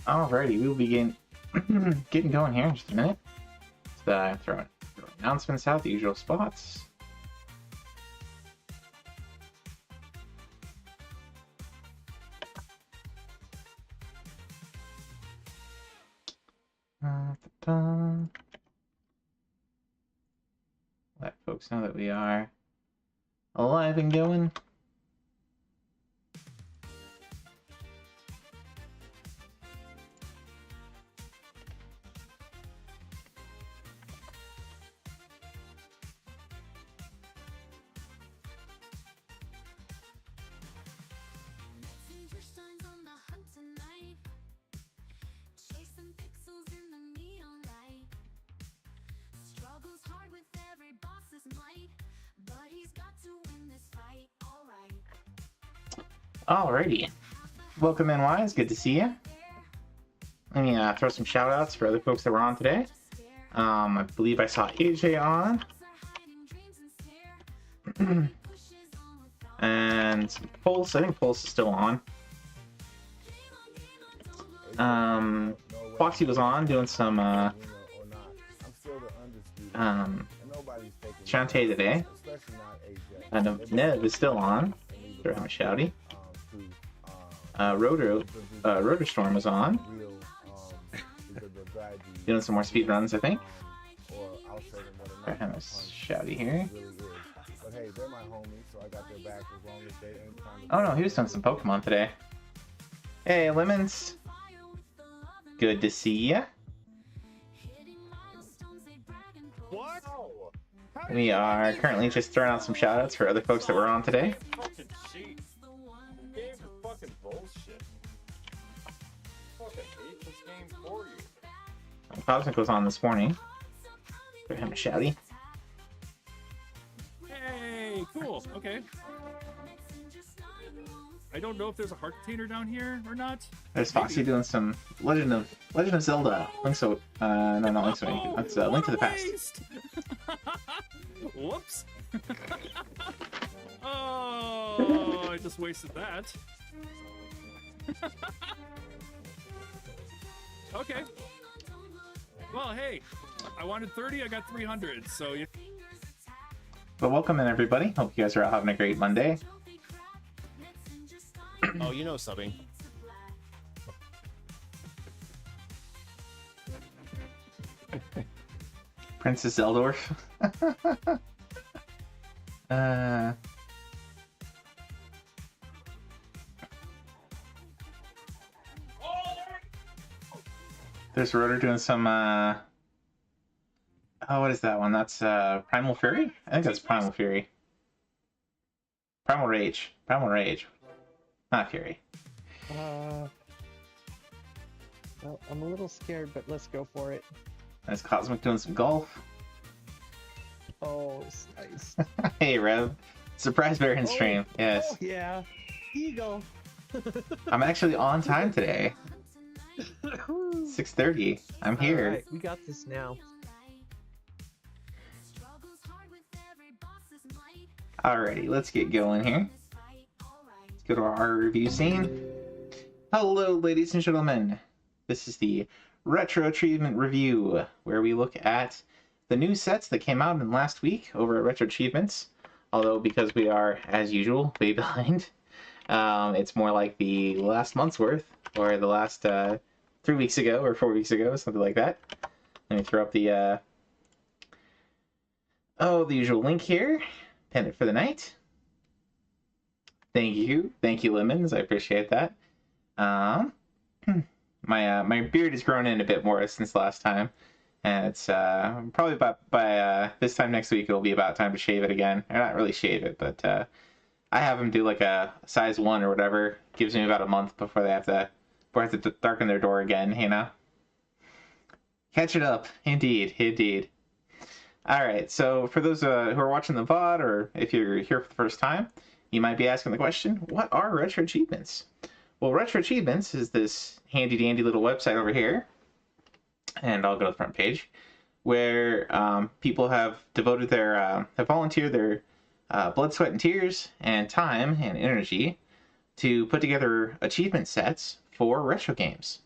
Alrighty, we'll begin getting going here in just a minute. Let's throw announcements out, the usual spots. Let folks know that we are alive and going. Alrighty. Welcome in, Wise. Good to see you. Let me throw some shout outs for other folks that were on today. I believe I saw AJ on. And Pulse. I think Pulse is still on. Foxy was on doing some Shantae today. And Ned is still on. Throw him a shouty. Rotor Storm was on. Doing some more speed runs, I think. Throw him a shouty here. Oh no, he was doing some Pokemon today. Hey, Lemons. Good to see ya. We are currently just throwing out some shoutouts for other folks that were on today. Cosmic was on this morning. Throw him a shouty. Hey, cool. Okay. I don't know if there's a heart container down here or not. There's Foxy doing some Legend of Zelda. Link to that's Link to the Past. Whoops. Oh, I just wasted that. Okay. Well, hey, I wanted 30, I got 300, so you... But welcome in, everybody. Hope you guys are all having a great Monday. Oh, you know subbing. Princess Zeldorf. There's Rotor doing some what is that one? That's Primal Fury? I think that's Primal Fury. Primal Rage. Not Fury. Well, I'm a little scared, but let's go for it. There's Cosmic doing some golf. Oh, nice. Hey, Rev. Surprise Baron stream. Yes. Oh, yeah. Eagle. I'm actually on time today. 6:30. I'm here. All right, we got this now. Alrighty, let's get going here. Let's go to our review scene. Hello, ladies and gentlemen. This is the Retro Achievement Review, where we look at the new sets that came out in last week over at Retro Achievements. Although, because we are, as usual, way behind, it's more like the last month's worth, or the last 3 weeks ago, or 4 weeks ago, something like that. Let me throw up the usual link here. Pin it for the night. Thank you, Lemons. I appreciate that. My beard has grown in a bit more since last time, and it's probably about by this time next week it'll be about time to shave it again. Or not really shave it, but I have them do like a size 1 or whatever. Gives me about a month before they have to darken their door again. You know. Catch it up, indeed. All right, so for those who are watching the VOD, or if you're here for the first time, you might be asking the question, what are Retro Achievements? Well, Retro Achievements is this handy-dandy little website over here, and I'll go to the front page, where people have devoted have volunteered their blood, sweat, and tears, and time and energy to put together achievement sets for retro games.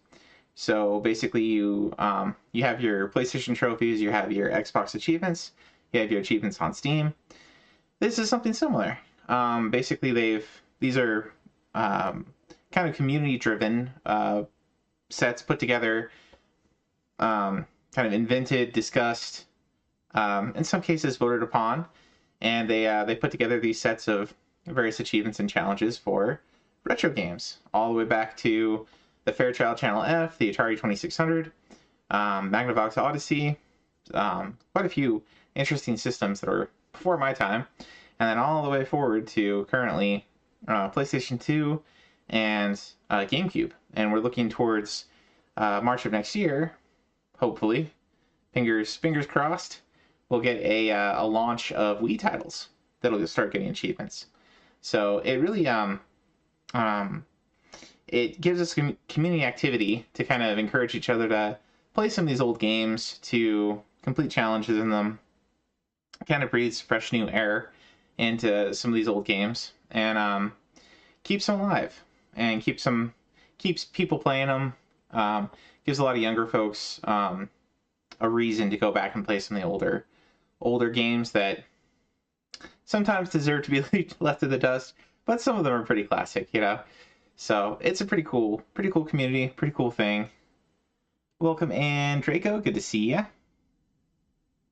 So basically, you have your PlayStation trophies, you have your Xbox achievements, you have your achievements on Steam. This is something similar. Basically, these are kind of community-driven sets put together, kind of invented, discussed, in some cases voted upon, and they put together these sets of various achievements and challenges for retro games, all the way back to the Fairchild Channel F, the Atari 2600, Magnavox Odyssey, quite a few interesting systems that were before my time, and then all the way forward to currently PlayStation 2 and GameCube. And we're looking towards March of next year, hopefully, fingers crossed, we'll get a launch of Wii titles that'll start getting achievements. So it really it gives us community activity to kind of encourage each other to play some of these old games, to complete challenges in them. It kind of breathes fresh new air into some of these old games, and keeps them alive, and keeps people playing them. Gives a lot of younger folks a reason to go back and play some of the older games that sometimes deserve to be left in the dust, but some of them are pretty classic, you know. So it's a pretty cool community, pretty cool thing. Welcome in, Draco. Good to see ya.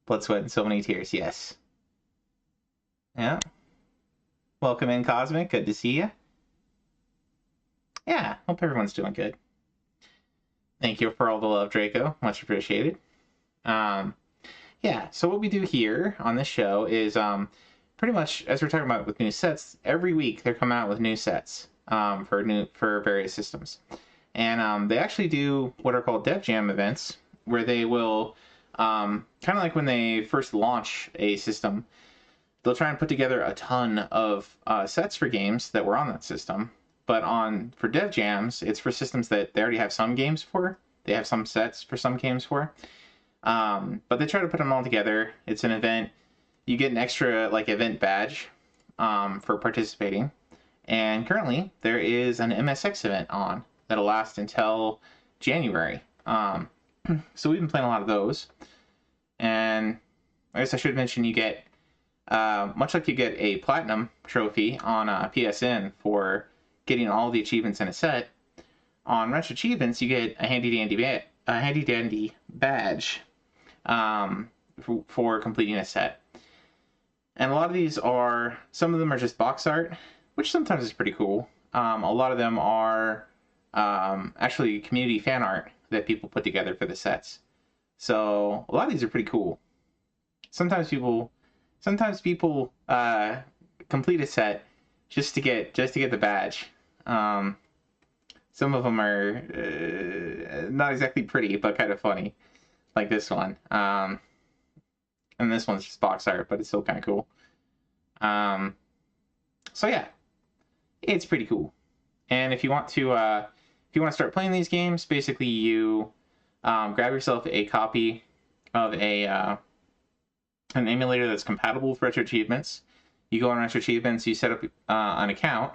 Blood, sweat, and so many tears. Yes. Yeah. Welcome in, Cosmic. Good to see ya. Yeah. Hope everyone's doing good. Thank you for all the love, Draco. Much appreciated. Yeah. So what we do here on this show is pretty much, as we're talking about with new sets, every week they're coming out with new sets for various systems. And they actually do what are called Devjam events, where they will, kind of like when they first launch a system, they'll try and put together a ton of sets for games that were on that system. But for Dev Jams, it's for systems that they already have some games for. They have some sets for some games for. But they try to put them all together. It's an event. You get an extra event badge for participating. And currently, there is an MSX event on that'll last until January. So we've been playing a lot of those. And I guess I should mention you get, much like you get a platinum trophy on PSN for getting all the achievements in a set, on Retro Achievements you get a handy dandy badge for completing a set. And a lot of these some of them are just box art, which sometimes is pretty cool. A lot of them are actually community fan art that people put together for the sets. So a lot of these are pretty cool. Sometimes people complete a set just to get the badge. Some of them are not exactly pretty, but kind of funny, like this one. And this one's just box art, but it's still kind of cool. So yeah, it's pretty cool. And if you want to start playing these games, basically you grab yourself a copy of an emulator that's compatible with Retro Achievements. You go on Retro Achievements, you set up an account,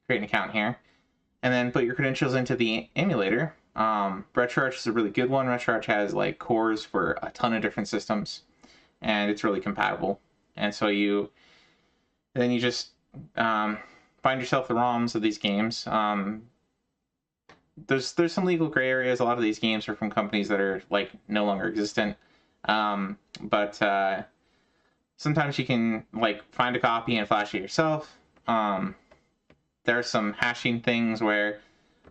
create an account here, and then put your credentials into the emulator. RetroArch is a really good one. RetroArch has cores for a ton of different systems, and it's really compatible. And so you just find yourself the ROMs of these games. There's some legal gray areas. A lot of these games are from companies that are no longer existent. But sometimes you can find a copy and flash it yourself. There are some hashing things where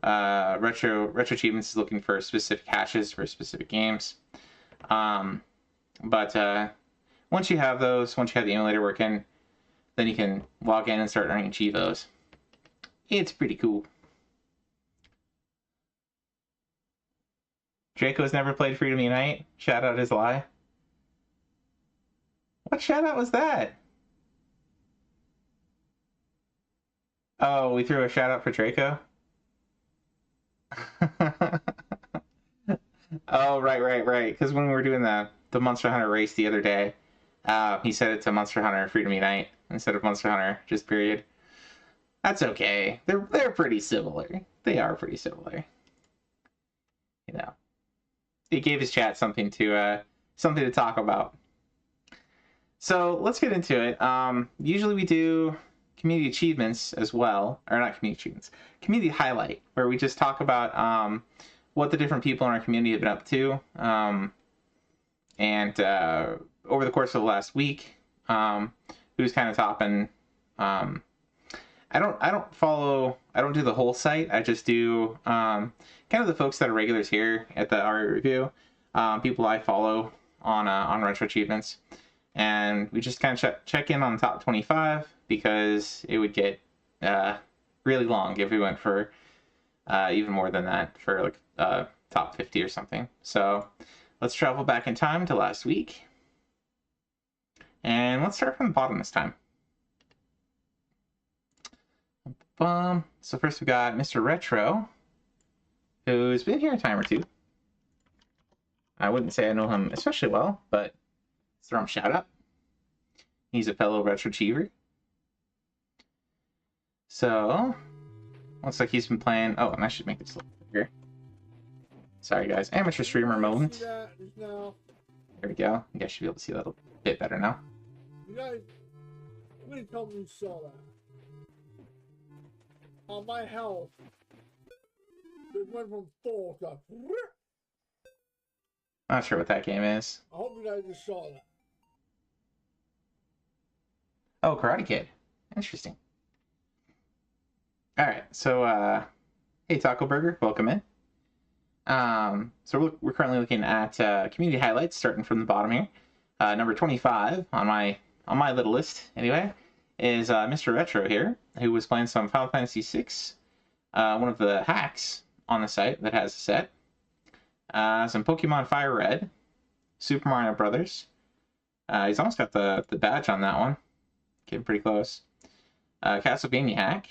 Retro Achievements is looking for specific hashes for specific games. But once you have the emulator working, then you can log in and start earning Chivos. It's pretty cool. Draco's never played Freedom Unite. Shout out his lie. What shout out was that? Oh, we threw a shout out for Draco? Oh, right. Because when we were doing the Monster Hunter race the other day, he set it to Monster Hunter Freedom Unite instead of Monster Hunter, just period. That's okay. They're pretty similar. They are pretty similar. you know, it gave his chat something to talk about. So let's get into it. Usually we do community achievements as well, or not community achievements, community highlight, where we just talk about what the different people in our community have been up to, and over the course of the last week, who's kind of topping. I don't do the whole site. I just do kind of the folks that are regulars here at the RA Review, people I follow on Retro Achievements, and we just kind of check in on the top 25 because it would get really long if we went for even more than that for like top 50 or something. So let's travel back in time to last week, and let's start from the bottom this time. So first we got Mr. Retro, who's been here a time or two. I wouldn't say I know him especially well, but let's throw him a shout out. He's a fellow Retro Achiever. So, looks like he's been playing... Oh, and I should make this a little bigger. Sorry guys, amateur streamer moment. There we go. You guys should be able to see that a bit better now. You guys, somebody tell me you saw that. On my health, it went from 4 to... Not sure what that game is. I hope you guys just saw that. Oh, Karate Kid. Interesting. Alright, so, hey Taco Burger, welcome in. So we're currently looking at community highlights, starting from the bottom here. Number 25 on my little list, anyway, is Mr. Retro here, who was playing some Final Fantasy VI, one of the hacks on the site that has a set. Some Pokemon Fire Red, Super Mario Brothers. He's almost got the badge on that one. Getting pretty close. Castlevania hack.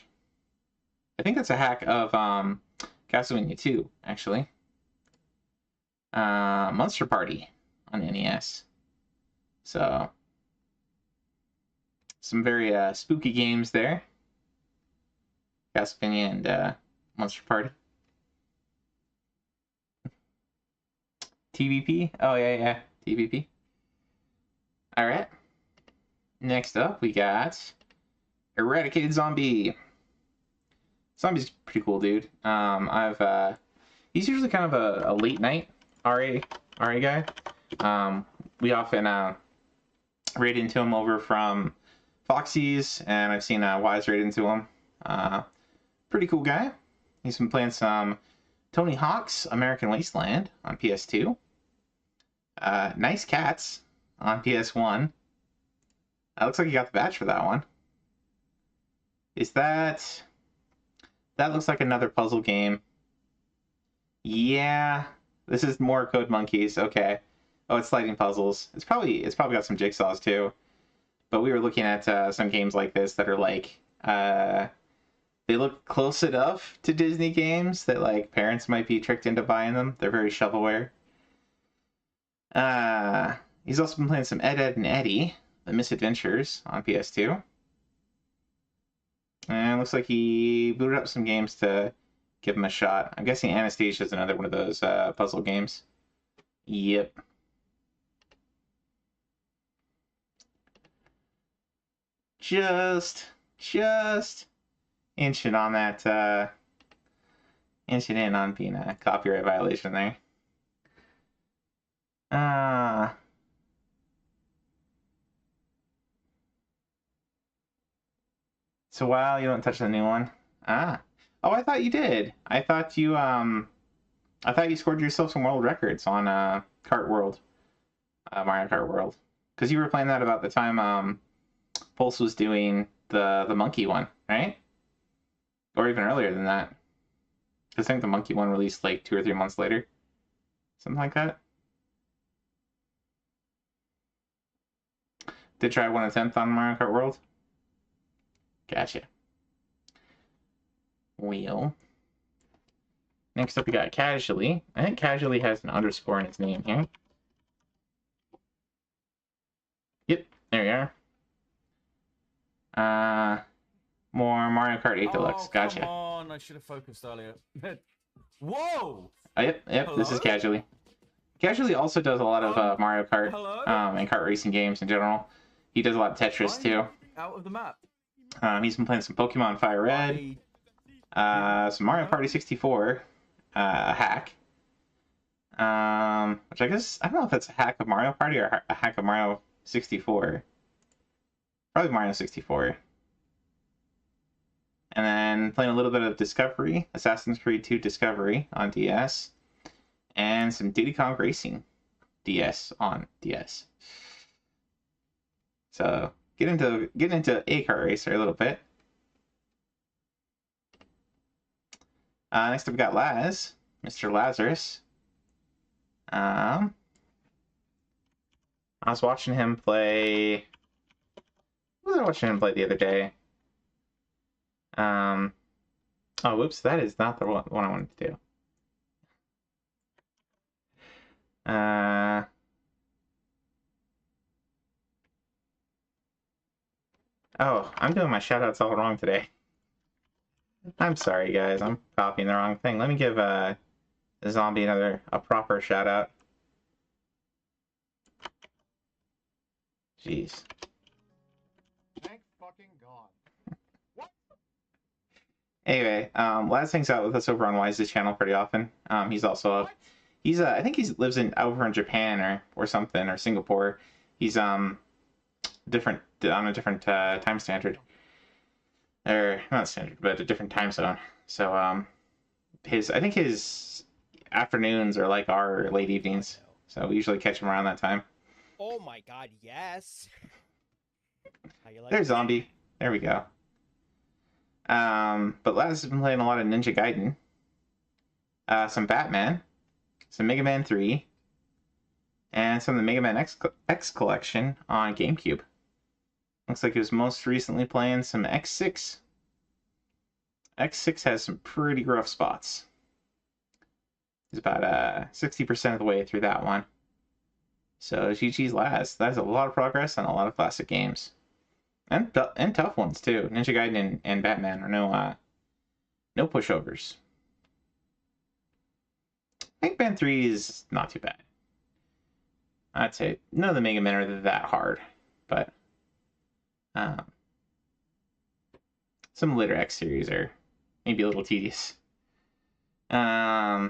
I think that's a hack of Castlevania 2, actually. Monster Party on NES. So, some very spooky games there. Castlevania and Monster Party. TVP? Oh, yeah, TVP. Alright. Next up, we got Eradicated Zombie. Zombie's pretty cool, dude. He's usually kind of a late night RA guy. We often raid into him over from Foxy's, and I've seen Wise raid into him. Pretty cool guy. He's been playing some Tony Hawk's American Wasteland on PS2. Nice Cats on PS1. Looks like you got the badge for that one. Is that... That looks like another puzzle game. Yeah, this is more Code Monkeys. Okay. Oh, it's sliding puzzles. It's probably got some jigsaws too. But we were looking at some games like this that are like they look close enough to Disney games that like parents might be tricked into buying them. They're very shovelware. He's also been playing some Ed, Edd and Eddy, The Misadventures on PS2. And it looks like he booted up some games to give him a shot. I'm guessing Anastasia is another one of those puzzle games. Yep. Just inching on that, inching in on being a copyright violation there. So while you don't touch the new one. Oh, I thought you did. I thought you scored yourself some world records on Kart World, Mario Kart World, because you were playing that about the time Pulse was doing the monkey one, right? Or even earlier than that. Because I think the monkey one released like 2 or 3 months later, something like that. Did try 1 attempt on Mario Kart World. Gotcha. Wheel. Next up we got Casually. I think Casually has an underscore in its name here. Yep, there you are. More Mario Kart 8 Deluxe. Gotcha. Come on, I should have focused earlier. Whoa! Oh, yep, this is Hello? Casually. Casually also does a lot of Mario Kart Hello? and kart racing games in general. He does a lot of Tetris too. Out of the map. He's been playing some Pokemon Fire Red, some Mario Party 64, a hack. Which I guess, I don't know if that's a hack of Mario Party or a hack of Mario 64. Probably Mario 64. And then playing a little bit of Discovery, Assassin's Creed 2 Discovery on DS. And some Diddy Kong Racing DS on DS. So get into a kart racer a little bit. Next up we got Laz, Mr. Lazarus. I was watching him play. What was I watching him play the other day? Oh, whoops! That is not the one I wanted to do. Oh, I'm doing my shoutouts all wrong today. I'm sorry, guys. I'm copying the wrong thing. Let me give Zombie a proper shout out. Jeez. Thank fucking God. Anyway, Laz hangs out with us over on Wise's channel pretty often. He's also I think he lives over in Japan or something, or Singapore. He's different on a different time standard, or not standard, but a different time zone. So I think his afternoons are like our late evenings. So we usually catch him around that time. Oh my God, yes. How you like There's that? Zombie. There we go. But Laz has been playing a lot of Ninja Gaiden, some Batman, some Mega Man 3, and some of the Mega Man X collection on GameCube. Looks like he was most recently playing some X6. X6 has some pretty rough spots. He's about 60% of the way through that one. So GG's Laz. That's a lot of progress on a lot of classic games. And tough ones too. Ninja Gaiden and Batman are no pushovers. Mega Man 3 is not too bad. I'd say none of the Mega Men are that hard, but some later X series are maybe a little tedious. All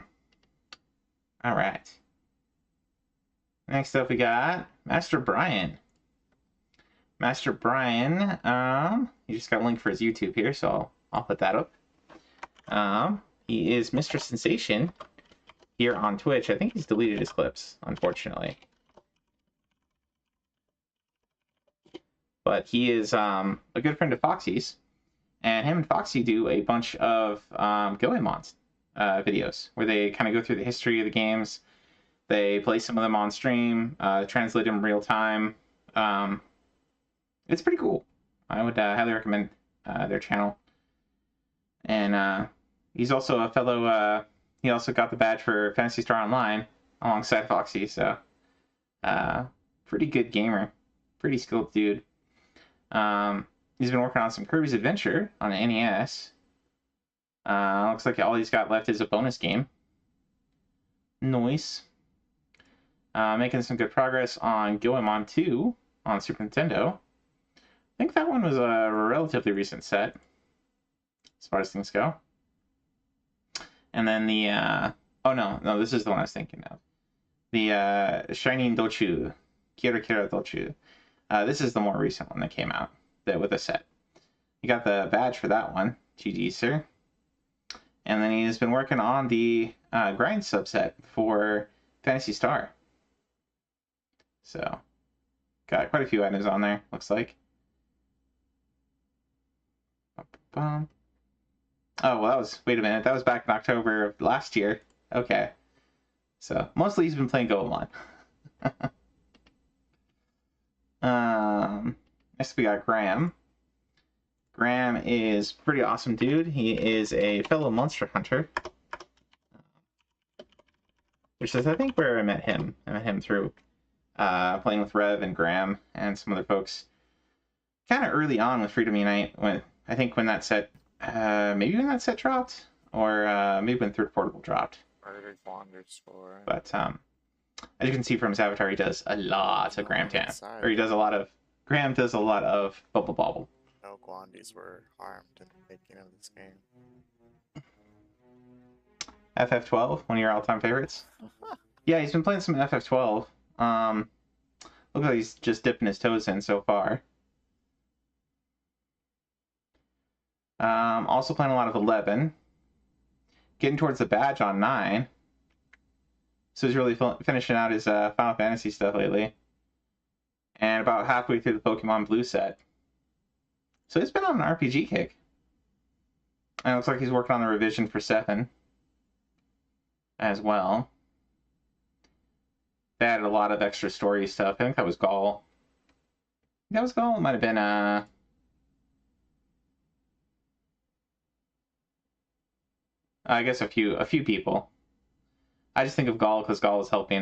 right. Next up, we got Master Brian. Master Brian, he just got a link for his YouTube here, so I'll put that up. He is Mr. Sensation here on Twitch. I think he's deleted his clips, unfortunately. But he is a good friend of Foxy's, and him and Foxy do a bunch of Goemon videos where they kind of go through the history of the games. They play some of them on stream, translate them in real time. It's pretty cool. I would highly recommend their channel. And he's also a fellow. He also got the badge for Phantasy Star Online alongside Foxy. So, pretty good gamer, pretty skilled dude. He's been working on some Kirby's Adventure on the NES. Looks like all he's got left is a bonus game. Nice. Making some good progress on Goemon 2 on Super Nintendo. I think that one was a relatively recent set, as far as things go. And then the, oh no, this is the one I was thinking of. The Shining Dochu, Kira Kira Dochu. This is the more recent one that came out with a set. You got the badge for that one, GG, sir. And then he's been working on the grind subset for Phantasy Star. So, got quite a few items on there, looks like. Oh, well, wait a minute, that was back in October of last year. Okay. So, mostly he's been playing Goemon. Next we got Graham. Graham is a pretty awesome dude. He is a fellow Monster Hunter. Which is, I think, where I met him. I met him through playing with Rev and Graham and some other folks. Kind of early on with Freedom Unite, when that set, maybe when that set dropped. or maybe when third portable dropped. Murdered Wanderscore. But as you can see from his avatar, he does a lot of Graham Tam. Or he does a lot of... Graham does a lot of Bubble Bobble. No Gwandis were harmed in the making of this game. FF12, one of your all-time favorites? Yeah, he's been playing some FF12. Looks like he's just dipping his toes in so far. Also playing a lot of 11. Getting towards the badge on 9. So he's really finishing out his Final Fantasy stuff lately. And about halfway through the Pokemon Blue set. So he's been on an RPG kick. And it looks like he's working on the revision for 7 as well. They added a lot of extra story stuff. I think that was Gaul. That was Gaul? It might have been I guess a few people. I just think of Gaul because Gaul is helping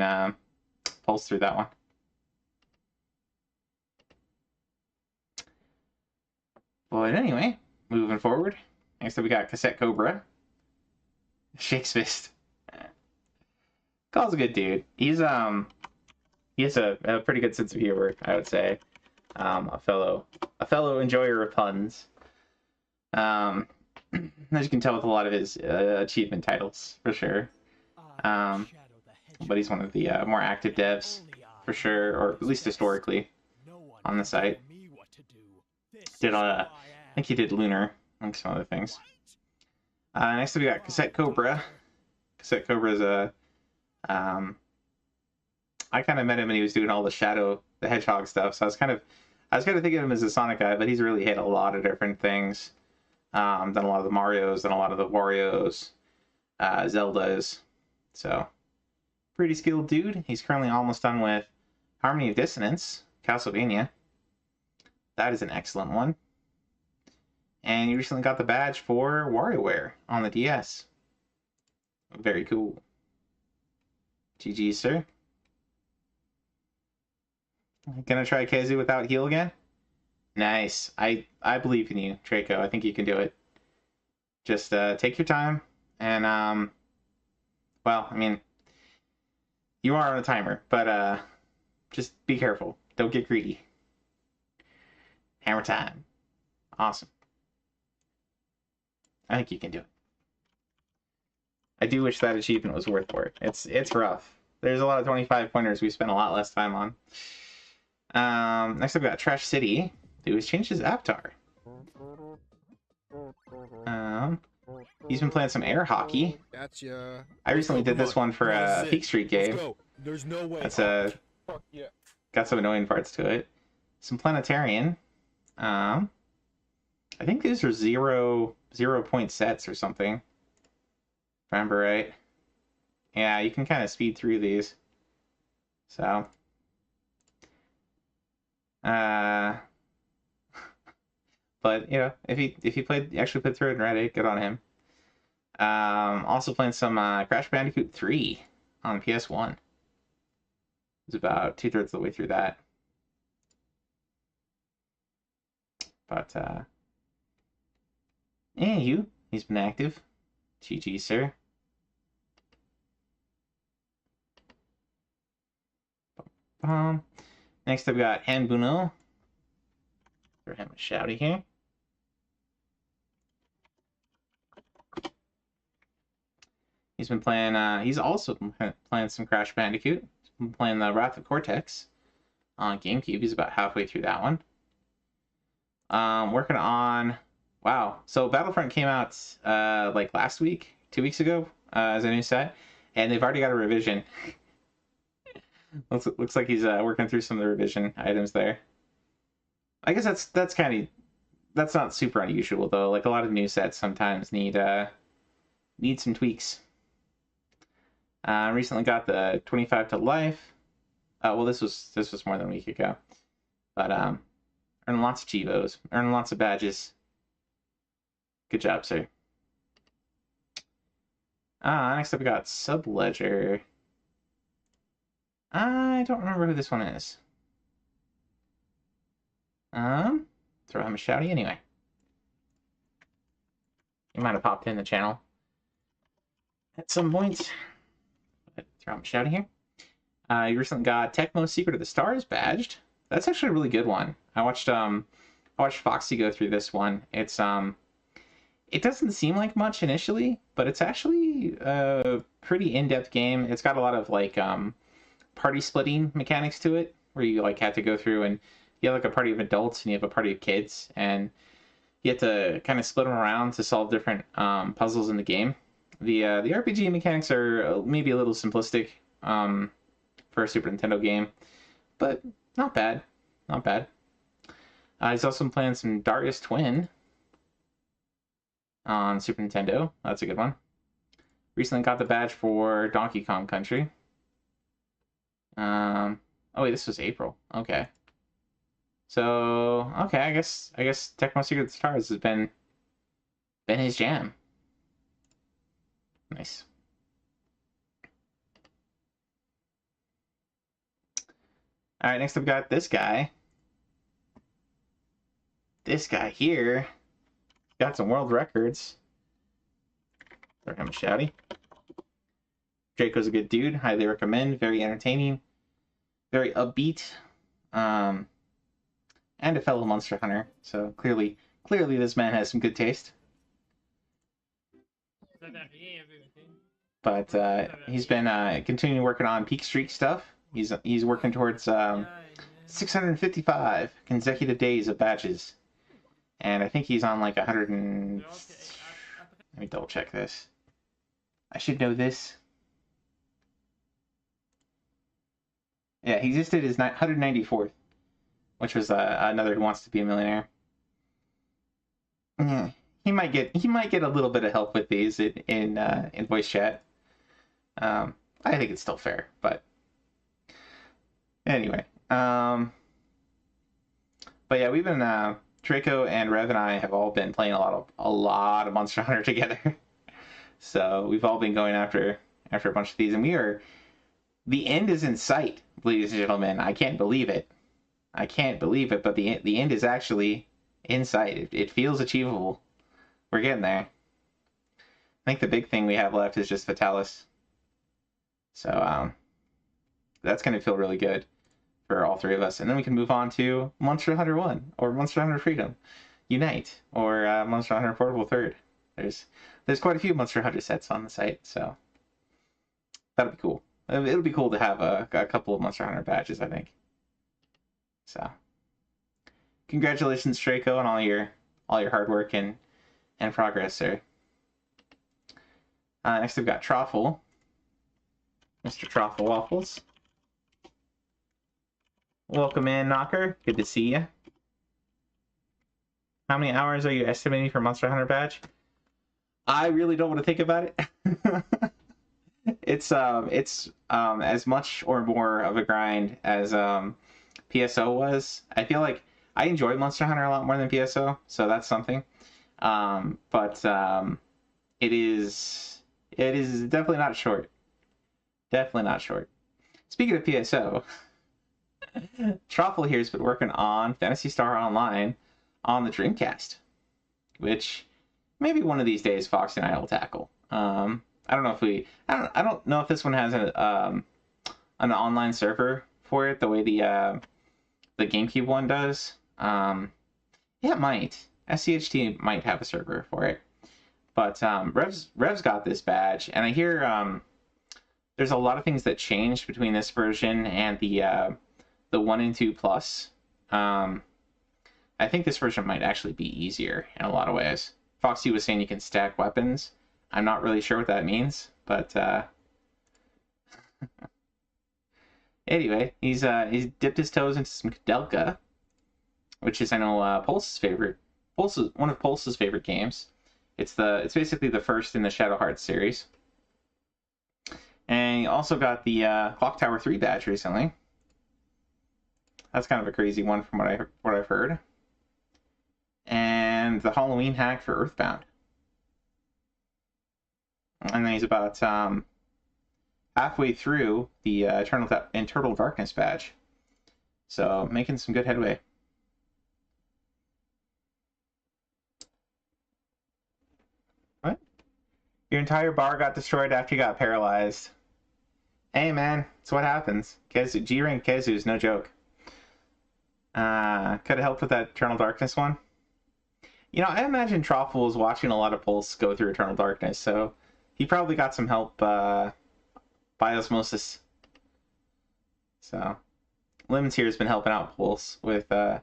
Pulse through that one. But anyway, moving forward. Next up we got Cassette Cobra. Shakes fist. Gaul's a good dude. He has a pretty good sense of humor, I would say. A fellow enjoyer of puns. As you can tell with a lot of his achievement titles, for sure. But he's one of the more active devs, for sure, or at least historically, on the site. I think he did Lunar, and some other things. Next up we got Cassette Cobra. Cassette Cobra is a... I kind of met him when he was doing all the Shadow the Hedgehog stuff, so I was kind of thinking of him as a Sonic guy, but he's really hit a lot of different things. Done a lot of the Marios, done a lot of the Wario's, Zeldas. So, pretty skilled dude. He's currently almost done with Harmony of Dissonance, Castlevania. That is an excellent one. And he recently got the badge for WarioWare on the DS. Very cool. GG, sir. Gonna try Khezu without heal again? Nice. I believe in you, Draco. I think you can do it. Just take your time and well, I mean, you are on a timer, but just be careful. Don't get greedy. Hammer time. Awesome. I think you can do it. I do wish that achievement was worth more. It's rough. There's a lot of 25 pointers we spent a lot less time on. Next up we got Trash City, who has changed his avatar. He's been playing some air hockey. Gotcha. I recently did this one for a Peak Street game. There's no way. That's Fuck yeah. got some annoying parts to it. Some Planetarian. I think these are 0 point sets or something. If I remember right. Yeah, you can kind of speed through these. So. But, you know, if he actually played through it and read it, good on him. Also playing some Crash Bandicoot 3 on PS1. It's about 2/3 of the way through that. But, anywho, he's been active. GG, sir. Next up we got Hanbuno. Throw him a shouty here. He's been playing, he's also been playing some Crash Bandicoot. He's been playing the Wrath of Cortex on GameCube. He's about halfway through that one. Working on, wow. So Battlefront came out like last week, 2 weeks ago, as a new set, and they've already got a revision. Looks like he's working through some of the revision items there. I guess that's not super unusual though. Like a lot of new sets sometimes need some tweaks. Recently got the 25 to life. Well, this was more than a week ago, but earning lots of Chivos, earning lots of badges. Good job, sir. Next up we got Subledger. I don't remember who this one is. Throw him a shouty anyway. He might have popped in the channel. at some point. Throw my shout here. You recently got Tecmo's Secret of the Stars badged. That's actually a really good one. I watched Foxy go through this one. It doesn't seem like much initially, but it's actually a pretty in-depth game. It's got a lot of like party splitting mechanics to it, where you like have to go through and you have like a party of adults and you have a party of kids, and you have to kind of split them around to solve different puzzles in the game. The RPG mechanics are maybe a little simplistic for a Super Nintendo game, but not bad, not bad. He's also been playing some Darius Twin on Super Nintendo. That's a good one. Recently got the badge for Donkey Kong Country. Oh wait, this was April. Okay. So okay, I guess Tecmo Secret of the Stars has been his jam. Nice. All right, next I've got this guy. This guy here got some world records. Throw him a shouty. Draco's a good dude. Highly recommend. Very entertaining. Very upbeat. And a fellow Monster Hunter. So clearly this man has some good taste. But he's been continuing working on Peak Streak stuff. He's working towards 655 consecutive days of badges. And I think he's on like 100 and... Let me double check this. I should know this. Yeah, he just did his 194th, which was another Who Wants to Be a Millionaire. Yeah, he might get a little bit of help with these in voice chat. I think it's still fair, but anyway. But yeah, we've been Draco and Rev and I have all been playing a lot of Monster Hunter together. So we've all been going after a bunch of these, and the end is in sight, ladies and gentlemen. I can't believe it. But the end is actually in sight. It feels achievable. We're getting there. I think the big thing we have left is just Fatalis. So that's going to feel really good for all three of us. And then we can move on to Monster Hunter 1 or Monster Hunter Freedom Unite or Monster Hunter Portable Third. There's quite a few Monster Hunter sets on the site, so that'll be cool. It'll be cool to have a couple of Monster Hunter badges, I think. So congratulations, Draco, on all your hard work and progress, sir. Next we've got Troffle. Mr. Troffle Waffles. Welcome in, Knocker. Good to see you. How many hours are you estimating for Monster Hunter badge? I really don't want to think about it. It's as much or more of a grind as PSO was. I feel like I enjoy Monster Hunter a lot more than PSO, so that's something. But it is definitely not short. Definitely not short. Speaking of PSO, Troffle here has been working on Phantasy Star Online on the Dreamcast, which maybe one of these days Fox and I will tackle. I don't know if I don't know if this one has an online server for it the way the GameCube one does. Yeah, it might. SCHT might have a server for it, but Rev's got this badge, and I hear there's a lot of things that changed between this version and the 1 and 2 Plus. I think this version might actually be easier in a lot of ways. Foxy was saying you can stack weapons. I'm not really sure what that means, but anyway, he's dipped his toes into some Kudelka, which is, I know, Pulse's favorite. One of Pulse's favorite games. It's basically the first in the Shadow Hearts series. And he also got the Clock Tower 3 badge recently. That's kind of a crazy one from what I've heard. And the Halloween hack for Earthbound. And then he's about halfway through the Eternal Darkness badge. So making some good headway. What? Your entire bar got destroyed after you got paralyzed. Hey man, it's what happens. G-rank Kezu's no joke. Could have helped with that Eternal Darkness one. You know, I imagine Troffel was watching a lot of Pulse go through Eternal Darkness, so he probably got some help by osmosis. So, Lemons here has been helping out Pulse with, I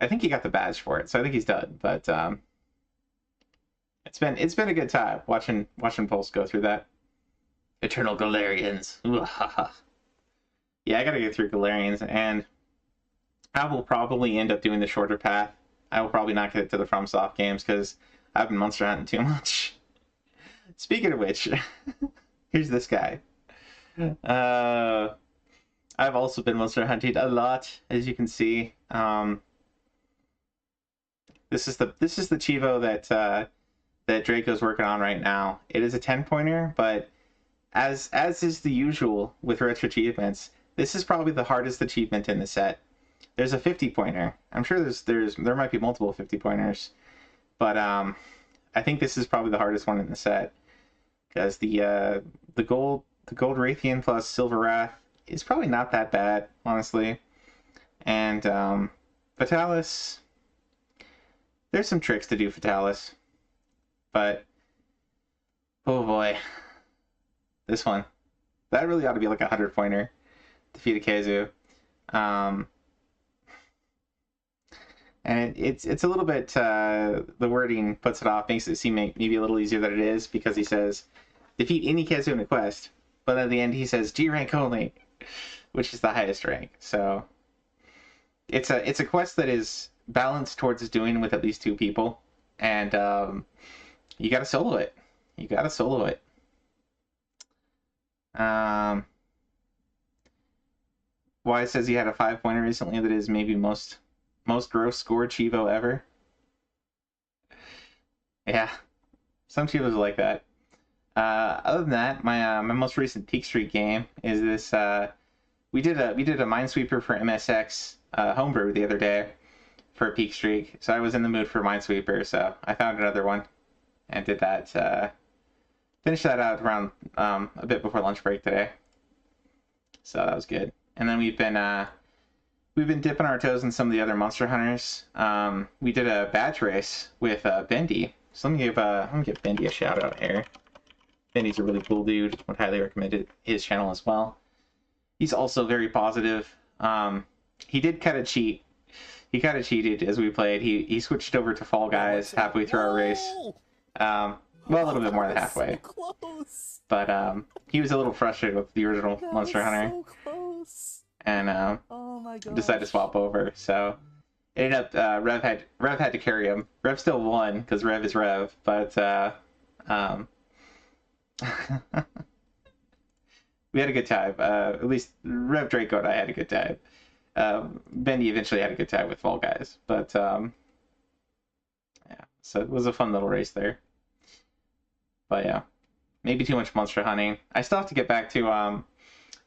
think he got the badge for it, so I think he's done. But it's been a good time watching Pulse go through that. Eternal Galarians. Yeah, I gotta get through Galarians, and I will probably end up doing the shorter path. I will probably not get to the FromSoft games because I've been Monster Hunting too much. Speaking of which, here's this guy. I've also been Monster Hunting a lot, as you can see. This is the Chivo that Draco's working on right now. It is a 10-pointer, but as is the usual with retro achievements, this is probably the hardest achievement in the set. There's a 50-pointer. I'm sure there might be multiple 50-pointers, but I think this is probably the hardest one in the set because the gold Raytheon plus Silver Wrath is probably not that bad, honestly. And Fatalis, there's some tricks to do Fatalis, but oh boy, this one, that really ought to be like a 100-pointer. Defeat a Kazu. And it's a little bit, the wording puts it off, makes it seem maybe a little easier than it is, because he says, defeat any Kazu in a quest, but at the end he says, G rank only, which is the highest rank. So it's a quest that is balanced towards doing with at least 2 people, and you gotta solo it. Why says he had a 5-pointer recently that is maybe most gross scored Chivo ever. Yeah, some Chivos are like that. Other than that, my most recent Peak Street game is this. We did a Minesweeper for MSX homebrew the other day for a Peak Streak, so I was in the mood for Minesweeper, so I found another one and did that. Finished that out around a bit before lunch break today, so that was good. And then we've been dipping our toes in some of the other Monster Hunters. We did a badge race with Bendy. So let me give Bendy a shout out here. Bendy's a really cool dude. Would highly recommend his channel as well. He's also very positive. He did cut a cheat. He kind of cheated as we played. He switched over to Fall Guys halfway through our race. Well, a little bit more than halfway. So close. But he was a little frustrated with the original Monster Hunter. So close. And Oh my god. decided to swap over. So it ended up Rev had to carry him. Rev still won because Rev is Rev, but we had a good time. At least Rev Draco and I had a good time. Bendy eventually had a good time with Fall Guys, but yeah, so it was a fun little race there. But yeah, maybe too much monster hunting. I still have to get back to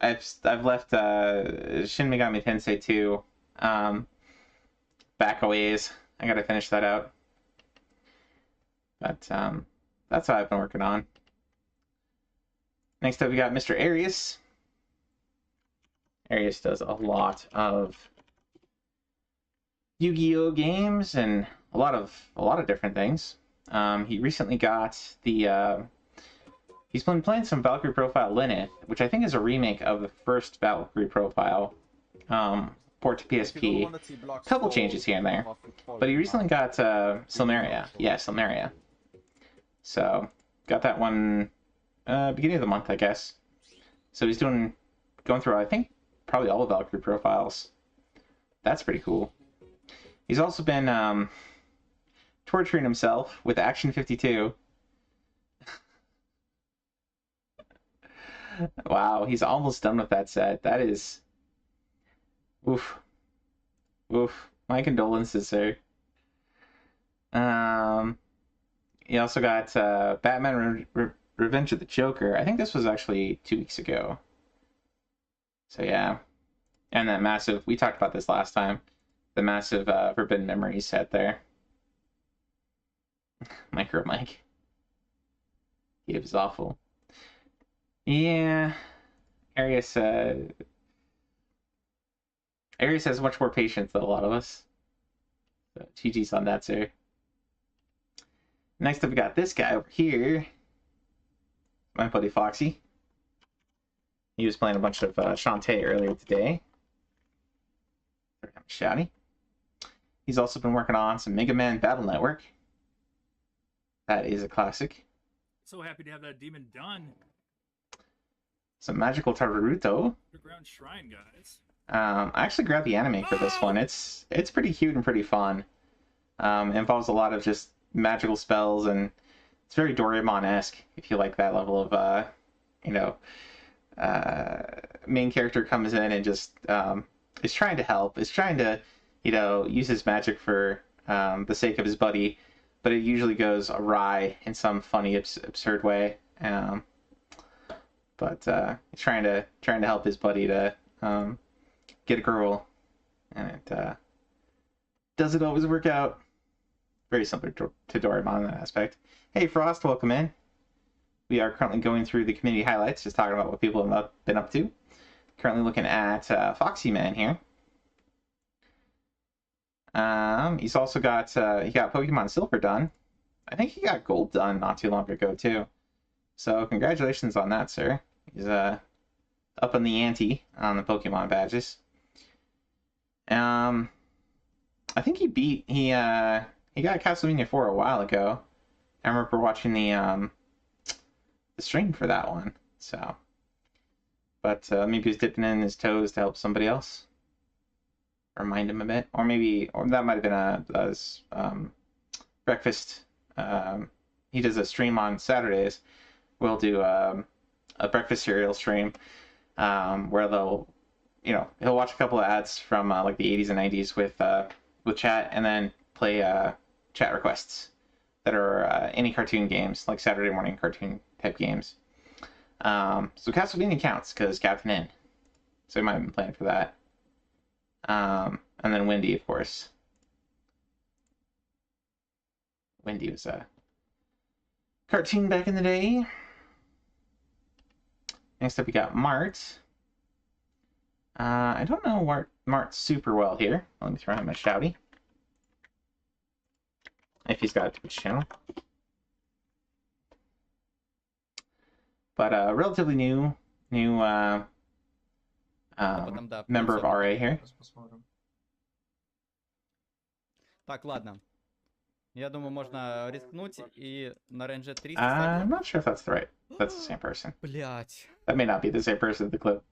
I've left Shin Megami Tensei 2 back a ways. I gotta finish that out. But that's what I've been working on. Next up, we got Mr. Arius. Arius does a lot of Yu-Gi-Oh games and a lot of different things. He recently got the he's been playing some Valkyrie Profile Lilith, which I think is a remake of the first Valkyrie Profile port to PSP. A couple changes here and there. But he recently got Silmeria. Yeah, Silmeria. So, got that one beginning of the month, I guess. So he's going through, I think, probably all of Valkyrie Profiles. That's pretty cool. He's also been torturing himself with Action 52. Wow, he's almost done with that set. That is... Oof. Oof. My condolences, sir. He also got Batman Revenge of the Joker. I think this was actually 2 weeks ago. So yeah. And that massive... We talked about this last time. The massive Forbidden Memories set there. Micro Mike. He was awful. Yeah, Arius. Arius has much more patience than a lot of us. So, GG's on that, sir. Next up, we got this guy over here. My buddy Foxy. He was playing a bunch of Shantae earlier today. Shouty. He's also been working on some Mega Man Battle Network. That is a classic. So happy to have that demon done. Some Magical Taruto. Underground Shrine, guys. I actually grabbed the anime for this one. It's pretty cute and pretty fun. It involves a lot of just magical spells, and it's very Doraemon-esque, if you like that level of, main character comes in and just is trying to help, is trying to, use his magic for the sake of his buddy, but it usually goes awry in some funny, absurd way. But he's trying to help his buddy to get a girl, and it doesn't always work out. Very similar to Doraemon in that aspect. Hey Frost, welcome in. We are currently going through the community highlights, just talking about what people have been up to. Currently looking at Foxy Man here. He's also got he got Pokemon Silver done. I think he got Gold done not too long ago too. So congratulations on that, sir. He's up in the ante on the Pokemon badges. I think he got Castlevania 4 a while ago. I remember watching the stream for that one. So, but maybe he was dipping in his toes to help somebody else, remind him a bit, or that might have been a breakfast. He does a stream on Saturdays. We'll do a breakfast cereal stream where he'll watch a couple of ads from like the 80s and 90s with chat, and then play chat requests that are any cartoon games, like Saturday morning cartoon type games. So Castlevania counts because Captain N. So we might have been playing for that. And then Wendy, of course. Wendy was a cartoon back in the day. Next up, we got Mart. I don't know Mart super well here. Let me throw him a shouty. If he's got a Twitch channel. But relatively new member of RA here. Так, ладно. Я думаю, можно рискнуть и на рейнже 300 I'm not sure if that's the same person. Блять. That may not be the same person in the clip.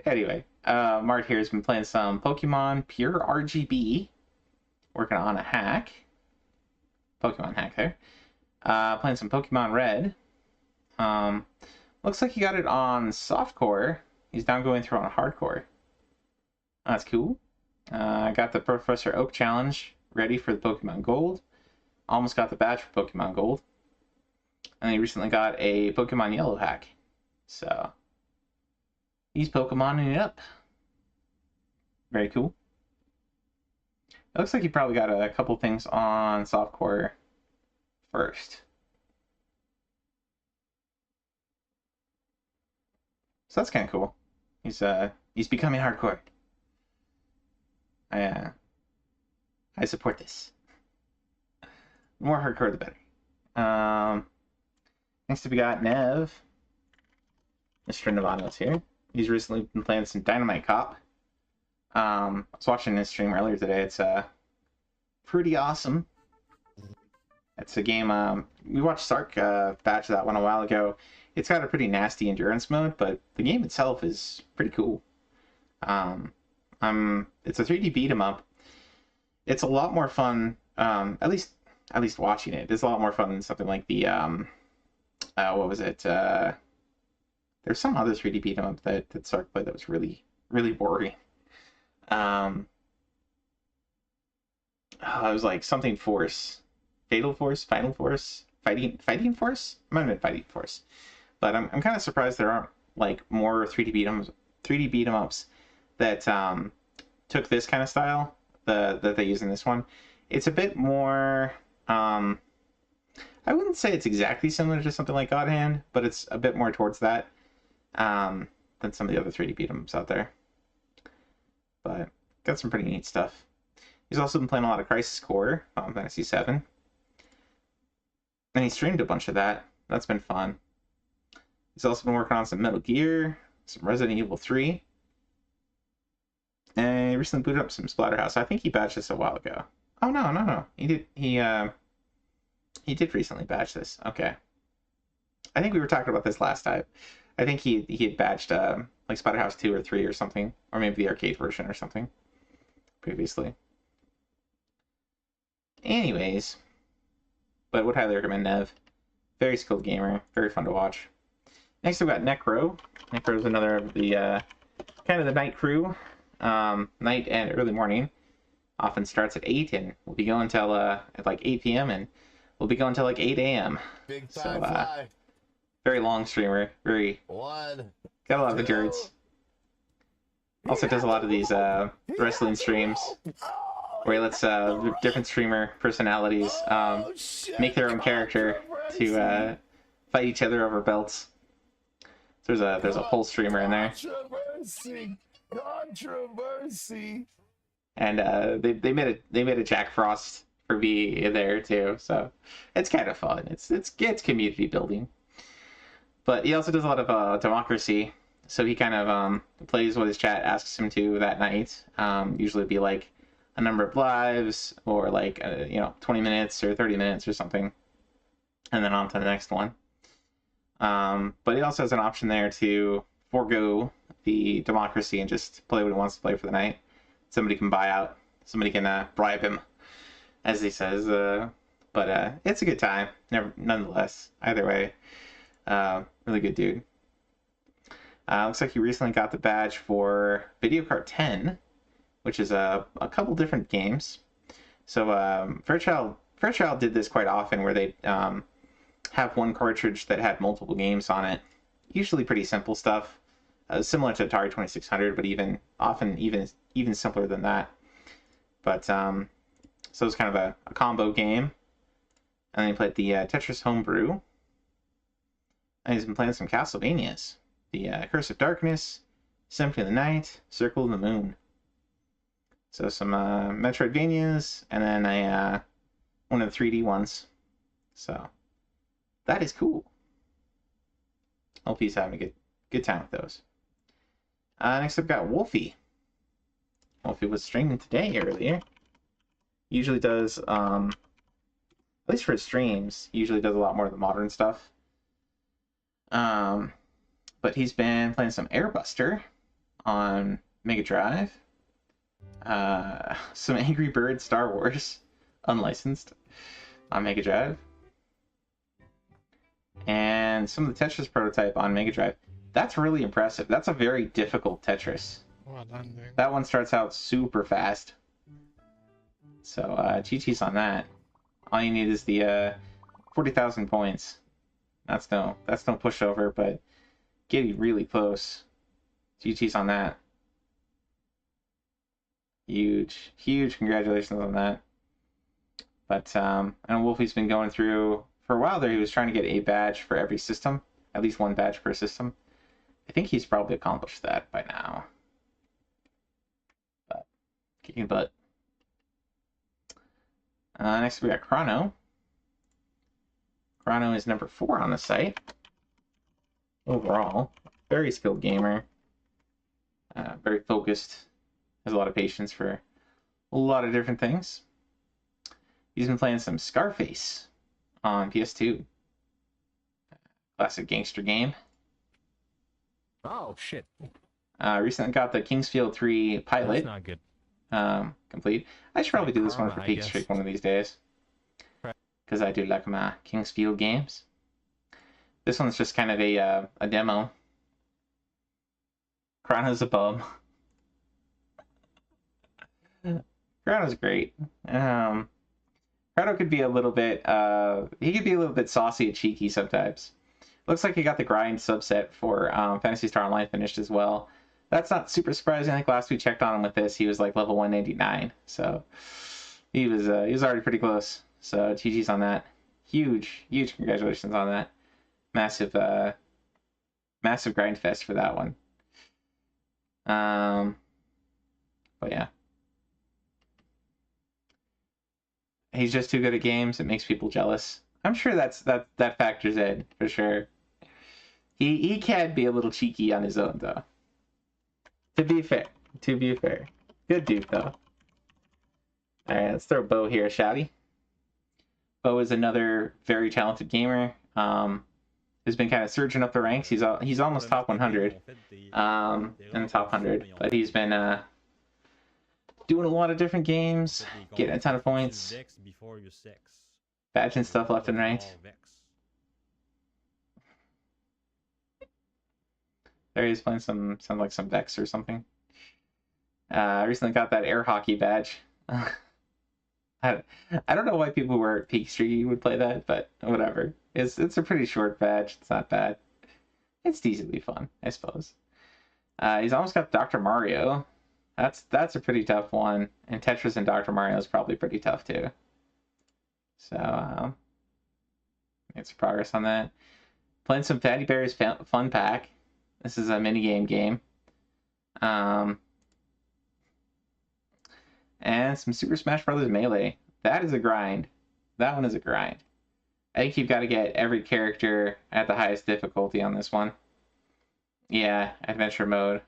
Anyway, Mart here has been playing some Pokemon Pure RGB. Working on a hack. Pokemon hack there. Playing some Pokemon Red. Looks like he got it on softcore. He's now going through on hardcore. That's cool. I got the Professor Oak challenge ready for the Pokemon Gold. Almost got the badge for Pokemon Gold. And he recently got a Pokemon Yellow hack. So he's Pokemoning it up. Very cool. It looks like he probably got a couple things on softcore first. So that's kind of cool. He's becoming hardcore. I support this. The more hardcore, the better. Next up, we got Nev. Mr. Navanos here. He's recently been playing some Dynamite Cop. I was watching his stream earlier today. It's pretty awesome. It's a game. We watched Sark batch that one a while ago. It's got a pretty nasty endurance mode, but the game itself is pretty cool. It's a 3D beat 'em up. It's a lot more fun. At least watching it. It's a lot more fun than something like the what was it? There's some other 3D beat 'em up that Sark played that was really, really boring. It was like something Force, Fatal Force, Final Force, Fighting Force. It might have been Fighting Force, but I'm kind of surprised there aren't like more 3D beat 'em ups that took this kind of style that they use in this one. It's a bit more. I I wouldn't say it's exactly similar to something like God Hand, but it's a bit more towards that than some of the other 3D beat 'em ups out there. But got some pretty neat stuff. He's also been playing a lot of Crisis Core, Final Fantasy VII. And he streamed a bunch of that. That's been fun. He's also been working on some Metal Gear, some Resident Evil 3. And he recently booted up some Splatterhouse. I think he batched this a while ago. Oh no. He did recently batch this. Okay. I think we were talking about this last time. I think he had batched like Splatterhouse 2 or 3 or something. Or maybe the arcade version or something previously. Anyways. But would highly recommend Nev. Very skilled gamer. Very fun to watch. Next we've got Necro. Necro is another of the kind of the night crew. Night and early morning. Often starts at 8 and we'll be going till at like 8 p.m. and we'll be going till like 8 a.m. Big time fly. Very long streamer. Very One. got a lot of endurance. Also does a lot of these wrestling streams where he lets different streamer personalities make their own character to fight each other over belts. There's a whole streamer in there. Controversy. And they made a Jack Frost for me in there too, so it's kind of fun. It's community building. But he also does a lot of democracy, so he kind of plays what his chat asks him to that night. Usually be like a number of lives or like 20 minutes or 30 minutes or something, and then on to the next one. But he also has an option there to forego the democracy and just play what he wants to play for the night. Somebody can buy out. Somebody can bribe him, as he says. But it's a good time, nonetheless. Either way, really good dude. Looks like he recently got the badge for Video Kart 10, which is a couple different games. So Fairchild did this quite often, where they have one cartridge that had multiple games on it. Usually pretty simple stuff, similar to Atari 2600, but even simpler than that. But so it's kind of a combo game. And then he played the Tetris Homebrew. And he's been playing some Castlevanias. The Curse of Darkness, Symphony of the Night, Circle of the Moon. So some Metroidvanias, and then one of the 3D ones. So that is cool. Hope he's having a good time with those. Next I've got Wolfie. Wolfie was streaming today earlier. Usually does, at least for his streams, usually does a lot more of the modern stuff. But he's been playing some Airbuster on Mega Drive. Some Angry Birds Star Wars, unlicensed, on Mega Drive. And some of the Tetris prototype on Mega Drive. That's really impressive. That's a very difficult Tetris. Well done, dude. That one starts out super fast. So, GG's on that. All you need is the 40,000 points. That's no pushover, but getting really close. GG's on that. Huge congratulations on that. But I know Wolfie's been going through, for a while there, he was trying to get a badge for every system, at least one badge per system. I think he's probably accomplished that by now. But kicking butt. Next we got Chrono. Chrono is number 4 on the site. Overall, very skilled gamer. Very focused. Has a lot of patience for a lot of different things. He's been playing some Scarface on PS2. Classic gangster game. Oh shit. Recently got the Kingsfield 3 pilot. That's not good. Complete. I should probably do this one for I Peak guess. Streak one of these days. Because I do like my Kingsfield games. This one's just kind of a demo. Chrono's a bum. Chrono's great. Chrono could be a little bit he could be a little bit saucy and cheeky sometimes. Looks like he got the grind subset for Phantasy Star Online finished as well. That's not super surprising. I think last we checked on him with this, he was like level 199. So he was already pretty close. So GG's on that. huge congratulations on that. Massive massive grind fest for that one. But yeah. He's just too good at games. It makes people jealous. I'm sure that factors in for sure. He can be a little cheeky on his own though. To be fair. Good dude though. Alright, let's throw Bo here, shall we? Bo is another very talented gamer. Has been kind of surging up the ranks. He's almost top 100. In the top 100. But he's been doing a lot of different games, getting a ton of points, badging stuff left and right. There he's playing sounds like some Vex or something. I recently got that air hockey badge. I don't know why people who were at Peak Street would play that, but whatever. It's a pretty short badge. It's not bad. It's decently fun, I suppose. He's almost got Dr. Mario. That's a pretty tough one, and Tetris and Dr. Mario is probably pretty tough too. So make some progress on that. Playing some Fatty Bear's Fun Pack. This is a minigame game. And some Super Smash Bros. Melee. That is a grind. That one is a grind. I think you've got to get every character at the highest difficulty on this one. Yeah, adventure mode.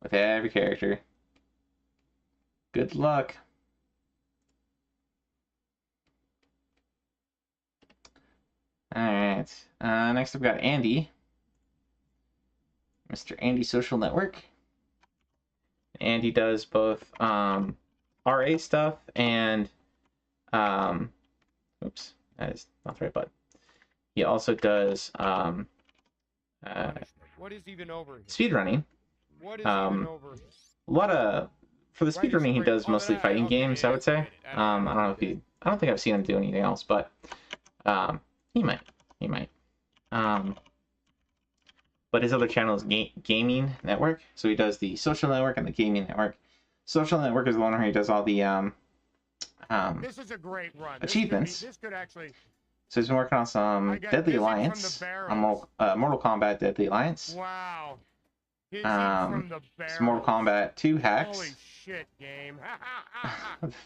With every character. Good luck. Alright. Next I've got Andy. Mr. Andy Social Network. Andy does both RA stuff and oops, that is not the right button. He also does What is even over? speedrunning. What is even over? A lot of for the speedrunning he does mostly fighting games, I would say. I don't know if I don't think I've seen him do anything else, but he might. But his other channel is Gaming Network, so he does the Social Network and the Gaming Network. Social Network is the one where he does all the This is a great run. achievements. This could actually. So he's been working on some Deadly Alliance, on Mortal Kombat Deadly Alliance. Wow. Some Mortal Kombat 2 hacks. Holy shit, game.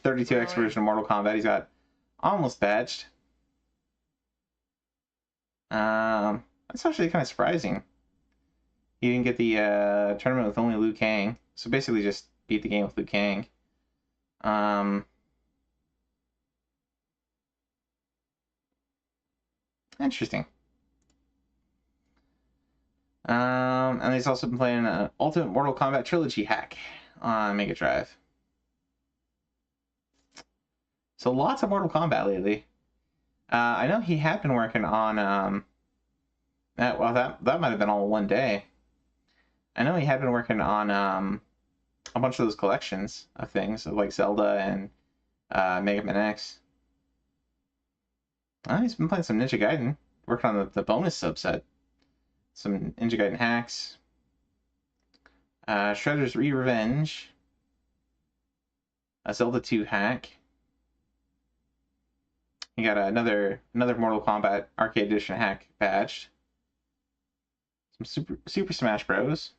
32x version of Mortal Kombat. He's got almost badged. That's actually kind of surprising. He didn't get the tournament with only Liu Kang. So basically just beat the game with Liu Kang. Interesting. And he's also been playing an Ultimate Mortal Kombat Trilogy hack on Mega Drive. So lots of Mortal Kombat lately. I know he had been working on that might have been all one day. I know he had been working on a bunch of those collections of things, like Zelda and Mega Man X. He's been playing some Ninja Gaiden, working on the bonus subset. Some Ninja Gaiden hacks. Shredder's Revenge. A Zelda 2 hack. You got another Mortal Kombat Arcade Edition hack badged. Some Super Smash Bros.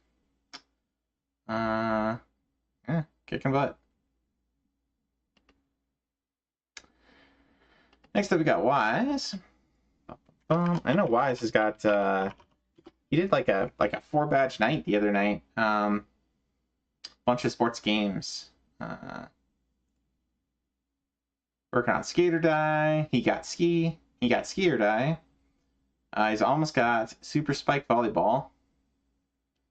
Yeah, kicking butt. Next up we got Wise. I know Wise has got he did like a 4-badge night the other night. Bunch of sports games. Working on Skate or Die. He got Ski. He got Ski or Die. He's almost got Super Spike Volleyball.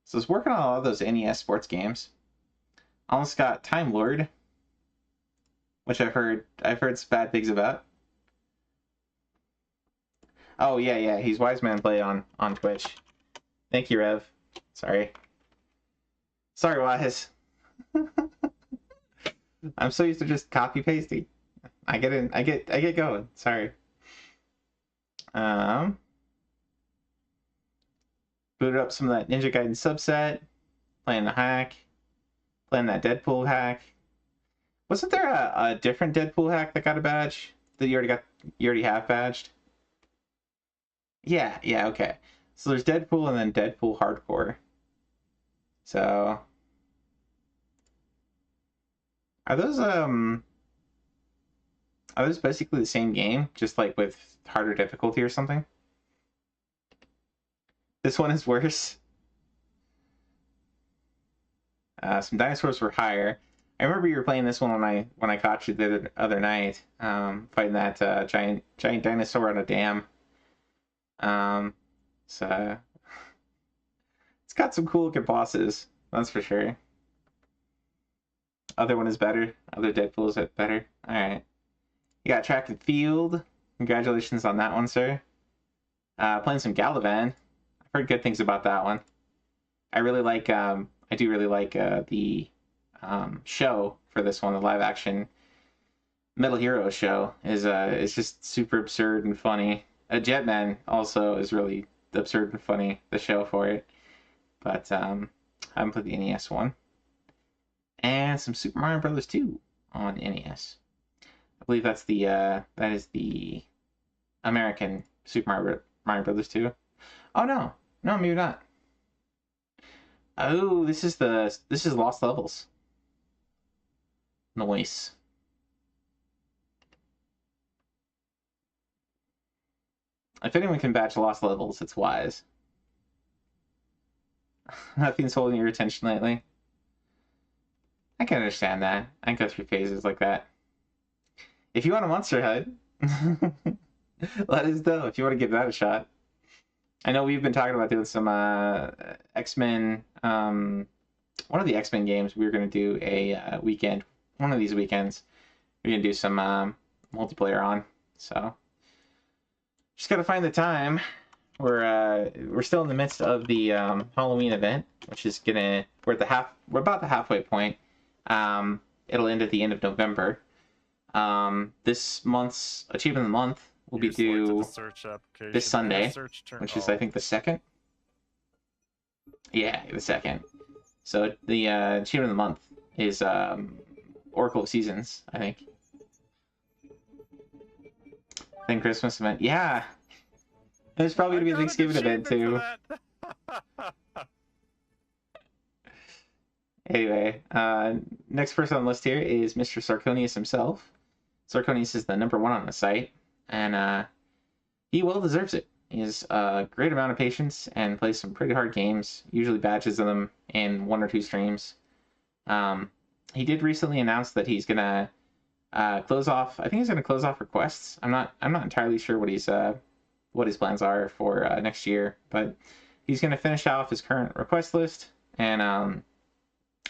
So he's working on a lot of those NES sports games. Almost got Time Lord, which I've heard some bad things about. Oh yeah, he's Wise Man Play on Twitch. Thank you, Rev. Sorry, Wise. I'm so used to just copy pasting. I get going. Sorry. Booted up some of that Ninja Gaiden subset. Playing the hack. Playing that Deadpool hack. Wasn't there a different Deadpool hack that got a badge? that you already have badged? Yeah, yeah, okay. So there's Deadpool and then Deadpool Hardcore. So are those basically the same game, just like with harder difficulty or something? This one is worse. Some dinosaurs were higher. I remember you were playing this one when I caught you the other night, fighting that giant dinosaur on a dam. So it's got some cool looking bosses, that's for sure. Other one is better. Other Deadpool is better. All right. You got track and field. Congratulations on that one, sir. Playing some Galavan. I've heard good things about that one. I really like. I do really like the show for this one. The live action Metal Hero show is just super absurd and funny. Jetman also is really absurd and funny. The show for it, but I haven't played the NES one. And some Super Mario Brothers 2 on NES. I believe that's that is the American Super Mario Brothers 2. Oh no, maybe not. Oh, this is Lost Levels. Nice. If anyone can batch Lost Levels, it's Wise. Nothing's holding your attention lately. I can understand that. I can go through phases like that. If you want a Monster Hut, let us know if you want to give that a shot. I know we've been talking about doing some X-Men. One of the X-Men games we were going to do a weekend. One of these weekends, we're going to do some multiplayer on. So just got to find the time. We're still in the midst of the Halloween event, which is we're about the halfway point. It'll end at the end of November. This month's Achievement of the Month will be due this Sunday, which is I think the 2nd. Yeah, the 2nd. So the Achievement of the Month is Oracle of Seasons, I think. Then Christmas event, yeah. There's probably gonna be a Thanksgiving event too. Anyway, next person on the list here is Mr. Sarconius himself. Sarconius is the #1 on the site, and he well deserves it. He has a great amount of patience and plays some pretty hard games, usually batches of them in 1 or 2 streams. He did recently announce that he's gonna close off. I think he's gonna close off requests. I'm not entirely sure what his plans are for next year, but he's gonna finish off his current request list, and I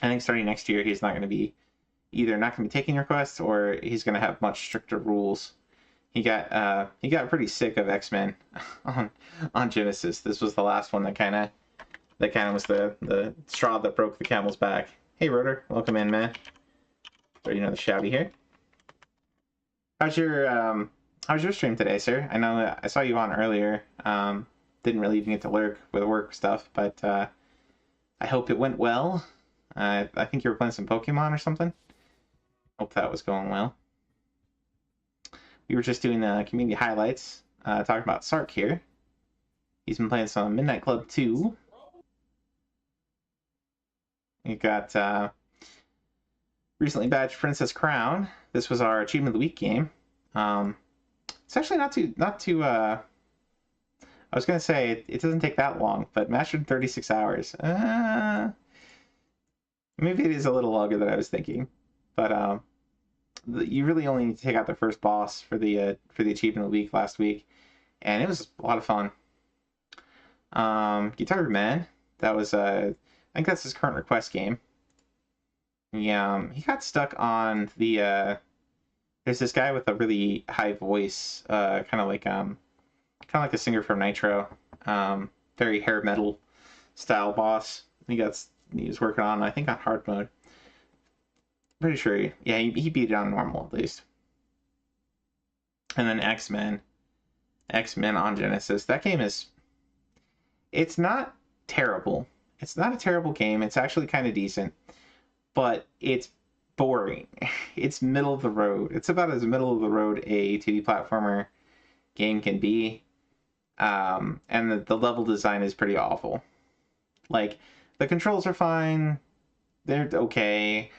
think starting next year he's not gonna be taking requests, or he's gonna have much stricter rules. He got pretty sick of X-Men on Genesis. This was the last one that kind of was the straw that broke the camel's back. Hey Rotor, welcome in, man. Throw another shouty here. How's your stream today, sir? I know I saw you on earlier. Didn't really even get to lurk with work stuff, but I hope it went well. I think you were playing some Pokemon or something. Hope that was going well. We were just doing the community highlights, talking about Sark here. He's been playing some Midnight Club 2. You got recently badged Princess Crown. This was our Achievement of the Week game. It's actually not too. I was gonna say it doesn't take that long, but mastered in 36 hours. Maybe it is a little longer than I was thinking, but you really only need to take out the first boss for the Achievement of the Week last week, and it was a lot of fun. Guitar Man, that was I think that's his current request game. He got stuck on the there's this guy with a really high voice, kind of like the singer from Nitro, very hair metal style boss. He was working on, I think, on hard mode. Pretty sure, he beat it on normal at least. And then X-Men on Genesis. That game it's not terrible. It's not a terrible game. It's actually kind of decent, but it's boring. It's middle of the road. It's about as middle of the road a 2D platformer game can be. And the level design is pretty awful. Like, the controls are fine. They're okay.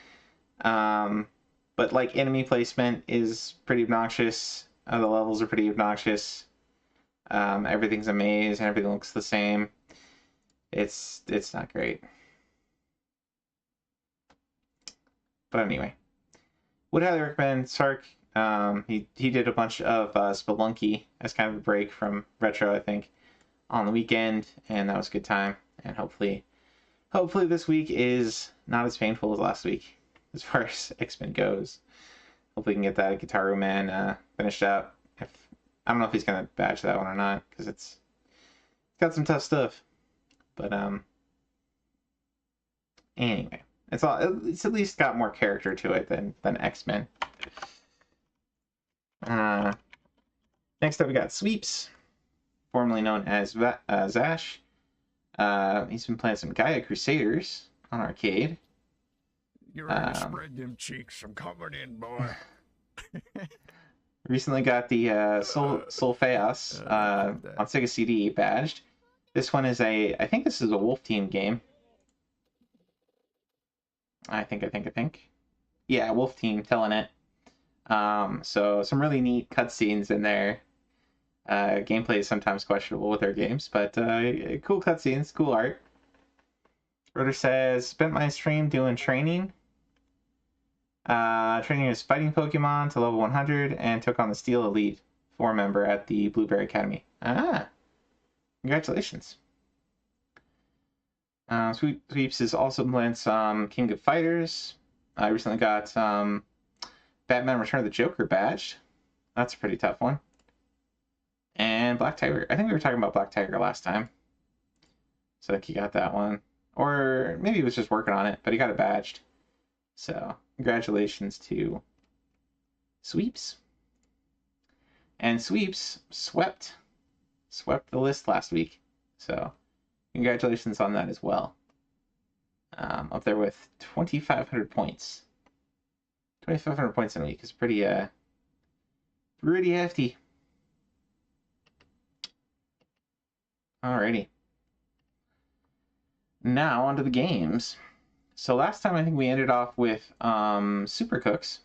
But like enemy placement is pretty obnoxious. The levels are pretty obnoxious. Everything's a maze and everything looks the same. It's not great. But anyway, would highly recommend Sark. He did a bunch of Spelunky as kind of a break from retro, I think, on the weekend, and that was a good time. And hopefully this week is not as painful as last week as far as X-Men goes. Hopefully we can get that Guitar Man finished out. I don't know if he's gonna badge that one or not, because it's got some tough stuff. But anyway, it's at least got more character to it than X-Men. Next up we got Sweeps, formerly known as Zash. He's been playing some Gaia Crusaders on arcade. You're ready to spread them cheeks. I'm coming in, boy. Recently got the Solfeos on Sega CD badged. This one is I think this is a Wolf Team game. I think. Yeah, Wolf Team telling it. So some really neat cutscenes in there. Gameplay is sometimes questionable with their games, but cool cutscenes, cool art. Rotor says, spent my stream doing training. Training as fighting Pokemon to level 100 and took on the Steel Elite 4 member at the Blueberry Academy. Congratulations. Sweeps is also playing some King of Fighters. I recently got Batman Return of the Joker badged. That's a pretty tough one. And Black Tiger. I think we were talking about Black Tiger last time. So I think he got that one. Or maybe he was just working on it, but he got it badged. So congratulations to Sweeps. And Sweeps swept the list last week. So congratulations on that as well. Up there with 2,500 points. 2,500 points in a week is pretty hefty. Alrighty. Now onto the games. So last time I think we ended off with Super Cooks.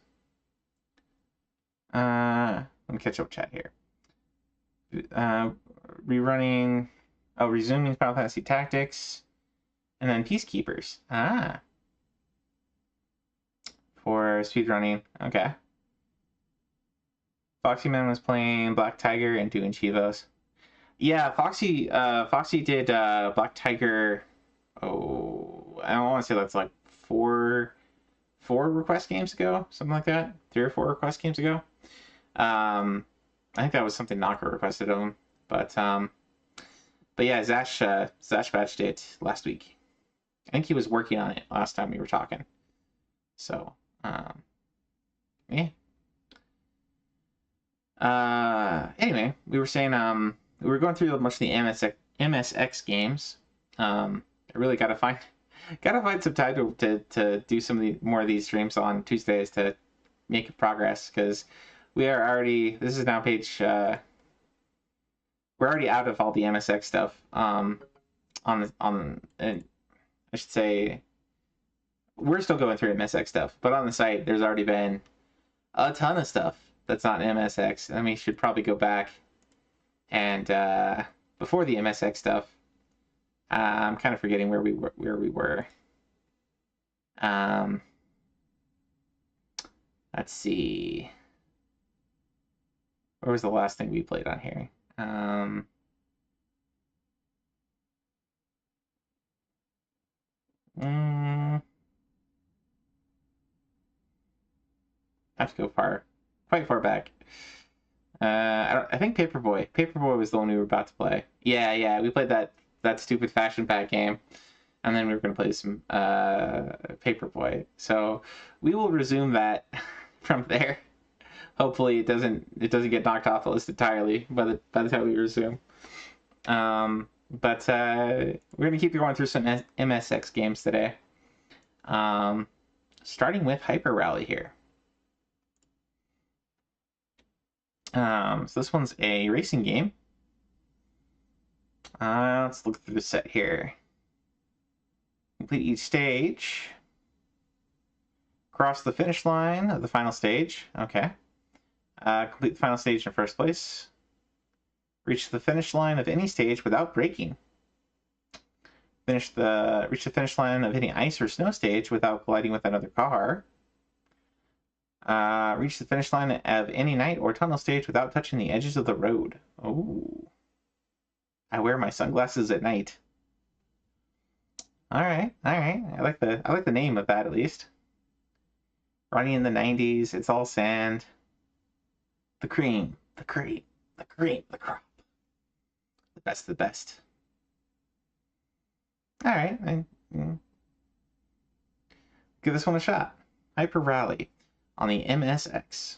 Let me catch up chat here. Resuming Final Fantasy Tactics, and then Peacekeepers. For speedrunning. Okay. Foxy Man was playing Black Tiger and doing Chivos. Yeah, Foxy did Black Tiger. Oh, I don't want to say that's like four request games ago, something like that. 3 or 4 request games ago. I think that was something Naka requested of him, but yeah, Zash batched it last week. I think he was working on it last time we were talking. So, yeah. Anyway, we were saying we were going through much of the MSX games. I really gotta find some time to do some more of these streams on Tuesdays to make progress, because we are already, this is now page, we're already out of all the MSX stuff. And I should say, we're still going through MSX stuff, but on the site there's already been a ton of stuff that's not MSX, and we should probably go back and before the MSX stuff. I'm kind of forgetting where we were. Let's see. Where was the last thing we played on here? I have to go quite far back. I think Paperboy. Paperboy was the one we were about to play. Yeah, we played that stupid Fashion Pack game, and then we were going to play some Paperboy. So we will resume that from there. Hopefully it doesn't get knocked off the list entirely by the time we resume. But we're going to keep going through some MSX games today. starting with Hyper Rally here. So this one's a racing game. Let's look through the set here. Complete each stage. Cross the finish line of the final stage. Okay. Complete the final stage in first place. Reach the finish line of any stage without braking. Reach the finish line of any ice or snow stage without colliding with another car. Reach the finish line of any night or tunnel stage without touching the edges of the road. Oh. I wear my sunglasses at night. All right. I like the name of that at least. Running in the 90s, it's all sand. The cream, the crop. The best of the best. All right. Give this one a shot. Hyper Rally on the MSX.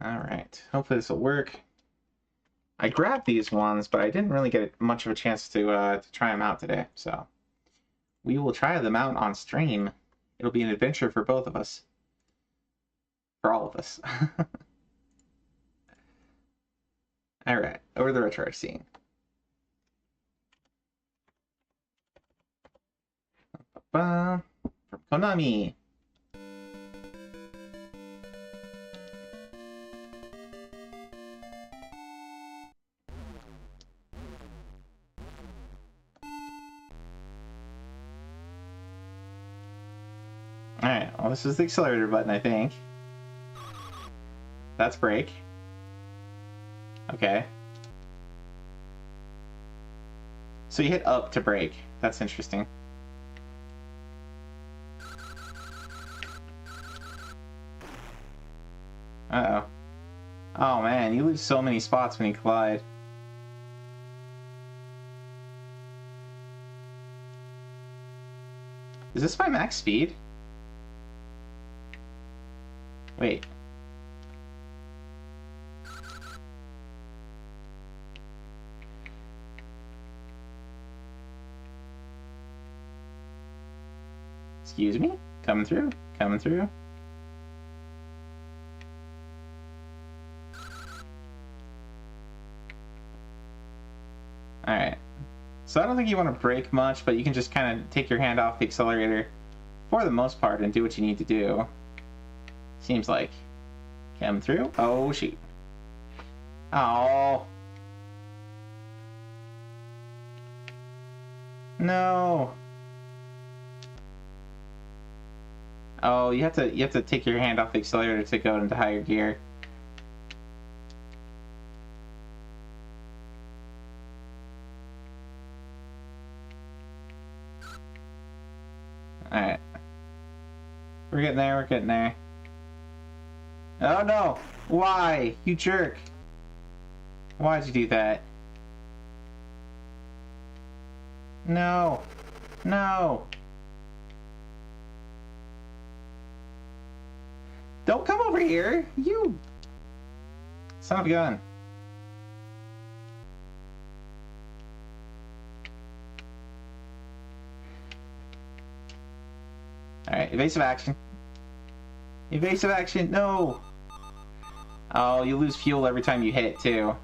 All right. Hopefully this will work. I grabbed these ones, but I didn't really get much of a chance to try them out today. So we will try them out on stream. It'll be an adventure for both of us. For all of us. All right. Over the retro scene. From Konami. Alright, well this is the accelerator button, I think. That's brake. Okay. So you hit up to brake. That's interesting. Uh-oh. Oh man, you lose so many spots when you collide. Is this my max speed? Wait. Excuse me? Coming through? Coming through? Alright. So I don't think you want to brake much, but you can just kind of take your hand off the accelerator for the most part and do what you need to do. Seems like. Come through. Oh, shoot. Oh. No. Oh, you have to take your hand off the accelerator to go into higher gear. Alright. We're getting there, we're getting there. Oh no! Why? You jerk! Why'd you do that? No! No! Don't come over here! You son of a gun. Alright, evasive action. Evasive action, no! Oh, you lose fuel every time you hit, too.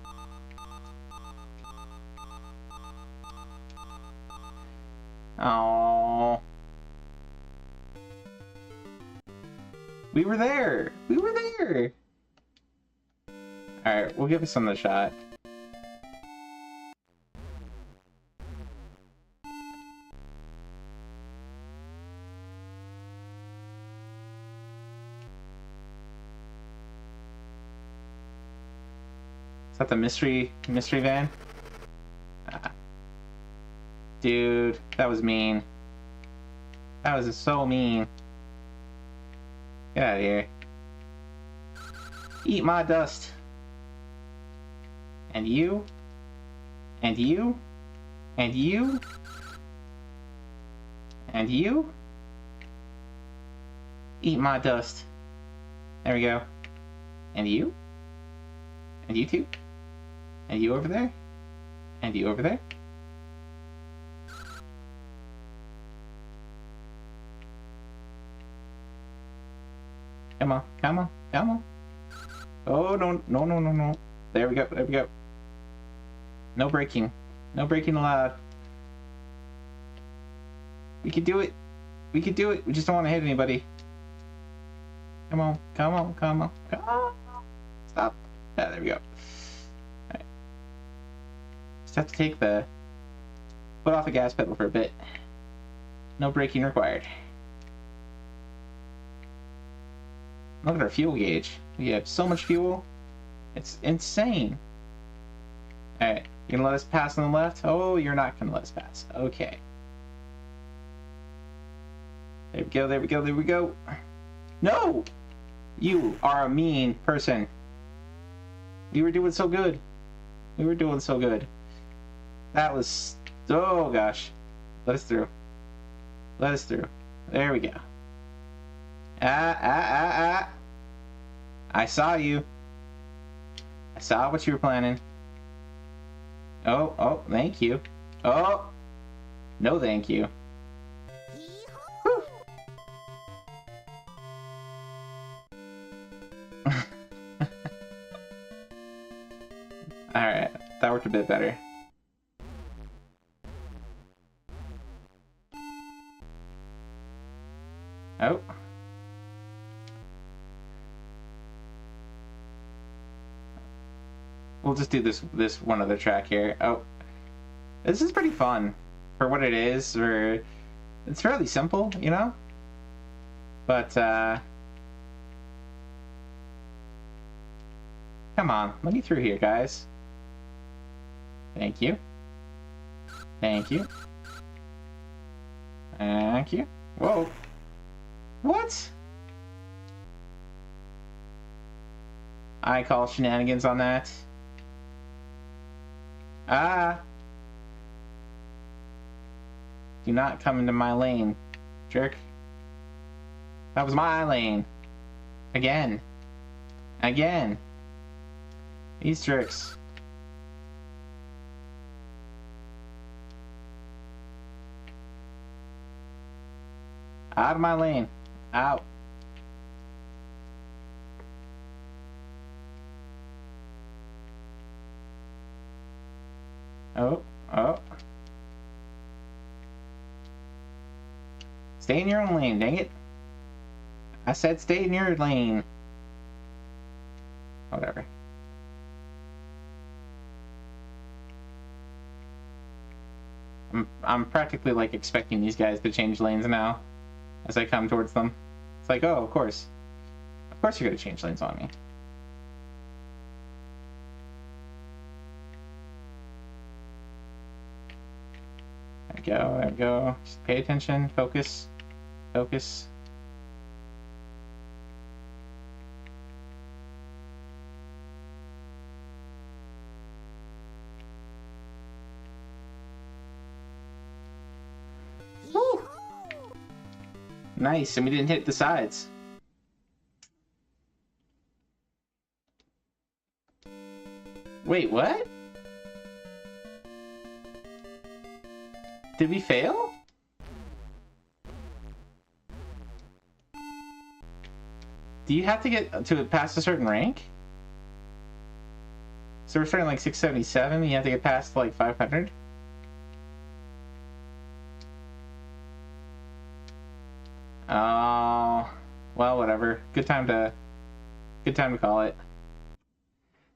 Oh. We were there! We were there! Alright, we'll give this one a shot. Is that the mystery van? Ah. Dude, that was mean. That was so mean. Get out of here. Eat my dust. And you. And you. And you. And you. Eat my dust. There we go. And you. And you too. And you over there. And you over there. Come on, come on, come on. Oh, no, no, no, no, no. There we go, there we go. No braking. No braking allowed. We could do it. We could do it. We just don't want to hit anybody. Come on, come on, come on, come on. Stop. Yeah, there we go. Alright. Just have to take the foot off the gas pedal for a bit. No braking required. Look at our fuel gauge. We have so much fuel. It's insane. Alright, you're gonna let us pass on the left? Oh, you're not gonna let us pass. Okay. There we go, there we go, there we go. No! You are a mean person. We were doing so good. We were doing so good. That was... Oh, gosh. Let us through. Let us through. There we go. I saw you. I saw what you were planning. Oh, oh, thank you. Oh! No, thank you. Whew. Alright, that worked a bit better. Oh. We'll just do this one other track here. Oh. This is pretty fun for what it is, or it's fairly simple, you know? But come on, let me through here, guys. Thank you. Thank you. Thank you. Whoa. What? I call shenanigans on that. Ah. Do not come into my lane, jerk. That was my lane. Again. Again. These jerks. Out of my lane. Out. Oh, oh. Stay in your own lane, dang it. I said stay in your lane. Whatever. I'm practically like expecting these guys to change lanes now as I come towards them. It's like, oh, of course. Of course you're gonna change lanes on me. There we go, there we go. Just pay attention, focus, focus. Woo! Nice, and we didn't hit the sides. Wait, what? Did we fail? Do you have to get to past a certain rank? So we're starting like 677, you have to get past like 500? Oh, well, whatever. Good time to call it.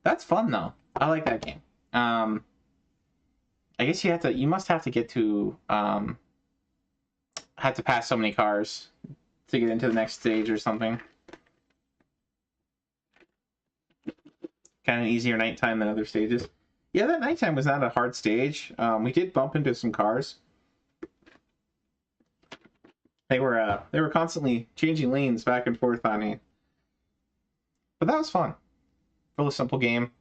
That's fun though. I like that game. I guess you must have to get to have to pass so many cars to get into the next stage or something. Kind of easier nighttime than other stages. Yeah, that nighttime was not a hard stage. We did bump into some cars. They were constantly changing lanes back and forth on me. But that was fun. Really simple game.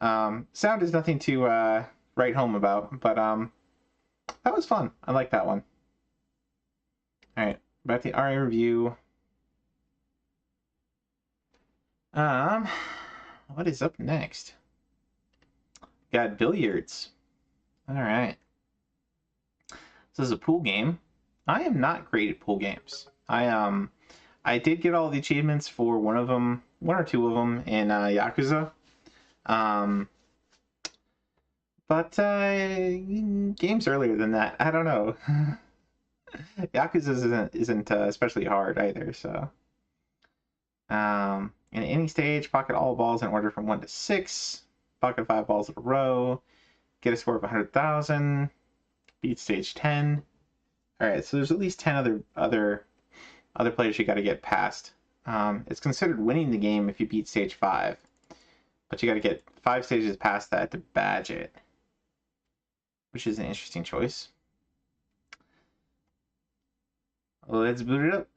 Sound is nothing to write home about, but that was fun. I like that one. Alright, about the RA review. What is up next? Got billiards. Alright. This is a pool game. I am not great at pool games. I I did get all the achievements for one or two of them in Yakuza. But games earlier than that, I don't know. Yakuza isn't especially hard either, so. In any stage, pocket all balls in order from 1 to 6. Pocket 5 balls in a row. Get a score of 100,000. Beat stage 10. Alright, so there's at least 10 other players you got to get past. It's considered winning the game if you beat stage 5. But you got to get 5 stages past that to badge it. Which is an interesting choice. Let's boot it up.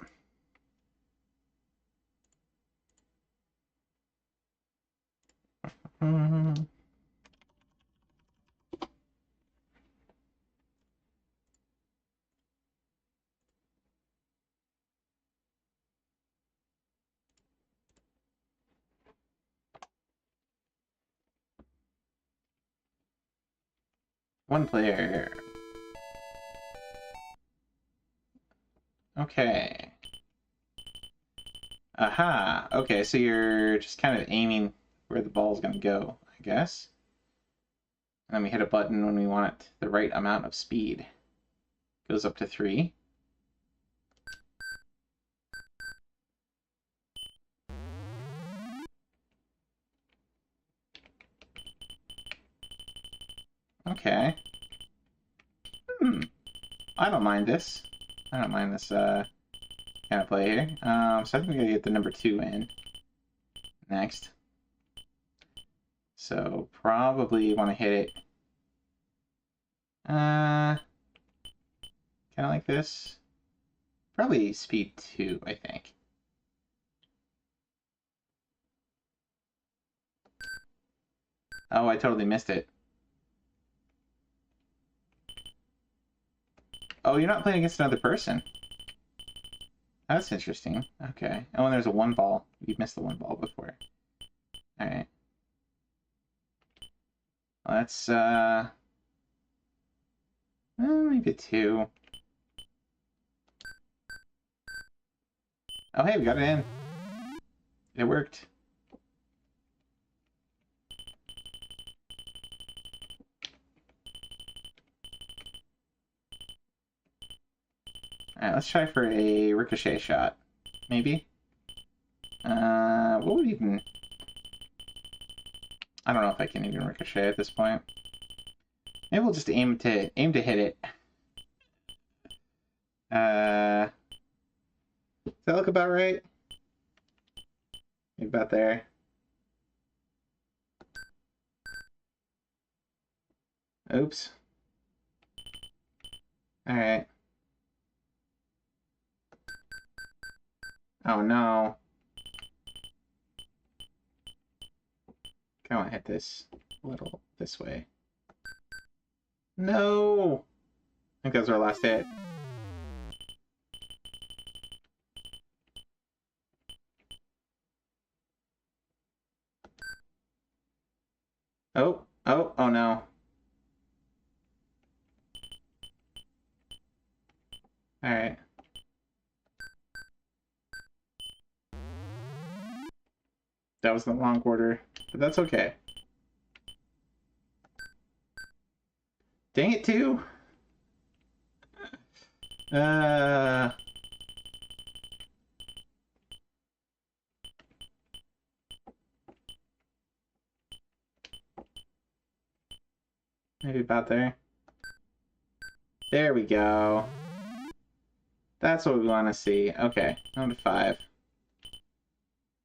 One player. Okay. Aha. Okay, so you're just kind of aiming where the ball's going to go, I guess. And then we hit a button when we want the right amount of speed. Goes up to 3. Okay. I don't mind this. I don't mind this kind of play here. So I think we gotta get the number 2 in next. So probably want to hit it kind of like this. Probably speed 2, I think. Oh, I totally missed it. Oh, you're not playing against another person. That's interesting. Okay. Oh, and there's a 1 ball. You've missed the 1 ball before. Alright. Well, that's, maybe 2. Oh, hey, we got it in. It worked. Alright, let's try for a ricochet shot. Maybe? What would even... I don't know if I can even ricochet at this point. Maybe we'll just aim to hit it. Does that look about right? Maybe about there. Oops. Alright. Oh no. I want to hit this a little this way. No! I think that was our last hit. Oh no. Alright. That was the wrong order, but that's okay. Dang it, too! Maybe about there. There we go. That's what we want to see. Okay, down to 5.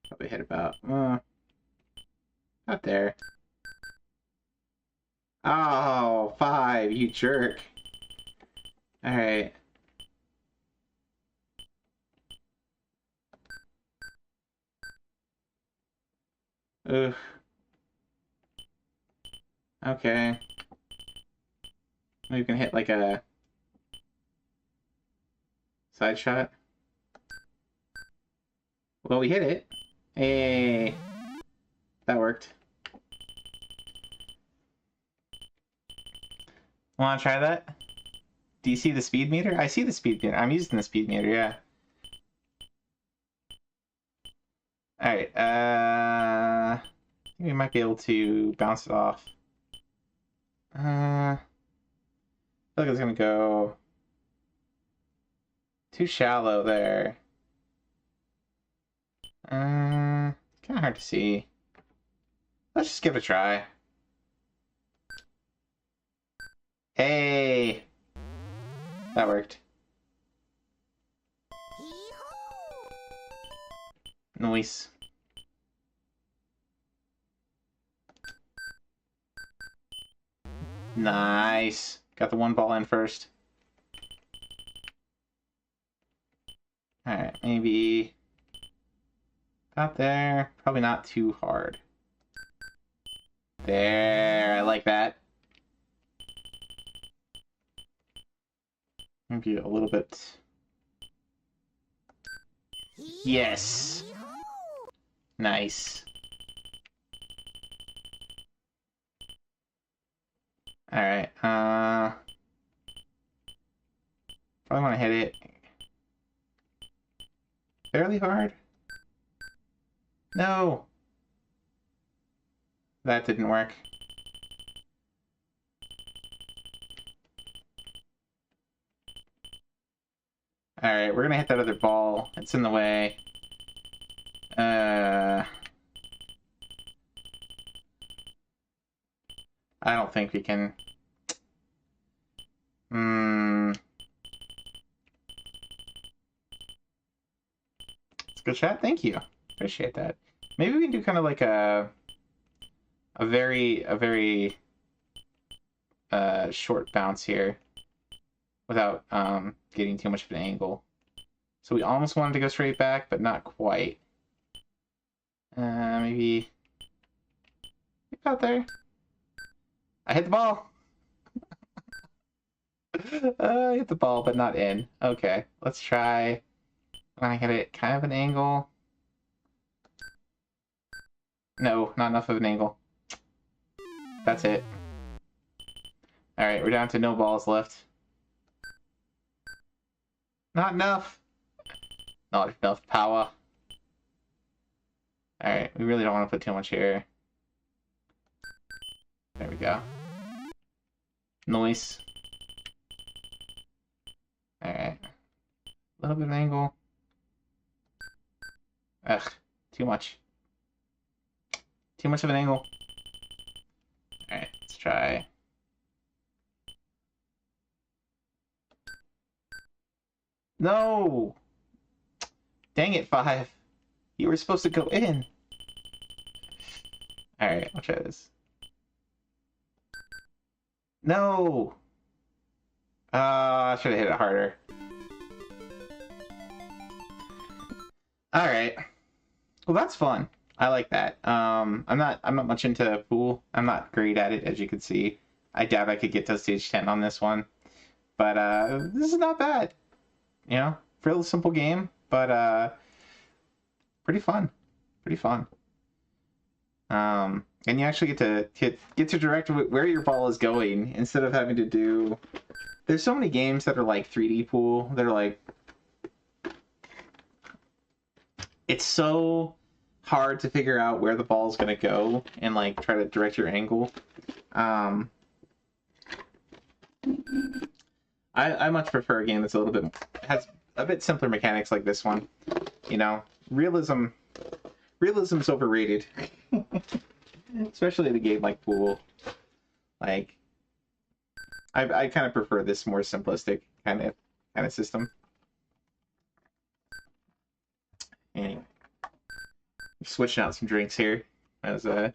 Probably hit about there. Oh, 5, you jerk. Alright. Ugh. Okay. Maybe we can hit like a side shot. Well, we hit it. Hey, that worked. Want to try that? Do you see the speed meter? I see the speed meter. I'm using the speed meter, yeah. Alright, I think we might be able to bounce it off. I feel like it's gonna go too shallow there. Kind of hard to see. Let's just give it a try. Hey! That worked. Nice. Nice. Got the one ball in first. Alright, maybe about there. Probably not too hard. There, I like that. Maybe a little bit. Yes! Nice. Alright, probably want to hit it fairly hard. No! That didn't work. Alright, we're gonna hit that other ball. It's in the way. I don't think we can... It's a good shot. Thank you. Appreciate that. Maybe we can do kind of like a very short bounce here without getting too much of an angle. So we almost wanted to go straight back, but not quite. Maybe out there. I hit the ball. I hit the ball, but not in. Okay, let's try. When I hit it, kind of an angle. No, not enough of an angle. That's it. Alright, we're down to no balls left. Not enough. Not enough power. Alright, we really don't want to put too much here. There we go. Nice. Alright. A little bit of angle. Ugh, too much. Too much of an angle. Alright, let's try. No! Dang it, 5. You were supposed to go in. Alright, I'll try this. No! I should have hit it harder. Alright. Well, that's fun. I like that. I'm not much into pool. I'm not great at it, as you can see. I doubt I could get to stage 10 on this one. But this is not bad. You know, fairly simple game, but pretty fun. Pretty fun. And you actually get to direct where your ball is going instead of having to do. There's so many games that are like 3D pool. They're like, it's so hard to figure out where the ball is going to go and like try to direct your angle. I much prefer a game that's a little bit has a bit simpler mechanics like this one. You know, realism's overrated, especially in a game like pool. Like, I kind of prefer this more simplistic kind of system. And switching out some drinks here. As had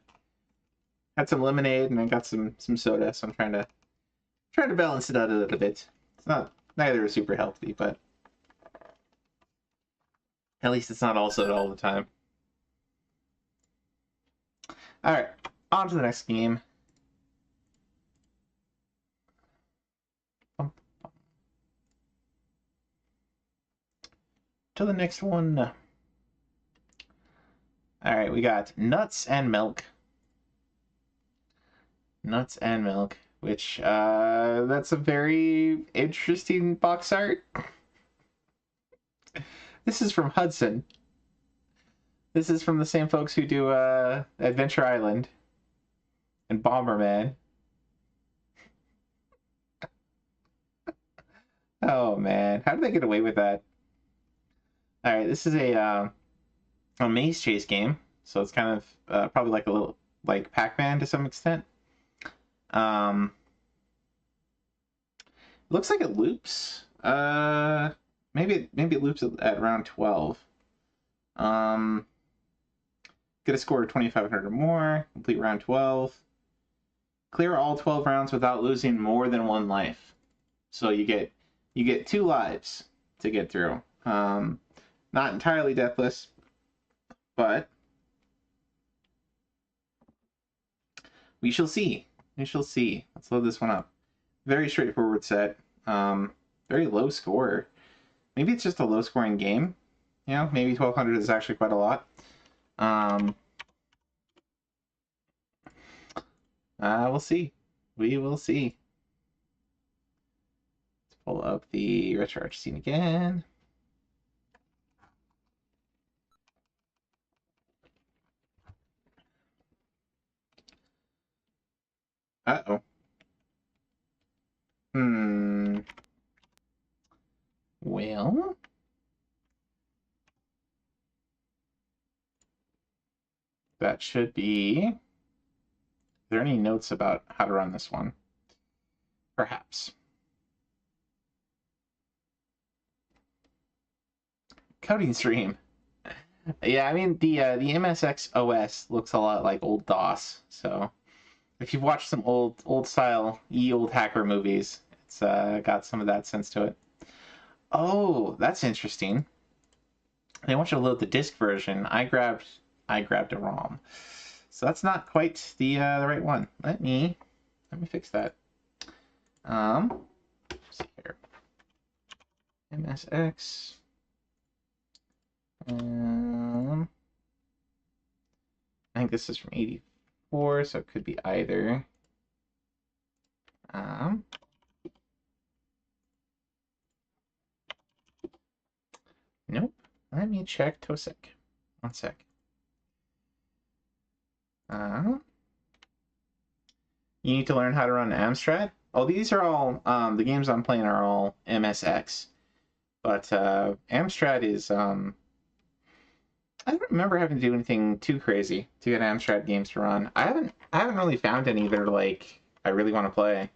some lemonade and I got some soda, so I'm trying to balance it out a little bit. It's not neither super healthy, but at least it's not all soda all the time. All right, on to the next game. To the next one. All right, we got Nuts and Milk. Nuts and Milk, which that's a very interesting box art. This is from Hudson. This is from the same folks who do Adventure Island and Bomberman. Oh man, how did they get away with that? All right, this is a maze chase game, so it's kind of probably like a little like Pac-Man to some extent. Looks like it loops. Maybe it loops at round 12. Get a score of 2,500 or more. Complete round 12. Clear all 12 rounds without losing more than one life. So you get 2 lives to get through. Not entirely deathless, but we shall see. We shall see. Let's load this one up. Very straightforward set. Very low score. Maybe it's just a low scoring game. You know, maybe 1,200 is actually quite a lot. We'll see. We will see. Let's pull up the retro arch scene again. Uh-oh. Well, that should be... Are there any notes about how to run this one? Perhaps. Coding stream. Yeah, I mean, the MSX OS looks a lot like old DOS, so if you've watched some old style old hacker movies, it's got some of that sense to it. Oh, that's interesting. They want you to load the disc version. I grabbed a ROM, so that's not quite the right one. Let me fix that. Let's see here. MSX. I think this is from 84, so it could be either. Nope. Let me check Tosec. 1 sec. You need to learn how to run Amstrad. Oh, these are all the games I'm playing are all MSX, but Amstrad is I don't remember having to do anything too crazy to get Amstrad games to run. I haven't really found any that are like I really want to play.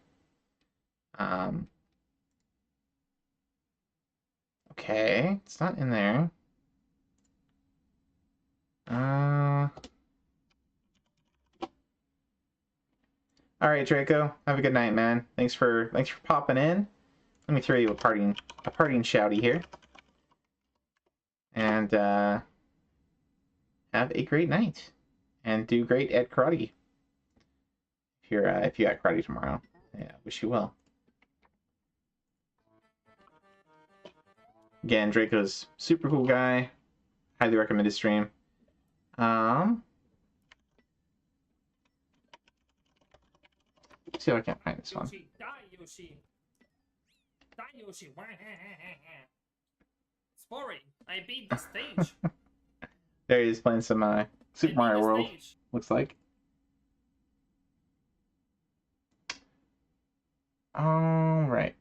Okay, it's not in there. All right, Draco. Have a good night, man. Thanks for popping in. Let me throw you a parting shouty here. And have a great night. And do great at karate. If you're at karate tomorrow. Yeah, wish you well. Again, Draco's super cool guy. Highly recommend his stream. Let's see if I can't find this one. Sorry, I beat the stage. There he is playing some Super Mario World. Looks like. All right.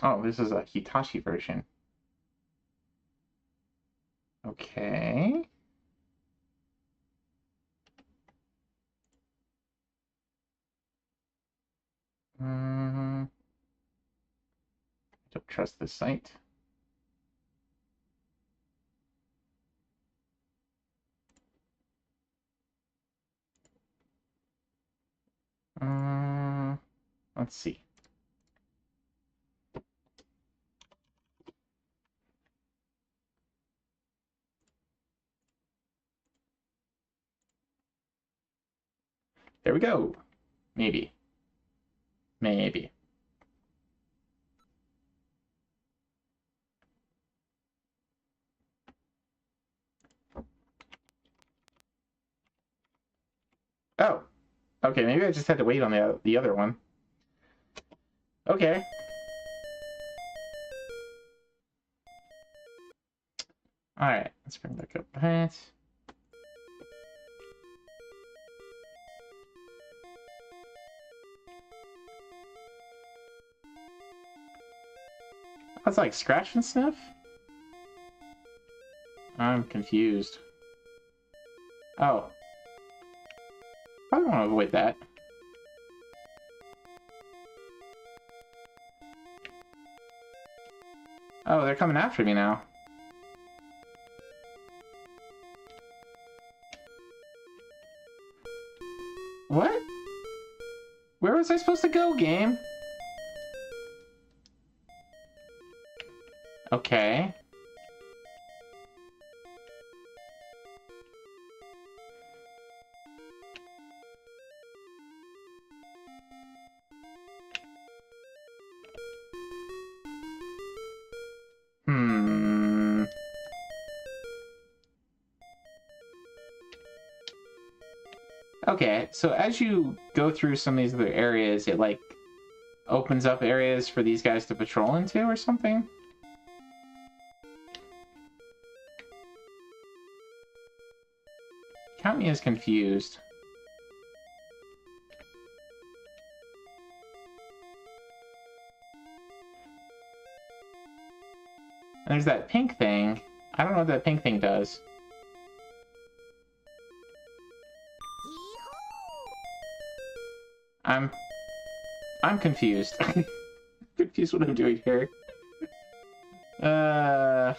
Oh, this is a Hitachi version. Okay. I don't trust this site. Let's see. There we go. Maybe. Maybe. Oh. Okay, maybe I just had to wait on the other one. Okay. Alright, let's bring back up that. That's like scratch and sniff? I'm confused. Oh. Probably want to avoid that. Oh, they're coming after me now. What? Where was I supposed to go, game? Okay. Hmm. Okay, so as you go through some of these other areas, it like opens up areas for these guys to patrol into or something? Count me as confused. And there's that pink thing. I don't know what that pink thing does. I'm confused. Confused what I'm doing here. Oh.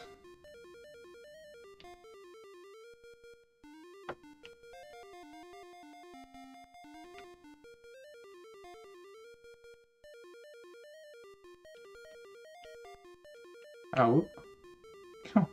Cool.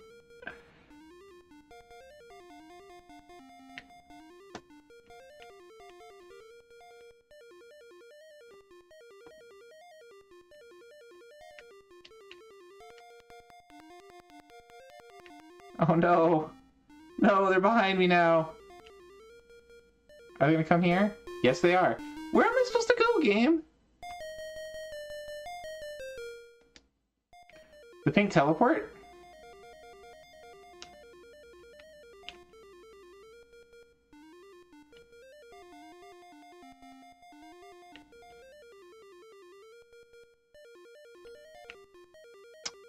Oh no! No, they're behind me now! Are they gonna come here? Yes, they are. Where am I supposed to go, game? The pink teleport?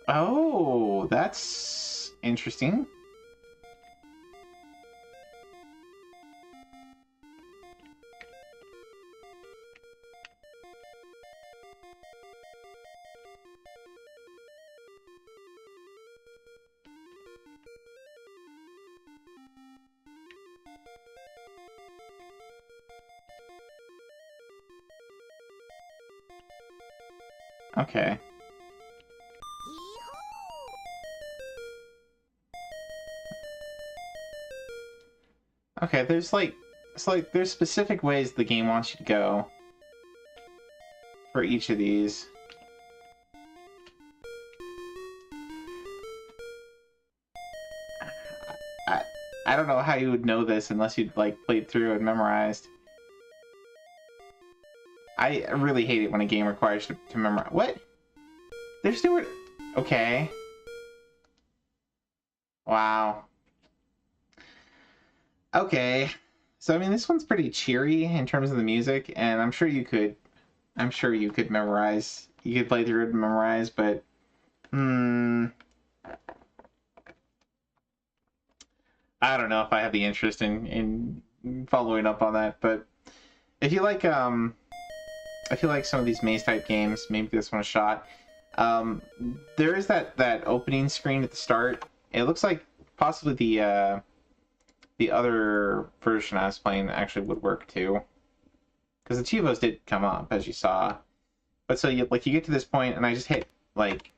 Oh, that's interesting. Okay. Okay, there's like, there's specific ways the game wants you to go for each of these. I don't know how you would know this unless you'd like played through and memorized. I really hate it when a game requires you to memorize. What? There's Stewart. Okay. Wow. Okay. So I mean, this one's pretty cheery in terms of the music, and I'm sure you could memorize. You could play through it and memorize, but I don't know if I have the interest in following up on that. But if you like some of these maze type games, maybe this one a shot. There is that opening screen at the start. It looks like possibly the other version I was playing actually would work too, because the Chivos did come up as you saw. But so you get to this point, and I just hit like.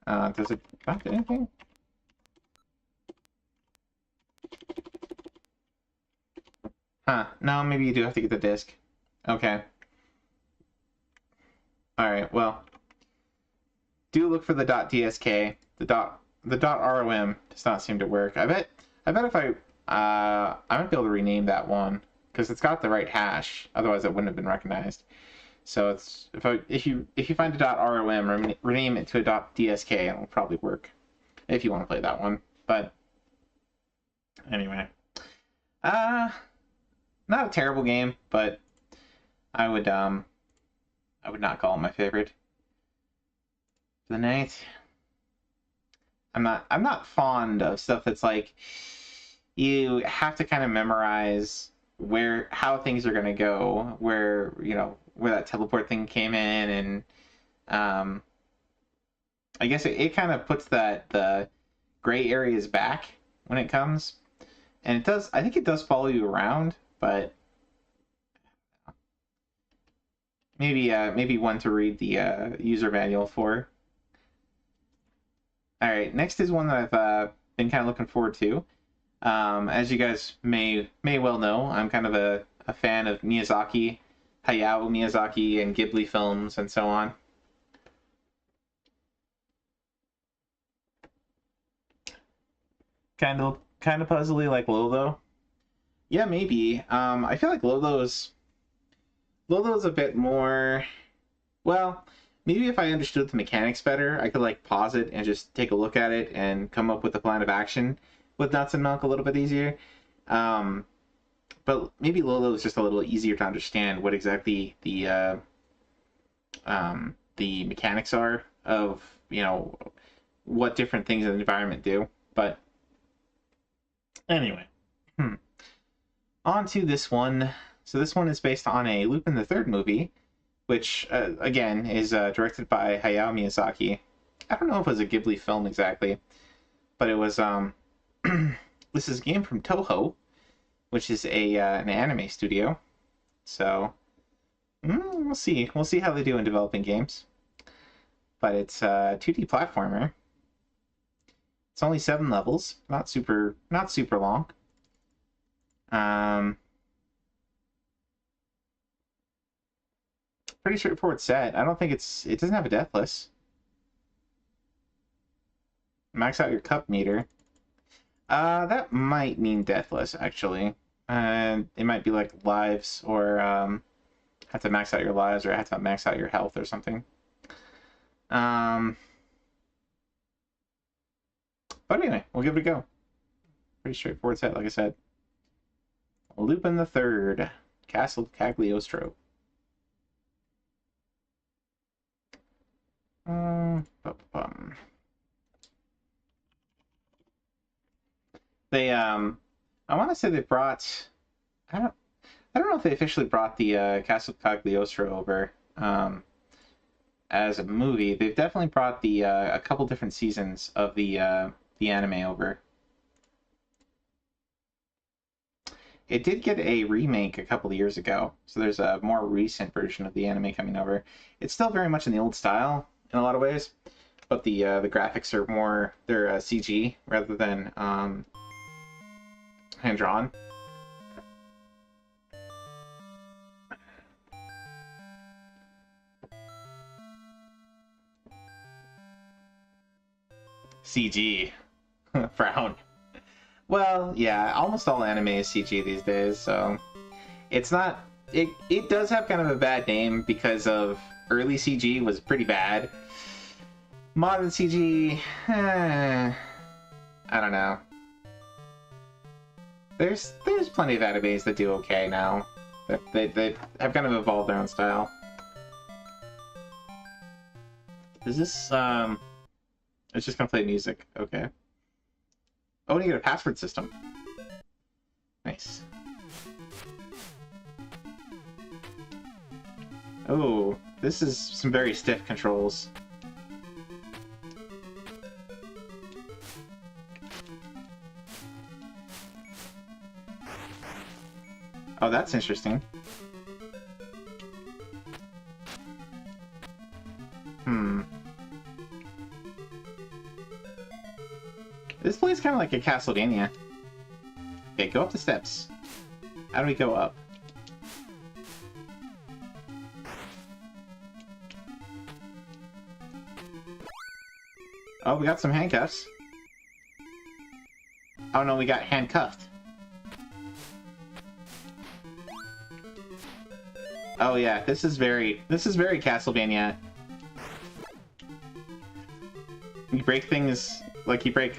Does it not do anything? Huh. No, maybe you do have to get the disc. Okay. Alright, well. Do look for the .dsk. The .rom does not seem to work. I bet if I might be able to rename that one. because it's got the right hash. Otherwise, it wouldn't have been recognized. So it's if you find a .rom, rename it to a .dsk, and it'll probably work if you want to play that one. But anyway, not a terrible game, but I would not call it my favorite for the night. I'm not fond of stuff that's like you have to kind of memorize how things are gonna go, where that teleport thing came in, and I guess it kind of puts the gray areas back when it comes, and it does. I think it does follow you around, but maybe one to read the user manual for. All right, next is one that I've been kind of looking forward to. As you guys may well know, I'm kind of a fan of Hayao Miyazaki and Ghibli films and so on. Kind of puzzly like Lolo. Yeah, maybe. I feel like Lolo's a bit more. Well, maybe if I understood the mechanics better, I could like pause it and just take a look at it and come up with a plan of action with Nuts and Milk a little bit easier. But maybe Lolo is just a little easier to understand what exactly the mechanics are of what different things in the environment do. But anyway, on to this one. So this one is based on a Lupin the Third movie, which again is directed by Hayao Miyazaki. I don't know if it was a Ghibli film exactly, but it was this is a game from Toho, which is an anime studio. So we'll see how they do in developing games. But it's a 2D platformer. It's only 7 levels, not super long. Pretty straightforward set. I don't think it doesn't have a deathless. Max out your cup meter. That might mean deathless actually. It might be like lives, or have to max out your lives, or have to max out your health or something. But anyway, we'll give it a go. Pretty straightforward set, like I said. Lupin the Third, Castle of Cagliostro. They I want to say they brought. I don't know if they officially brought the Castle of Cagliostro over as a movie. They've definitely brought the a couple different seasons of the anime over. It did get a remake a couple of years ago, so there's a more recent version of the anime coming over. It's still very much in the old style in a lot of ways, but the graphics are more, they're CG rather than hand drawn. CG. Frown. Well, yeah, almost all anime is CG these days, so it's not. It does have kind of a bad name because of early CG was pretty bad. Modern CG, I don't know. There's plenty of animes that do okay now. They have kind of evolved their own style. Is this It's just gonna play music. Okay. Oh, and you get a password system. Nice. Oh, this is some very stiff controls. Oh, that's interesting. This plays kind of like a Castlevania. Okay, go up the steps. How do we go up? Oh, we got some handcuffs. Oh no, we got handcuffed. Oh yeah, this is very Castlevania. You break things like you break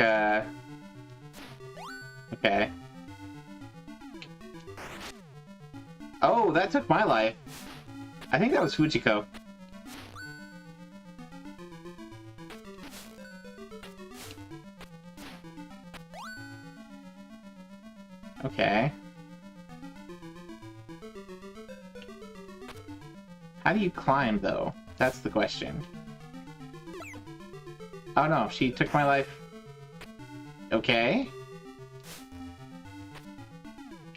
okay. Oh, that took my life. I think that was Fujiko. Okay. How do you climb, though? That's the question. Oh no, she took my life. Okay.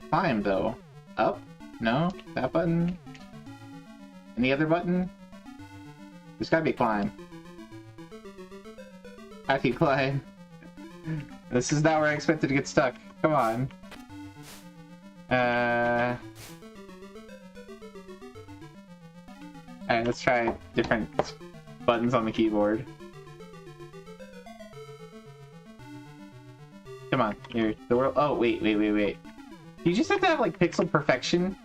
Climb, though. Up? No? That button? Any other button? There's gotta be a climb. How do you climb? This is not where I expected to get stuck. Come on. Alright, let's try different buttons on the keyboard. Come on, here. The world. Oh, wait. You just have to have, like, pixel perfection?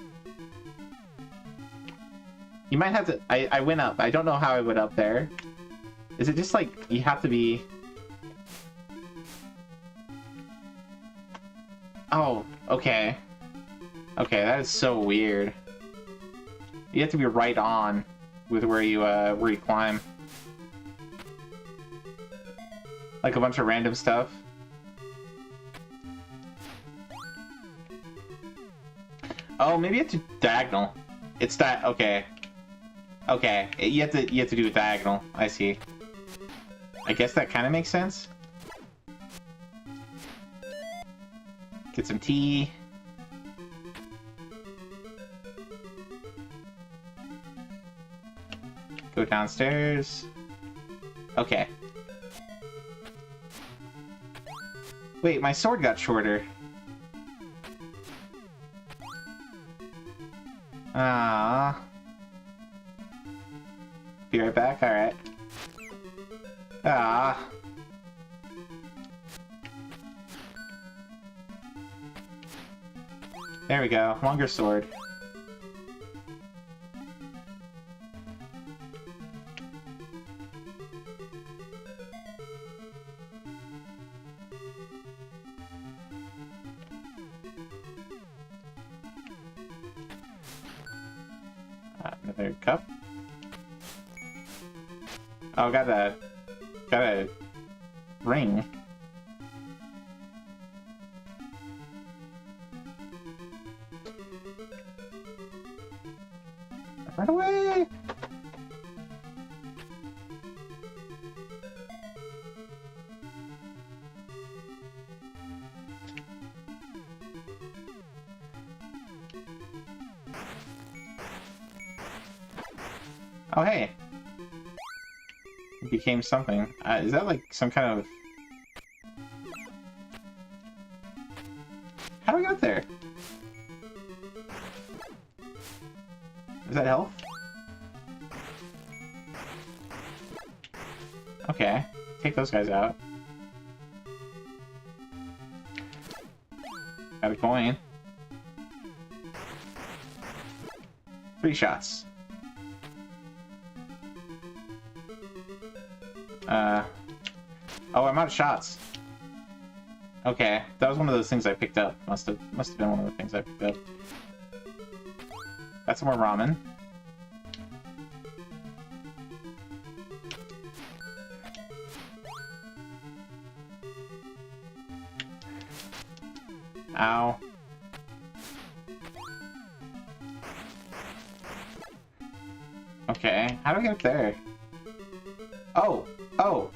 You might have to... I went up. I don't know how I went up there. Is it just, like, you have to be... Oh, okay. Okay, that is so weird. You have to be right on with where you climb. Like a bunch of random stuff. Oh, maybe you have to diagonal. It's that. Okay. Okay, you have to do a diagonal. I see. I guess that kind of makes sense. Get some tea. Go downstairs. Okay. Wait, my sword got shorter. Ah. Be right back. All right. Ah. There we go. Longer sword. Another cup. Oh, got a ring. Run away! Oh, hey. It became something. Is that like some kind of... How do we get up there? Is that health? Okay. Take those guys out. Got a coin. 3 shots. Oh, I'm out of shots. Okay, that was one of those things I picked up. Must have been one of the things I picked up. Got some more ramen. Ow. Okay, how do I get up there? Oh! Oh!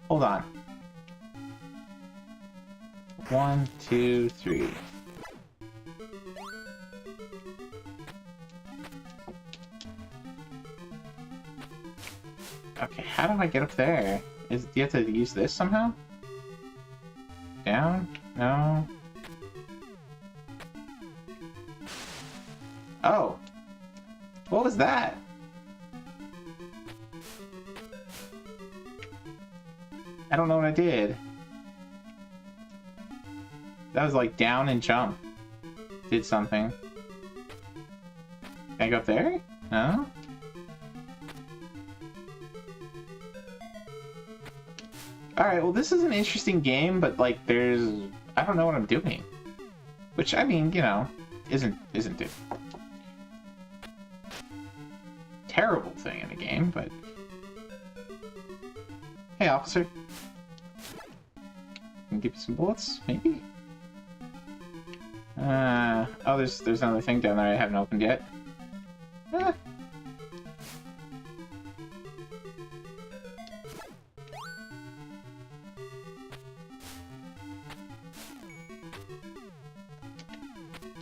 Hold on. 1, 2, 3. Okay, how do I get up there? Do you have to use this somehow? Down? No. Oh! What was that? I don't know what I did. That was like down and jump. Did something. Can I go up there? No? Alright, well this is an interesting game, but like there's... I don't know what I'm doing. Which, I mean, you know, isn't a terrible thing in a game, but... Hey, officer. Can I give you some bullets? Maybe? Oh, there's another thing down there I haven't opened yet. Ah.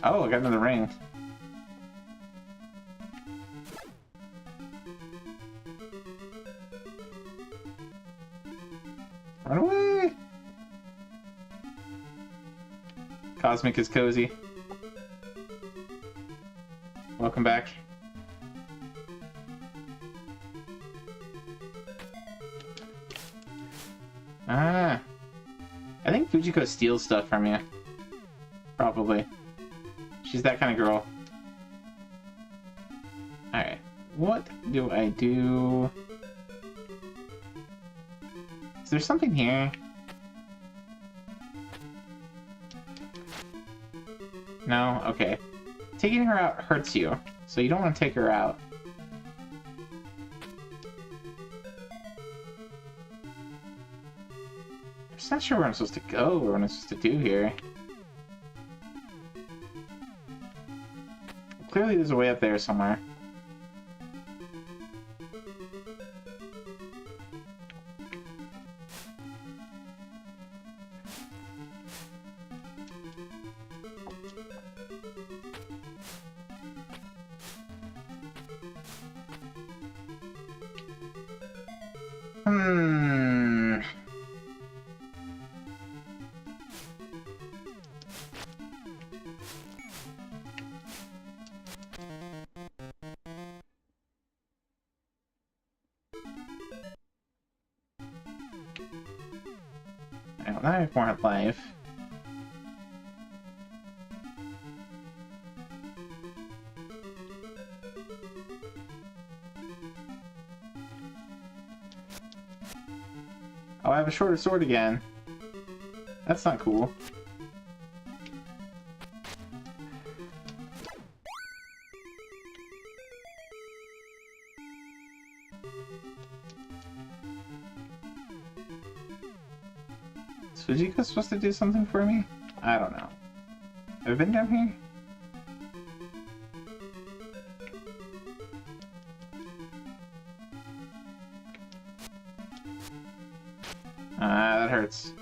Oh, I got another ring. Run away! Cosmic is cozy. Welcome back. Ah. I think Fujiko steals stuff from you. Probably. She's that kind of girl. Alright. What do I do? Is there something here? No? Okay. Taking her out hurts you, so you don't want to take her out. I'm just not sure where I'm supposed to go or what I'm supposed to do here. Clearly there's a way up there somewhere. Now I have more life. Oh, I have a shorter sword again. That's not cool. Is Fujiko supposed to do something for me? I don't know. Have I been down here? Ah, that hurts.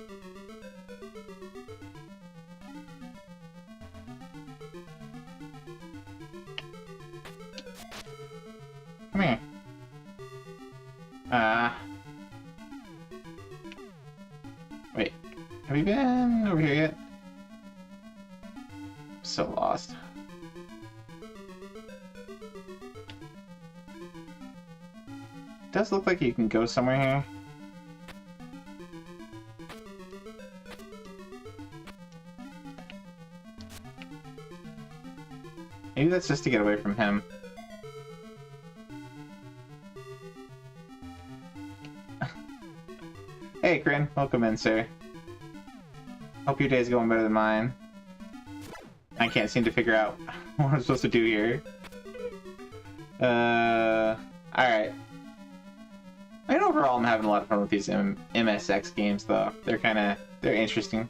Come here. Wait. Have you been over here yet? I'm so lost. Does look like you can go somewhere here. Maybe that's just to get away from him. Hey, Kryn. Welcome in, sir. Hope your day's going better than mine. I can't seem to figure out what I'm supposed to do here. Alright. I mean, overall, I'm having a lot of fun with these MSX games, though. They're interesting.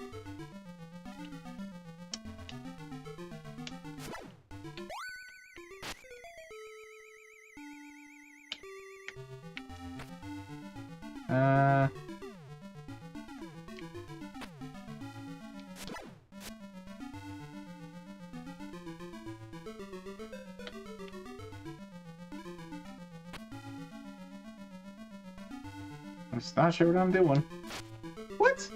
I'm just not sure what I'm doing. What?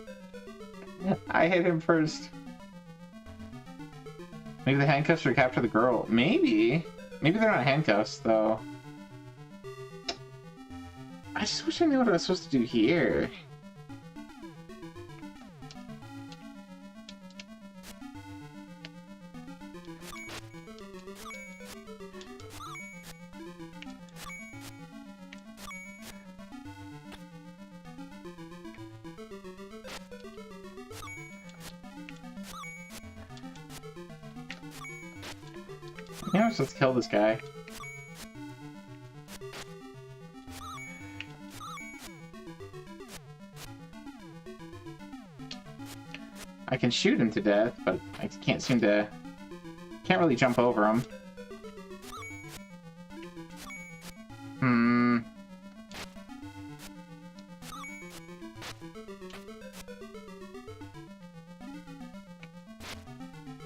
I hit him first. Maybe the handcuffs should capture the girl. Maybe. Maybe they're not handcuffs, though. I just wish I knew what I was supposed to do here. Yeah, I'm supposed to kill this guy. I can shoot him to death, but I can't seem to... Can't really jump over him. Hmm...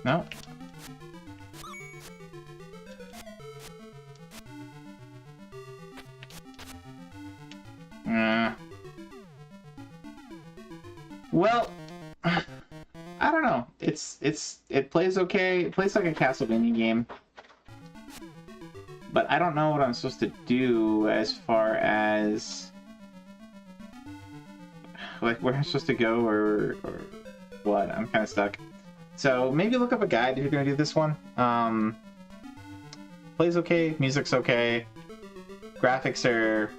No. Well, I don't know. It plays okay. It plays like a Castlevania game, but I don't know what I'm supposed to do as far as like where I'm supposed to go or what. I'm kind of stuck. So maybe look up a guide if you're gonna do this one. Plays okay, music's okay, graphics are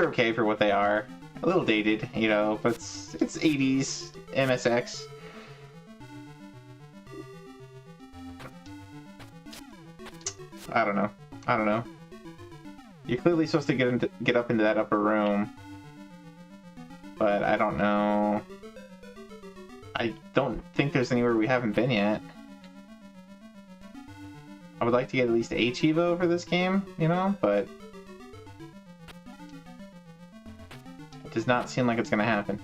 okay for what they are. A little dated, you know, but it's 80s MSX. I don't know. You're clearly supposed to get up into that upper room, but I don't know. I don't think there's anywhere we haven't been yet. I would like to get at least a Chivo for this game, you know, but it does not seem like it's gonna happen.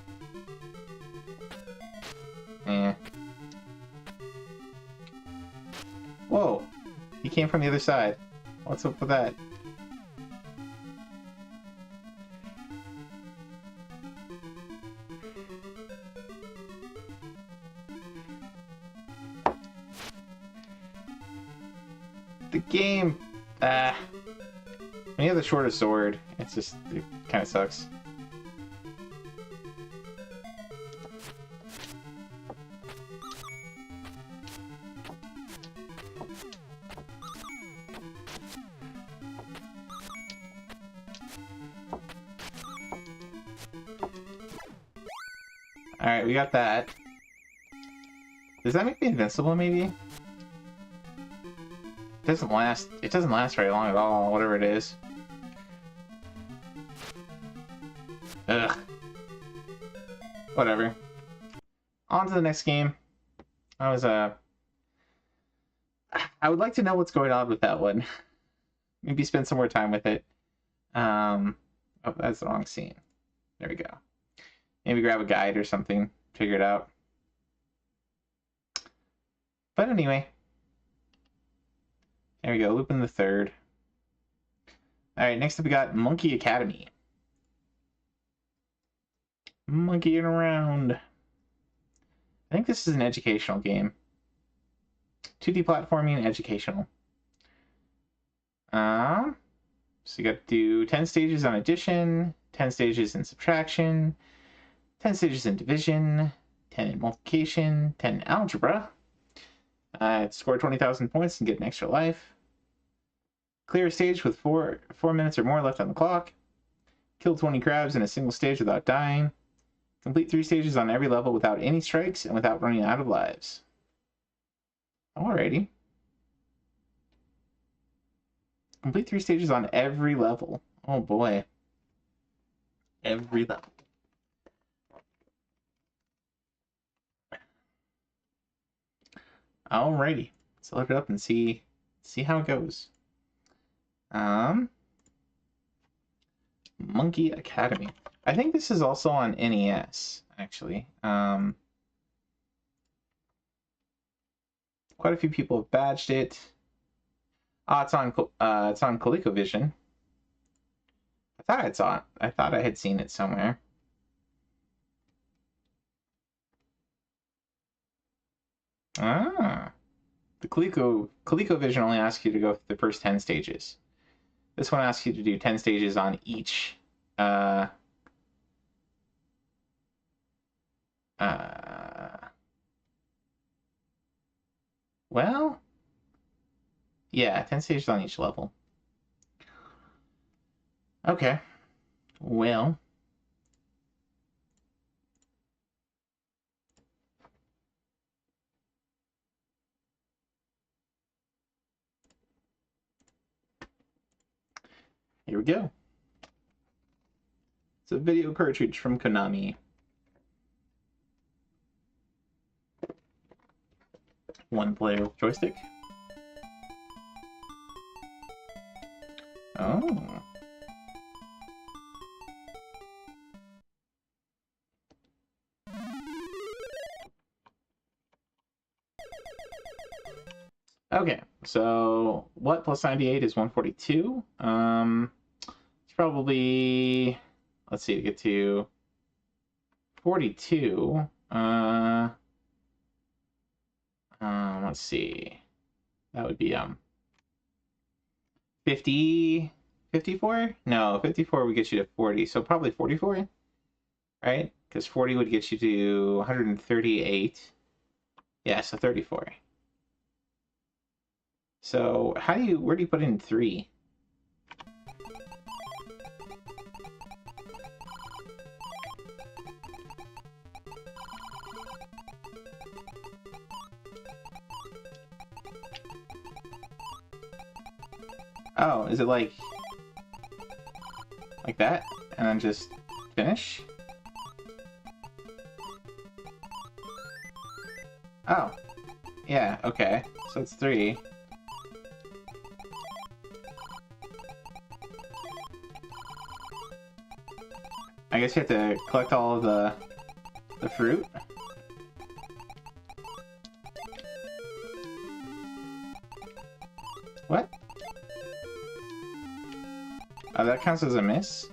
Eh. Whoa! He came from the other side. What's up with that? The game, when you have the shortest sword, it kind of sucks. Alright, we got that. Does that make me invincible, maybe? It doesn't last very long at all, whatever it is. Ugh. Whatever. On to the next game. I would like to know what's going on with that one. Maybe spend some more time with it. Oh, that's the wrong scene. There we go. Maybe grab a guide or something, figure it out. But anyway. There we go, Lupin the Third. Alright, next up we got Monkey Academy. Monkeying around. I think this is an educational game. 2D platforming, educational. So you got to do 10 stages on addition, 10 stages in subtraction, 10 stages in division, 10 in multiplication, 10 in algebra. Score 20,000 points and get an extra life. Clear a stage with 4 minutes or more left on the clock. Kill 20 crabs in a single stage without dying. Complete 3 stages on every level without any strikes and without running out of lives. Alrighty. Complete 3 stages on every level. Oh boy. Every level. Alrighty. Let's look it up and see how it goes. Monkey Academy. I think this is also on NES, actually. Quite a few people have badged it. It's on ColecoVision. I thought I had seen it somewhere. The ColecoVision only asks you to go through the first 10 stages. This one asks you to do 10 stages on each. Well, yeah, 10 stages on each level. Okay. Well. Here we go. It's a video cartridge from Konami. One player joystick. Oh. Okay, so what plus 98 is 142? It's probably, let's see, to get to 42. Let's see. That would be 50, 54? No, 54 would get you to 40, so probably 44, right? Because 40 would get you to 138. Yeah, so 34. So where do you put in 3? Oh, is it like that? And then just finish? Oh. Yeah, okay. So it's 3. I guess you have to collect all of the fruit. What? Oh, that counts as a miss?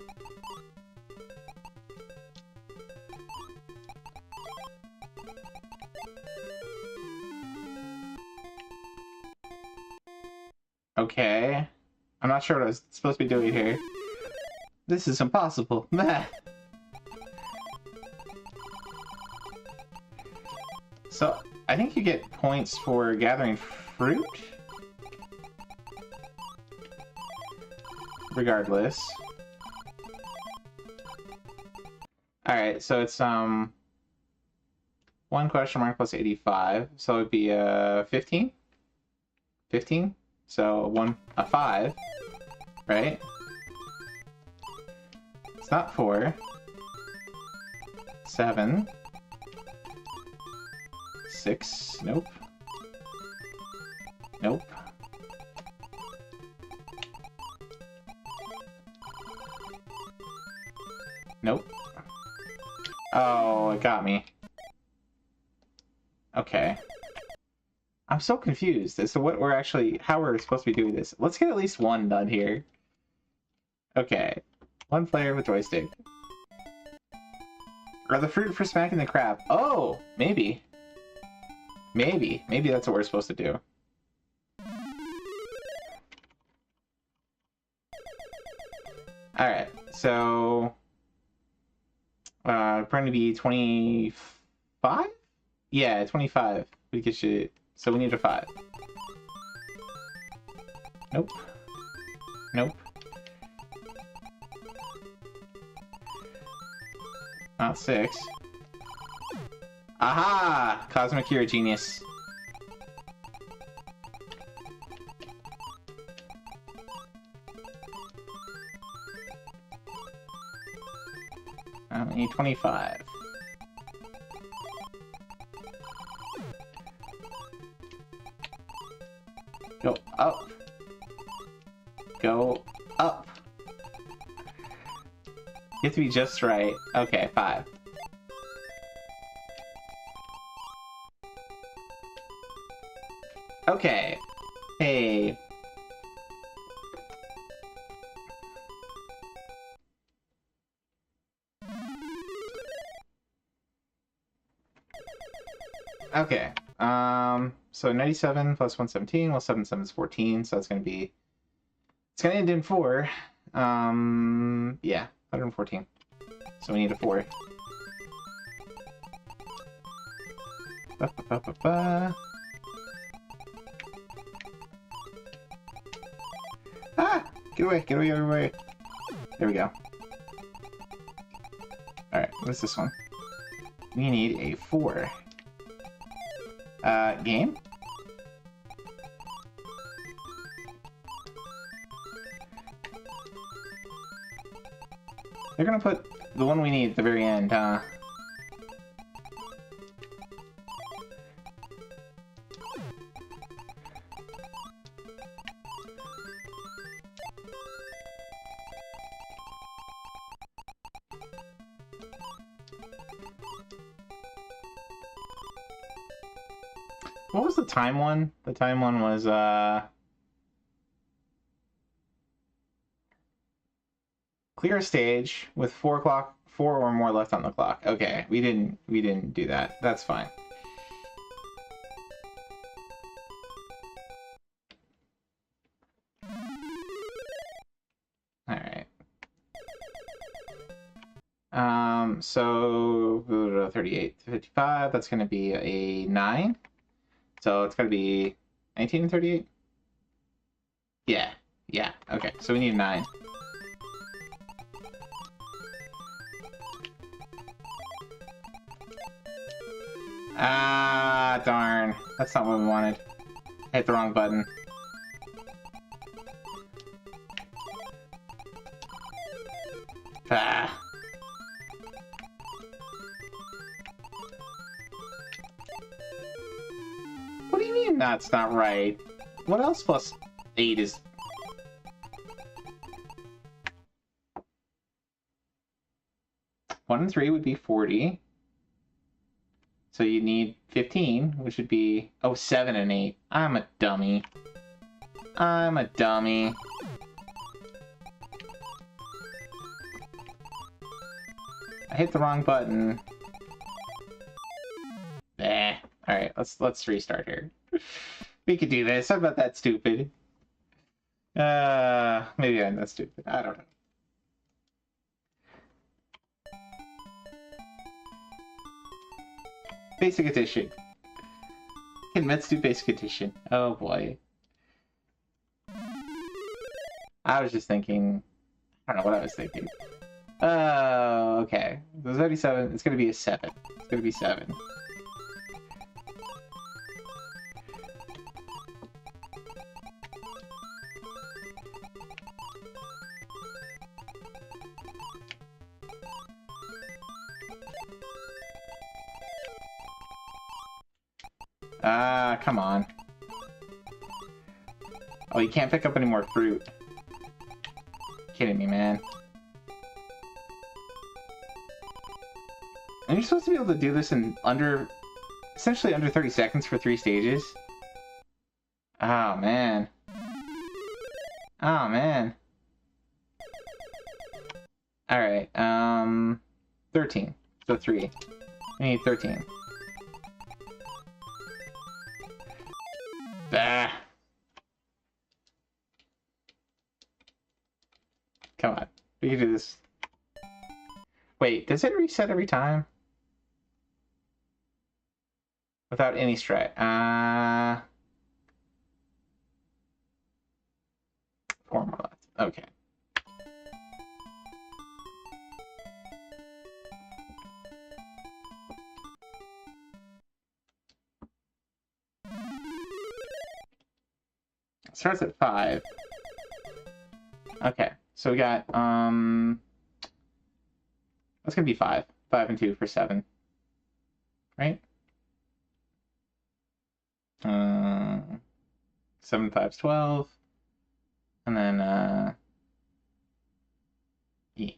Okay. I'm not sure what I was supposed to be doing here. This is impossible. Meh. So, I think you get points for gathering fruit? Regardless. Alright, so it's 1 question mark plus 85, so it'd be 15? 15? So a 5, right? It's not 4. 7. 6. Nope. Nope. Nope. Oh, it got me. Okay. I'm so confused as to how we're supposed to be doing this. Let's get at least one done here. Okay. 1 player with joystick. Or the fruit for smacking the crab. Oh, maybe. Maybe that's what we're supposed to do. Alright, so... going to be 25? Yeah, 25. We get you... So we need a 5. Nope. Nope. Not 6. Aha! Cosmic, you're a genius. I need 25. Go up. Go up. You have to be just right. Okay, 5. Okay. Hey. Okay. So 97 plus 117, well 77 is 14, so it's gonna end in 4. Yeah, 114. So we need a 4. Ah! Get away, get away, get away. There we go. Alright, what's this one? We need a 4. Game? They're gonna put the one we need at the very end, huh? What was the time one? The time one was, clear a stage with 4 or more left on the clock. Okay, we didn't do that. That's fine. Alright. So 38 to 55, that's gonna be a 9. So it's gonna be 19 and 38? Yeah. Yeah, okay. So we need a 9. Ah, darn. That's not what we wanted. I hit the wrong button. Ah. What do you mean that's not right? What else plus 8 is... One and 3 would be 40. So you need 15, which would be... Oh, 7 and 8. I'm a dummy. I'm a dummy. I hit the wrong button. Eh. Alright, let's restart here. We could do this. I'm not that stupid. Maybe I'm that stupid. I don't know. Basic Edition. Kenmetsu Basic Edition. Oh boy. I was just thinking... I don't know what I was thinking. Oh, okay. It was 37. It's gonna be a 7. It's gonna be 7. Ah, come on. Oh, you can't pick up any more fruit. Kidding me, man. And you're supposed to be able to do this in essentially under 30 seconds for 3 stages? Oh, man. Oh, man. Alright, 13. So 3. We need 13. Ah. Come on. We can do this. Wait, does it reset every time? Without any strat. 4 more left. Okay. It starts at 5. Okay, so we got, that's gonna be 5. 5 and 2 for 7. Right? 7 and 5 is 12. And then, yeah.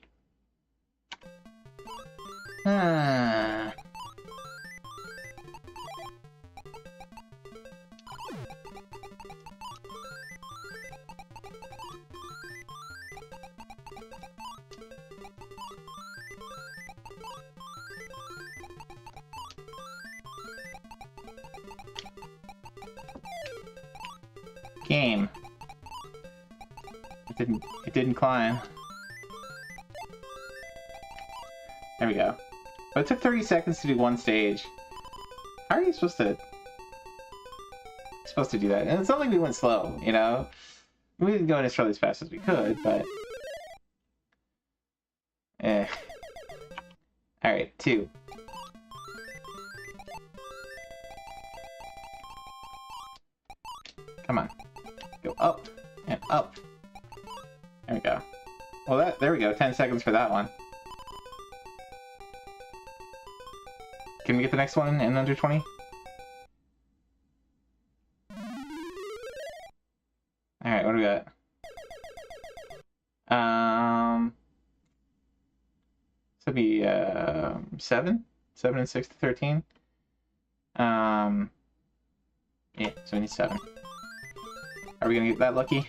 Game. It didn't climb. There we go. But it took 30 seconds to do 1 stage. How are you supposed to do that? And it's not like we went slow, you know? We didn't go necessarily as fast as we could, but Alright, 2. Come on. Go up and up. There we go. Well, there we go. 10 seconds for that one. Can we get the next one in under 20? Alright, what do we got? This would be 7? 7 and 6 to 13. Yeah, so we need 7. Are we gonna get that lucky?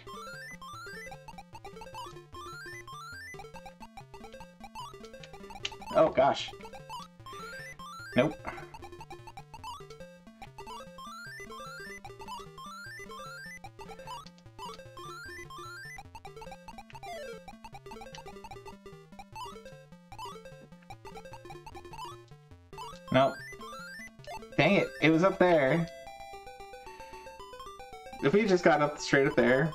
Oh gosh. Nope. Nope. Dang it, it was up there. If we just got up straight up there.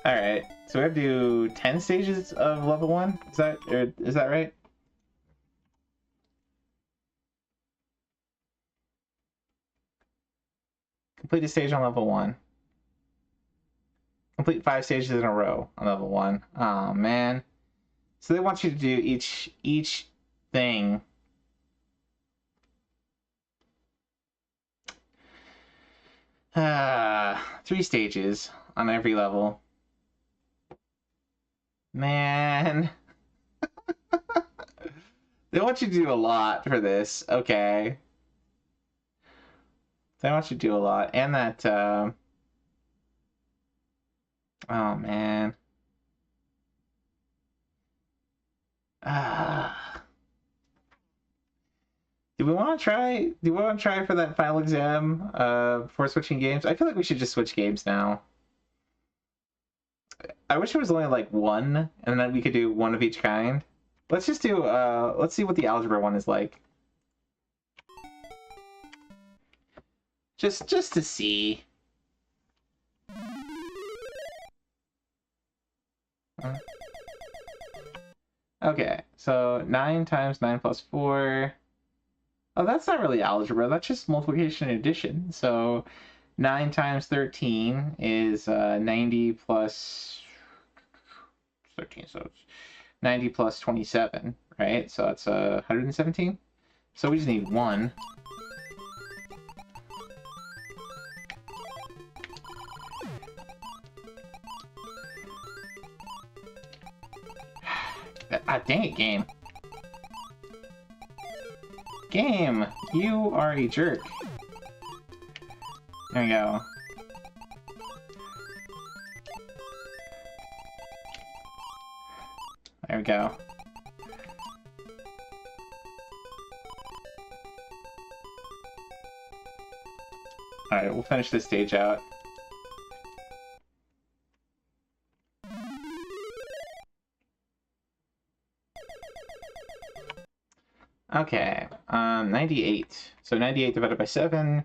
Alright, so we have to do 10 stages of level 1? Is that right? Complete a stage on level 1. Complete 5 stages in a row on level 1. Oh man. So they want you to do each thing. Three stages on every level. Man. They want you to do a lot for this. Okay. They want you to do a lot. And that, oh man. Do we want to try for that final exam before switching games? I feel like we should just switch games now. I wish it was only like one, and then we could do one of each kind. Let's just do, let's see what the algebra one is like. Just to see. Okay, so 9 times 9 plus 4. Oh, that's not really algebra, that's just multiplication and addition. So 9 times 13 is 90 plus 13, so it's 90 plus 27, right? So that's 117. So we just need 1. Dang it, game. Game, you are a jerk. There we go. There we go. Alright, we'll finish this stage out. Okay, 98. So 98 divided by 7.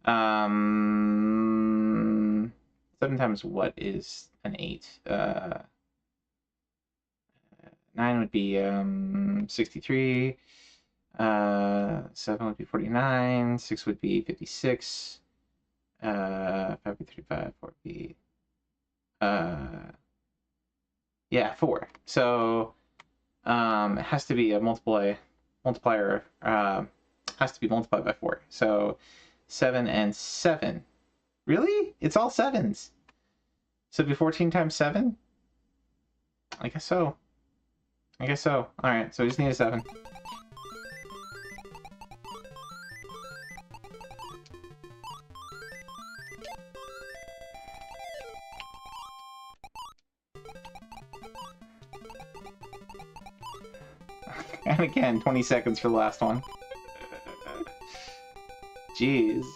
7 times what is an 8? 9 would be 63. 7 would be 49. 6 would be 56. 5 would be 35. 4 would be... yeah, 4. So it has to be a multiplier has to be multiplied by 4. So 7 and 7. Really? It's all 7s. So it'd be 14 times 7? I guess so. Alright, so we just need a 7. And again, 20 seconds for the last one. Jeez.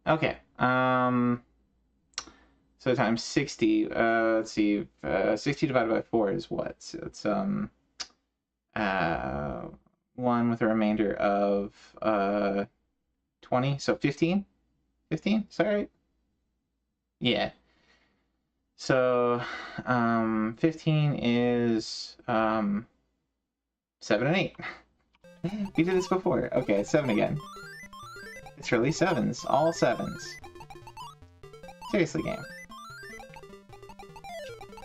Okay. So times 60. Let's see. 60 divided by 4 is what? So it's 1 with a remainder of 20. So 15. 15? Is that right? Yeah. So 15 is 7 and 8. We did this before. Okay, it's 7 again. It's really 7s. All 7s. Seriously, game.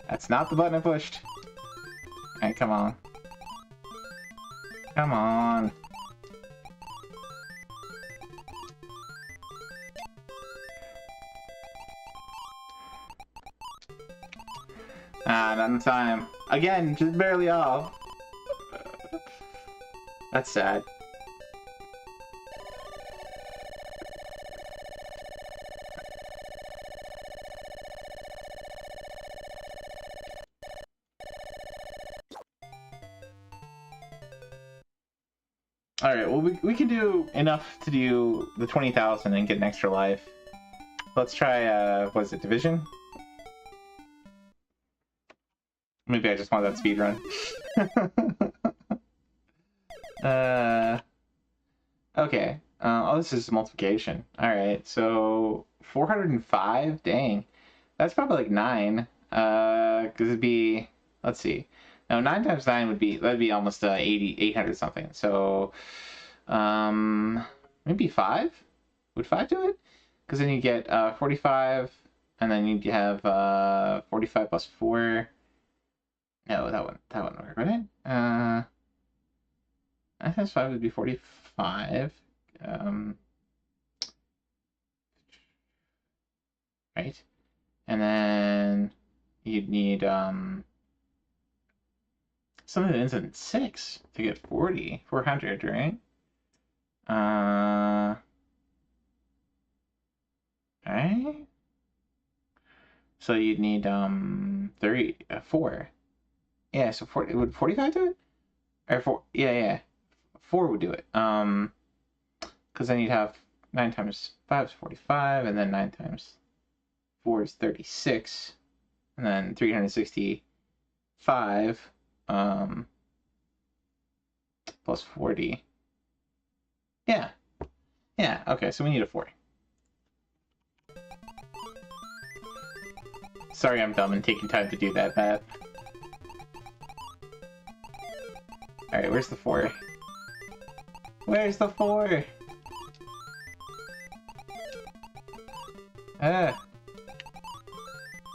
That's not the button I pushed. Alright, come on. Come on. Ah, not in time. Again, just barely off. That's sad. Alright, well, we can do enough to do the 20,000 and get an extra life. Let's try, what is it, Division? Maybe I just want that speed run. Okay. Oh, this is multiplication. Alright, so 405? Dang. That's probably like 9. Because it'd be, let's see. No, 9 times 9 would be, that'd be almost 800 something. So, maybe 5? Would 5 do it? Because then you get 45, and then you have 45 plus 4. No, that wouldn't work, right? 9 times 5 would be 45. Right? And then you'd need something that ends in 6 to get 400, right? Right? So you'd need 4. Yeah, so 40, would 45 do it? Or 4, yeah. 4 would do it. Because then you'd have 9 times 5 is 45, and then 9 times 4 is 36, and then 365 plus 40. Yeah, okay, so we need a 4. Sorry I'm dumb and taking time to do that, Matt. Alright, where's the 4? Where's the 4?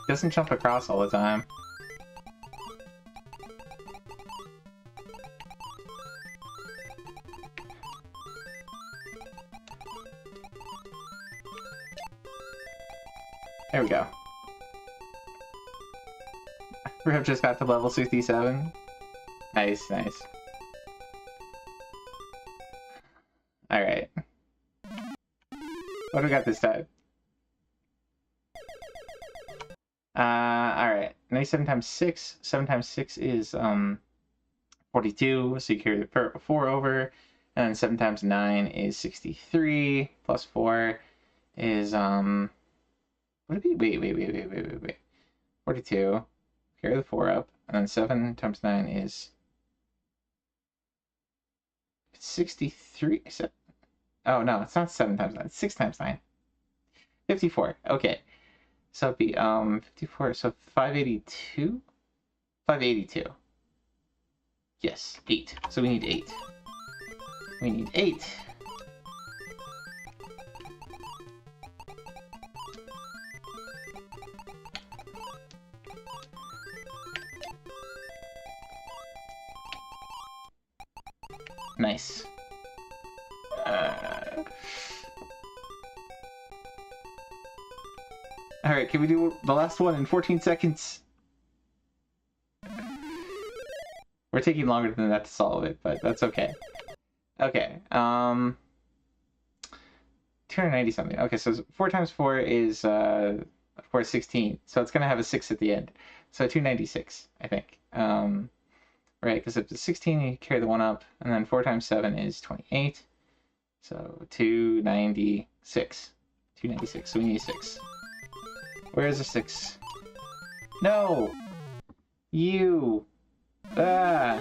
Doesn't jump across all the time. There we go. We have just got to level 67. Nice. Alright. What do we got this time? Alright. 97 times 6. 7 times 6 is 42, so you carry the 4 over. And then 7 times 9 is 63. Plus 4 is would it be? Wait. 42. Carry the 4 up. And then 7 times 9 is 63. Oh no, it's not 7 times 9. It's 6 times 9. 54. Okay. So it'd be 54. So 582? 582. Yes, 8. So we need 8. We need 8. Nice. Alright, can we do the last one in 14 seconds? We're taking longer than that to solve it, but that's okay. Okay, 290 something. Okay, so 4 times 4 is, of course, 16. So it's going to have a 6 at the end. So 296, I think. Right, because if it's 16, you carry the 1 up, and then 4 times 7 is 28. So 296. 296, so we need a 6. Where is the 6? No! You! Ah!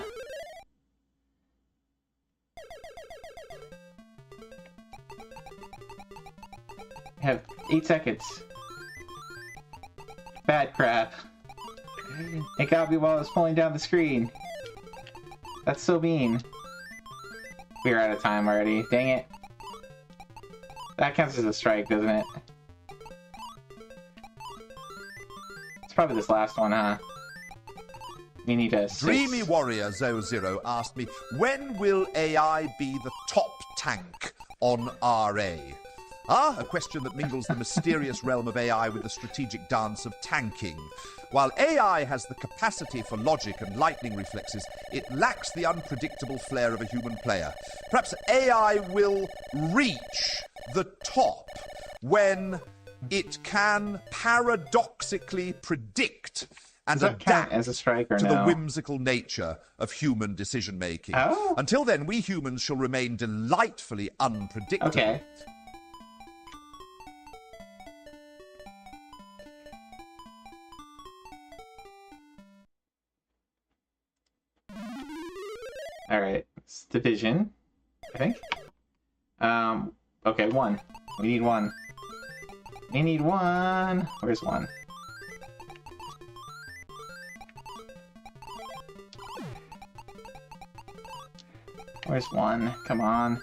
Have 8 seconds. Bad crap. It got me while I was pulling down the screen. That's so mean. We're out of time already. Dang it. That counts as a strike, doesn't it? It's probably this last one, huh? We need a 6. Dreamy Warrior 00 asked me, when will AI be the top tank on RA? Ah, a question that mingles the mysterious realm of AI with the strategic dance of tanking. While AI has the capacity for logic and lightning reflexes, it lacks the unpredictable flair of a human player. Perhaps AI will reach the top when it can paradoxically predict and Does that count adapt as a strike or to no? the whimsical nature of human decision-making. Oh? Until then, we humans shall remain delightfully unpredictable. Okay. Alright, it's division, I think. Okay, 1. We need 1. We need 1. Where's 1? Where's 1? Come on.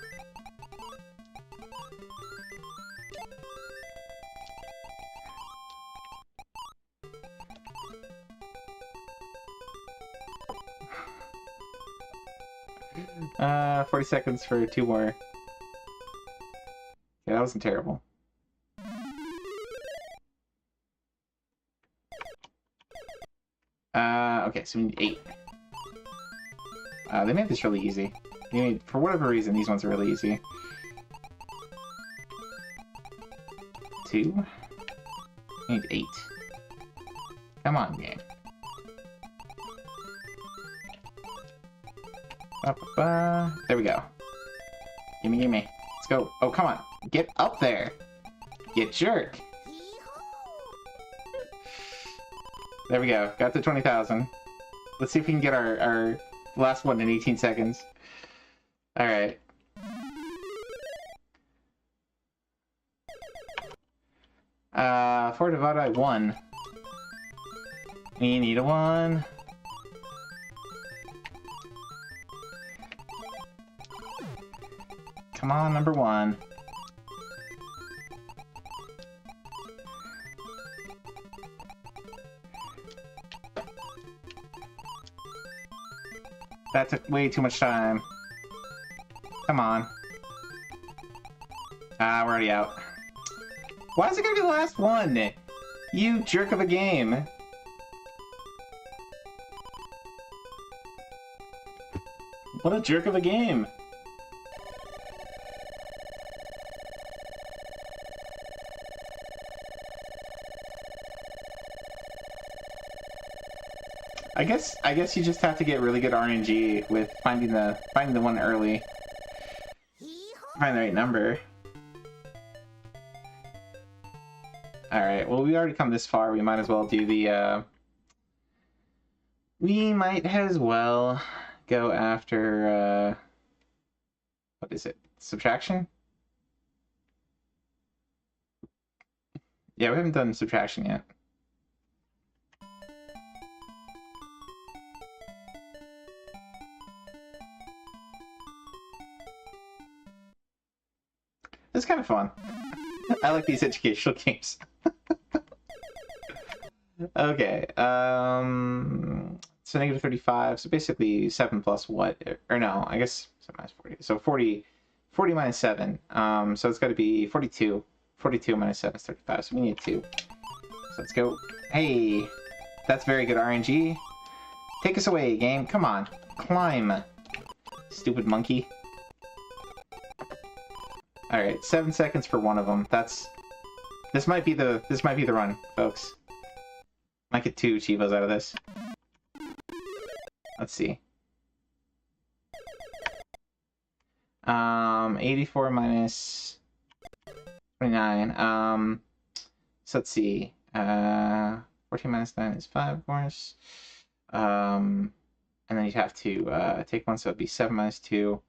Uh, 40 seconds for 2 more. Yeah, that wasn't terrible. Okay, so we need 8. They made this really easy. For whatever reason, these ones are really easy. 2. We need 8. Come on, game. There we go. Gimme, gimme. Let's go. Oh, come on. Get up there. You jerk. There we go. Got to 20,000. Let's see if we can get our last one in 18 seconds. Alright. Four divided by 1. We need a 1. Come on, number 1. That took way too much time. Come on. Ah, we're already out. Why is it gonna be the last one? You jerk of a game. What a jerk of a game. I guess you just have to get really good RNG with finding the one early. Find the right number. Alright, well we already come this far, we might as well do the we might as well go after what is it? Subtraction? Yeah, we haven't done subtraction yet. It's kind of fun. I like these educational games. Okay, so negative 35, so basically 7 plus what? Or no, I guess 7 minus 40. So 40 minus 7, so it's got to be 42. 42 minus 7 is 35, so we need 2. So let's go. Hey, that's very good RNG. Take us away, game. Come on, climb. Stupid monkey. Alright, 7 seconds for one of them. This might be the run, folks. Might get 2 Chivos out of this. Let's see. 84 minus 29. So let's see. 14 minus 9 is 5, of course. And then you'd have to take 1, so it'd be 7 minus 2.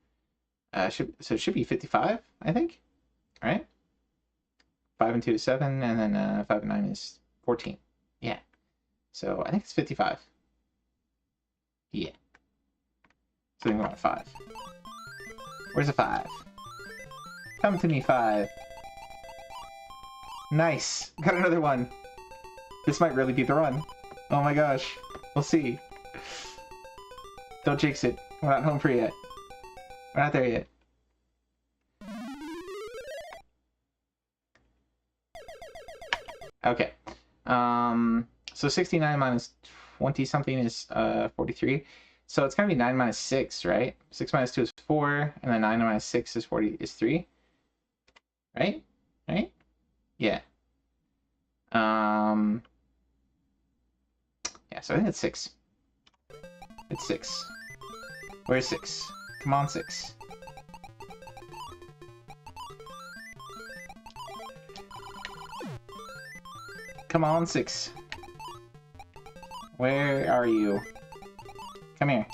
So it should be 55, I think. All right. 5 and 2 is 7, and then 5 and 9 is 14. Yeah. So I think it's 55. Yeah. So we want a 5. Where's a 5? Come to me, 5. Nice. Got another one. This might really be the run. Oh my gosh. We'll see. Don't jinx it. We're not home free yet. We're not there yet. Okay. So 69 minus 20 something is 43. So it's gonna be 9 minus 6, right? 6 minus 2 is 4, and then 9 minus 6 is 3. Right? Right? Yeah. Yeah, so I think it's 6. It's 6. Where's 6? Come on, 6. Come on, 6. Where are you? Come here.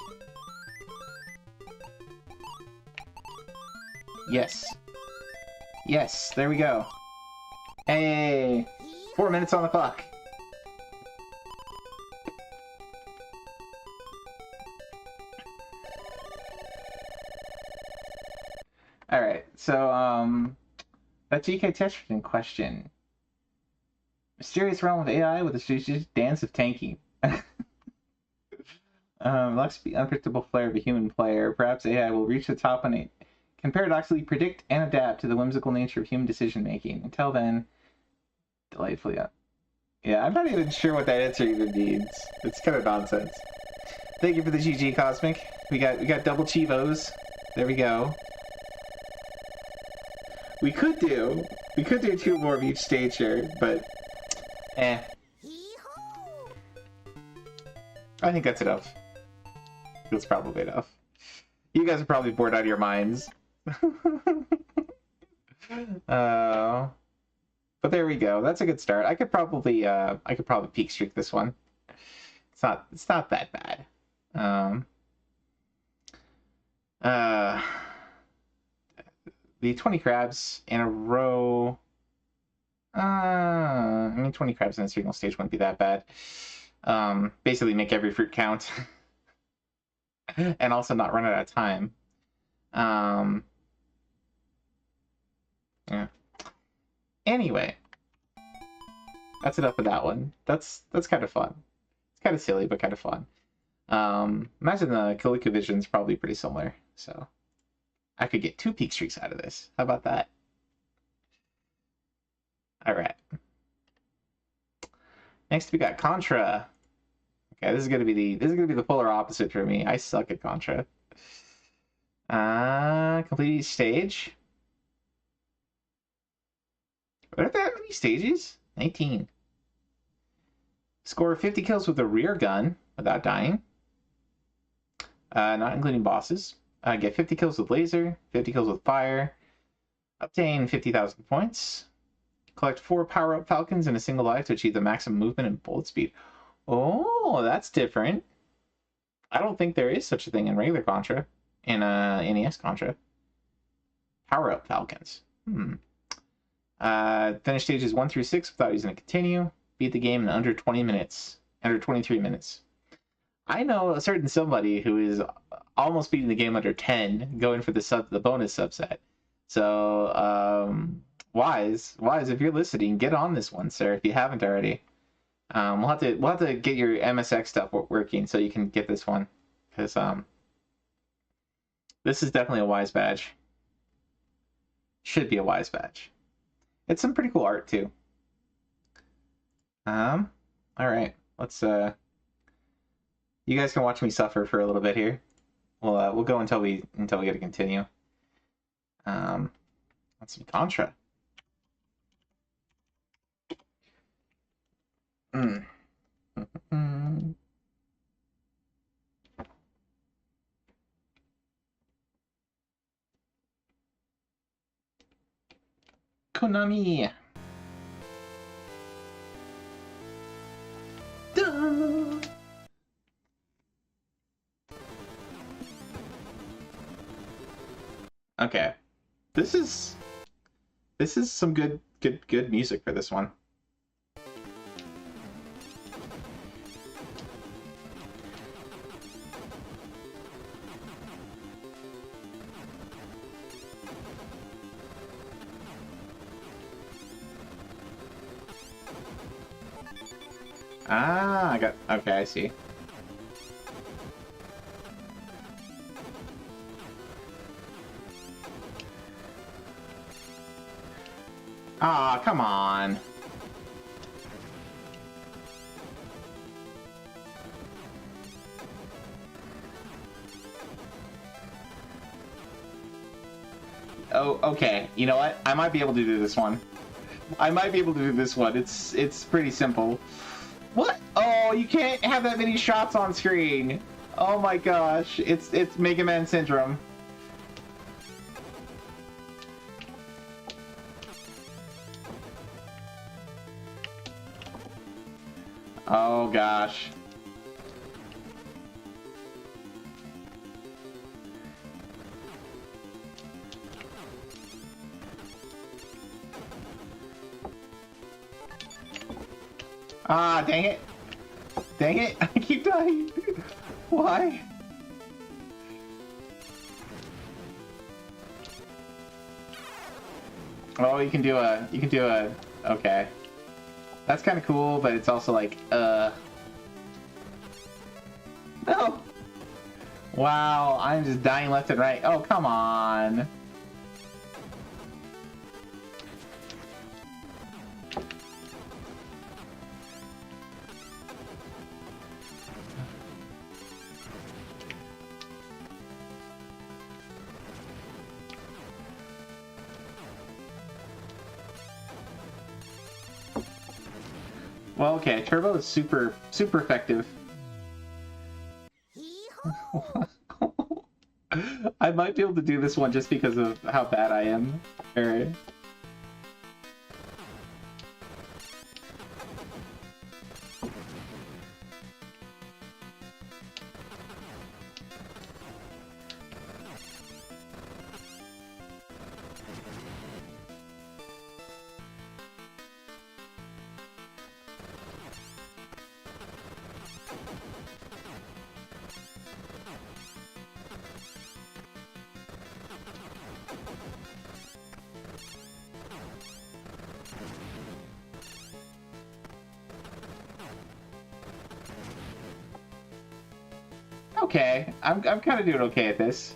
Yes. Yes, there we go. Hey! 4 minutes on the clock. Alright, so, that GK Testerton question. Mysterious realm of AI with a strategic dance of tanking. Lux the unpredictable flair of a human player. Perhaps AI will reach the top when it can paradoxically predict and adapt to the whimsical nature of human decision making. Until then, delightfully up. Yeah, I'm not even sure what that answer even means. It's kind of nonsense. Thank you for the GG Cosmic. We got double Chivos. There we go. We could do 2 more of each stage here, but I think that's enough. That's probably enough. You guys are probably bored out of your minds. But there we go. That's a good start. I could probably peak streak this one. It's not that bad. The 20 crabs in a row. I mean, 20 crabs in a single stage wouldn't be that bad. Basically make every fruit count. And also not run out of time. Yeah. Anyway. That's enough of that one. That's kind of fun. It's kind of silly, but kind of fun. Imagine the ColecoVision's probably pretty similar, so I could get 2 peak streaks out of this. How about that? Alright. Next we got Contra. Okay, this is gonna be the polar opposite for me. I suck at Contra. Complete each stage. Are there that many stages? 19. Score 50 kills with a rear gun without dying. Not including bosses. Get 50 kills with laser, 50 kills with fire. Obtain 50,000 points. Collect 4 power-up falcons in a single life to achieve the maximum movement and bullet speed. Oh, that's different. I don't think there is such a thing in regular Contra. In NES Contra. Power-up falcons. Finish stages 1 through 6 without using a continue. Beat the game in under 20 minutes. Under 23 minutes. I know a certain somebody who is almost beating the game under 10, going for the bonus subset. So, Wise, if you're listening, get on this one, sir, if you haven't already. We'll have to get your MSX stuff working so you can get this one, because this is definitely a Wise badge. Should be a Wise badge. It's some pretty cool art too. All right, let's you guys can watch me suffer for a little bit here. We'll go until we get to continue. Let's see, Contra. Konami. Duh. Okay, this is some good good music for this one. Ah, I got... Okay, I see. Ah, come on. Oh, okay. You know what? I might be able to do this one. I might be able to do this one. It's pretty simple. What? Oh, you can't have that many shots on screen. Oh my gosh. It's Mega Man syndrome. Oh gosh. Ah, dang it. Dang it. I keep dying. Why? Oh, you can do a, okay. That's kind of cool, but it's also like, no! Wow, I'm just dying left and right. Oh, come on. Well, okay, Turbo is super effective. I might be able to do this one just because of how bad I am. Alright. Okay, I'm kind of doing okay at this.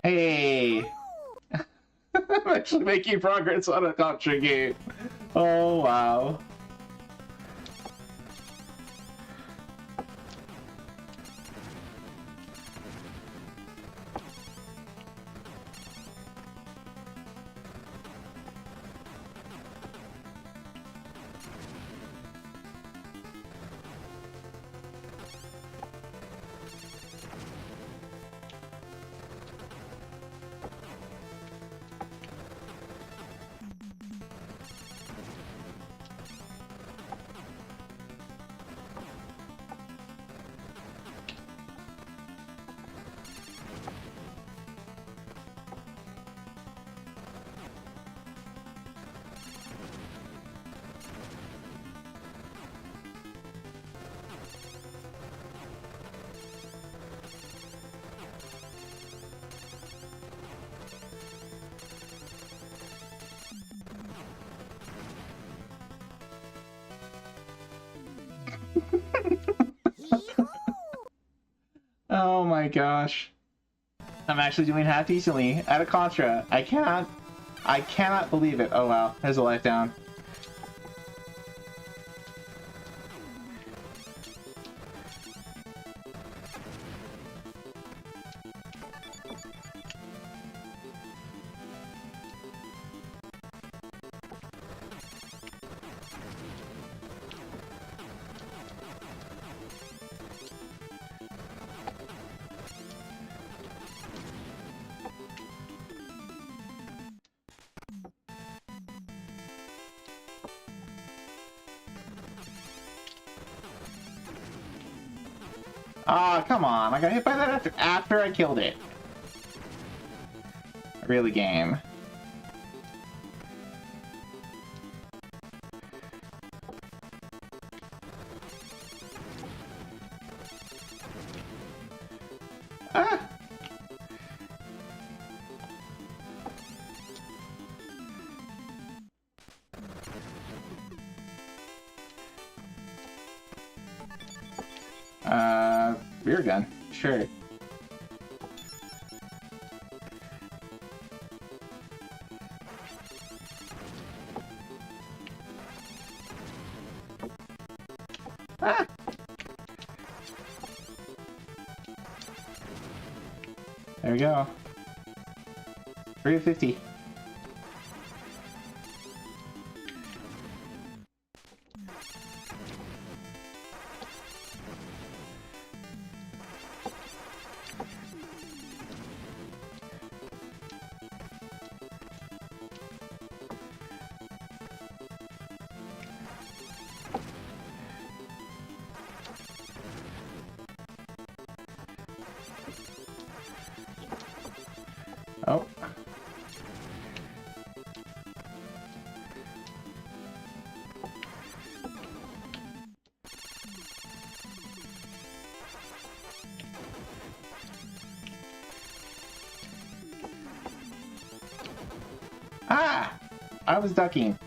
Hey! I'm actually making progress on a Contra game. Oh, wow. Oh my gosh. I'm actually doing half decently at a Contra. I cannot believe it. Oh wow, there's a life down. Ah, come on. I got hit by that after I killed it. Really game. Ah! Rear gun. Sure. Ah! There we go. 350. Oh. Ah! I was ducking.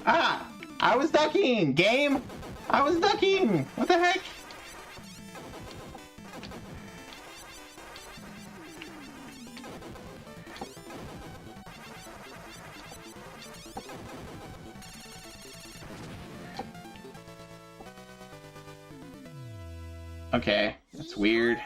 Ah! I was ducking! Game! I was ducking! What the heck? Okay, that's weird.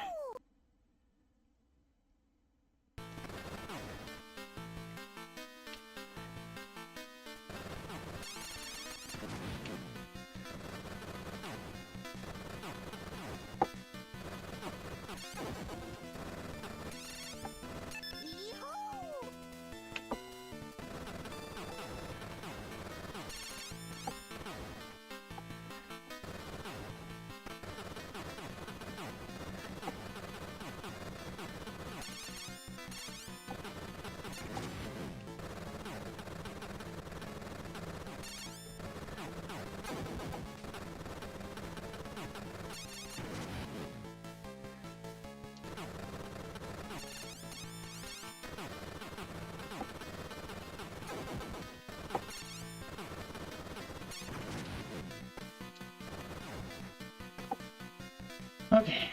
Okay.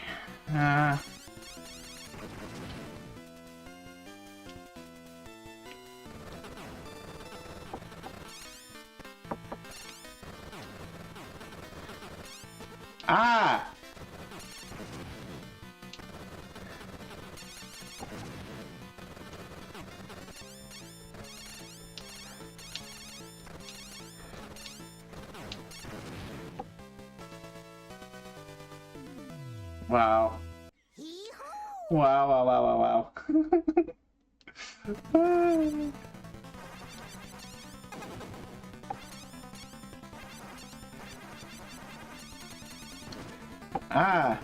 Ah! Wow. Wow, wow, wow, wow, wow. Ah!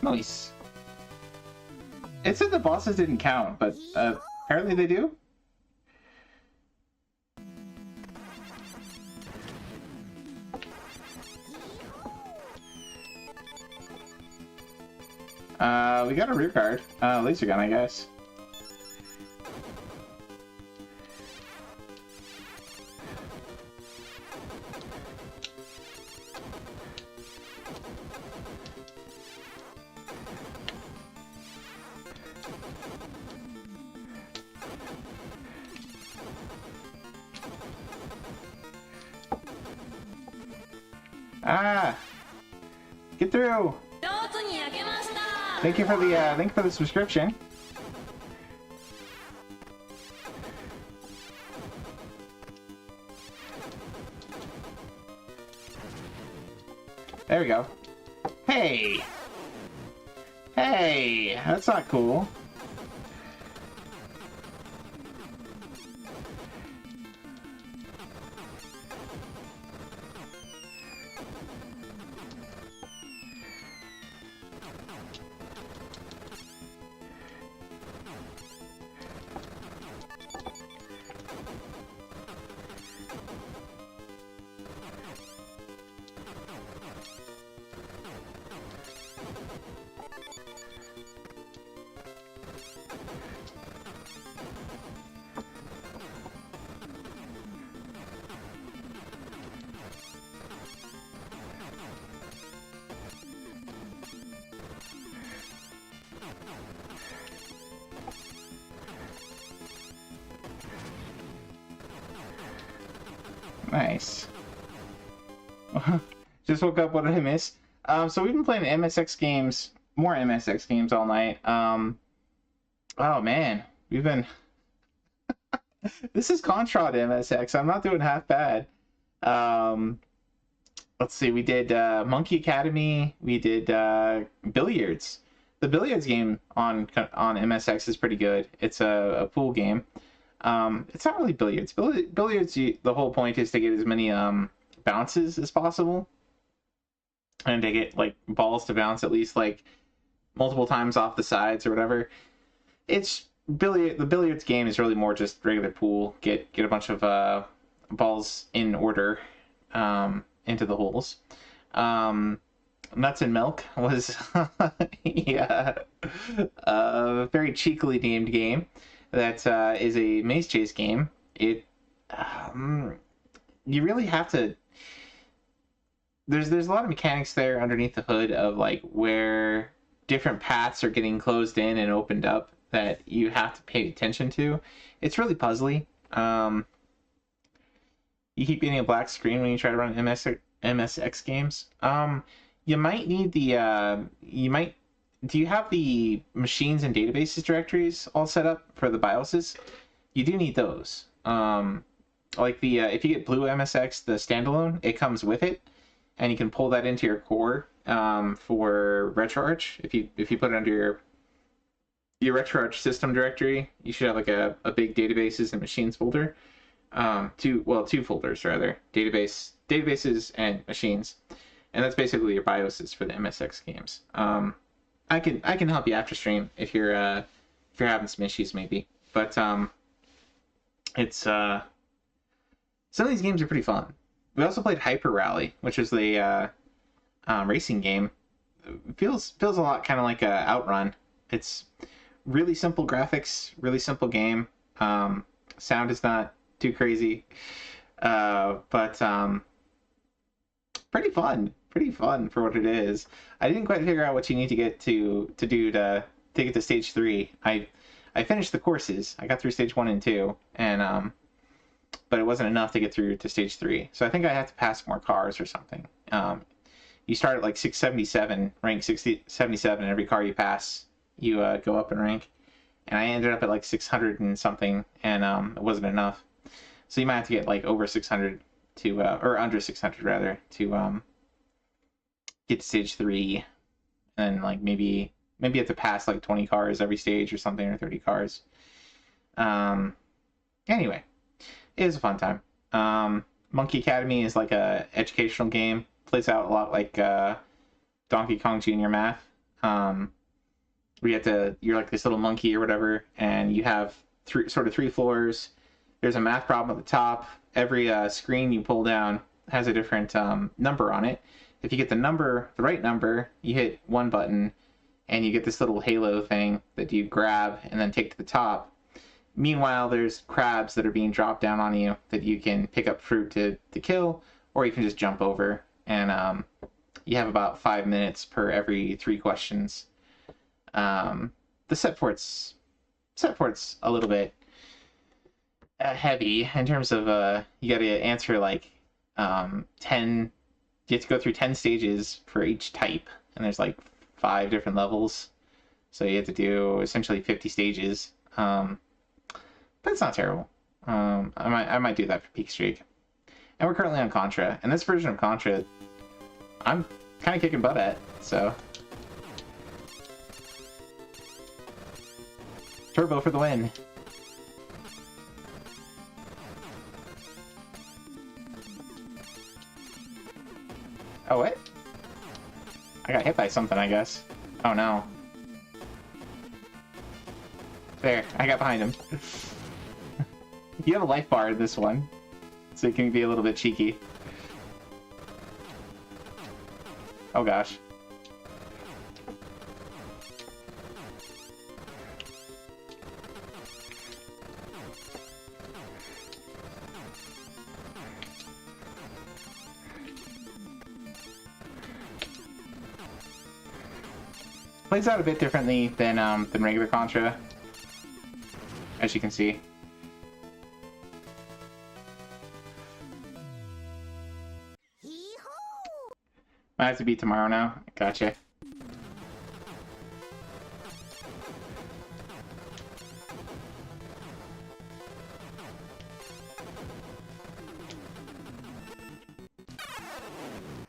Nice. It said the bosses didn't count, but apparently they do. We got a rear guard. Laser gun, I guess. Ah! Get through! Thank you for the subscription. There we go. Hey! Hey! That's not cool. Nice. Just woke up. What did I miss? So we've been playing MSX games, more MSX games all night. Oh man, we've been. This is Contra to MSX. I'm not doing half bad. Let's see. We did Monkey Academy. We did billiards. The billiards game on MSX is pretty good. It's a pool game. It's not really billiards. Billiards, the whole point is to get as many bounces as possible, and to get like balls to bounce at least like multiple times off the sides or whatever. It's the billiards game is really more just regular pool. Get a bunch of balls in order into the holes. Nuts and Milk was a very cheekily named game. That is a maze chase game. It you really have to. There's a lot of mechanics there underneath the hood of like where different paths are getting closed in and opened up that you have to pay attention to. It's really puzzly. You keep getting a black screen when you try to run MSX games. You might need the Do you have the machines and databases directories all set up for the BIOSes? You do need those. Like the if you get Blue MSX, the standalone, it comes with it, and you can pull that into your core for RetroArch. If you put it under your RetroArch system directory, you should have like a big databases and machines folder. Two folders rather, databases and machines, and that's basically your BIOSes for the MSX games. I can help you after stream if you're having some issues maybe, but it's some of these games are pretty fun. We also played Hyper Rally, which is the racing game. It feels a lot kind of like a Outrun. It's really simple graphics, really simple game. Sound is not too crazy, but pretty fun for what it is. I didn't quite figure out what you need to get to get to stage 3. I finished the courses. I got through stage 1 and 2, and but it wasn't enough to get through to stage 3. So I think I have to pass more cars or something. You start at like 677, rank 77, and every car you pass, you go up in rank. And I ended up at like 600 and something, and it wasn't enough. So you might have to get like over 600 to, or under 600 rather, to get to stage 3, and like maybe you have to pass like 20 cars every stage or something, or 30 cars. Anyway, it was a fun time. Monkey Academy is like a educational game. Plays out a lot like Donkey Kong Jr. Math. Where you're like this little monkey or whatever, and you have three floors. There's a math problem at the top. Every screen you pull down has a different number on it. If you get the right number, you hit one button, and you get this little halo thing that you grab and then take to the top. Meanwhile, there's crabs that are being dropped down on you that you can pick up fruit to kill, or you can just jump over. And you have about 5 minutes per every 3 questions. The set port's a little bit heavy in terms of you got to answer like 10. You have to go through 10 stages for each type, and there's like 5 different levels, so you have to do essentially 50 stages. But it's not terrible. I might do that for Peak Streak. And we're currently on Contra, and this version of Contra, I'm kind of kicking butt at, so. Turbo for the win. Oh, what? I got hit by something, I guess. Oh, no. There, I got behind him. You have a life bar in this one, so you can be a little bit cheeky. Oh, gosh. Plays out a bit differently than regular Contra, as you can see. I have to beat tomorrow now. Gotcha.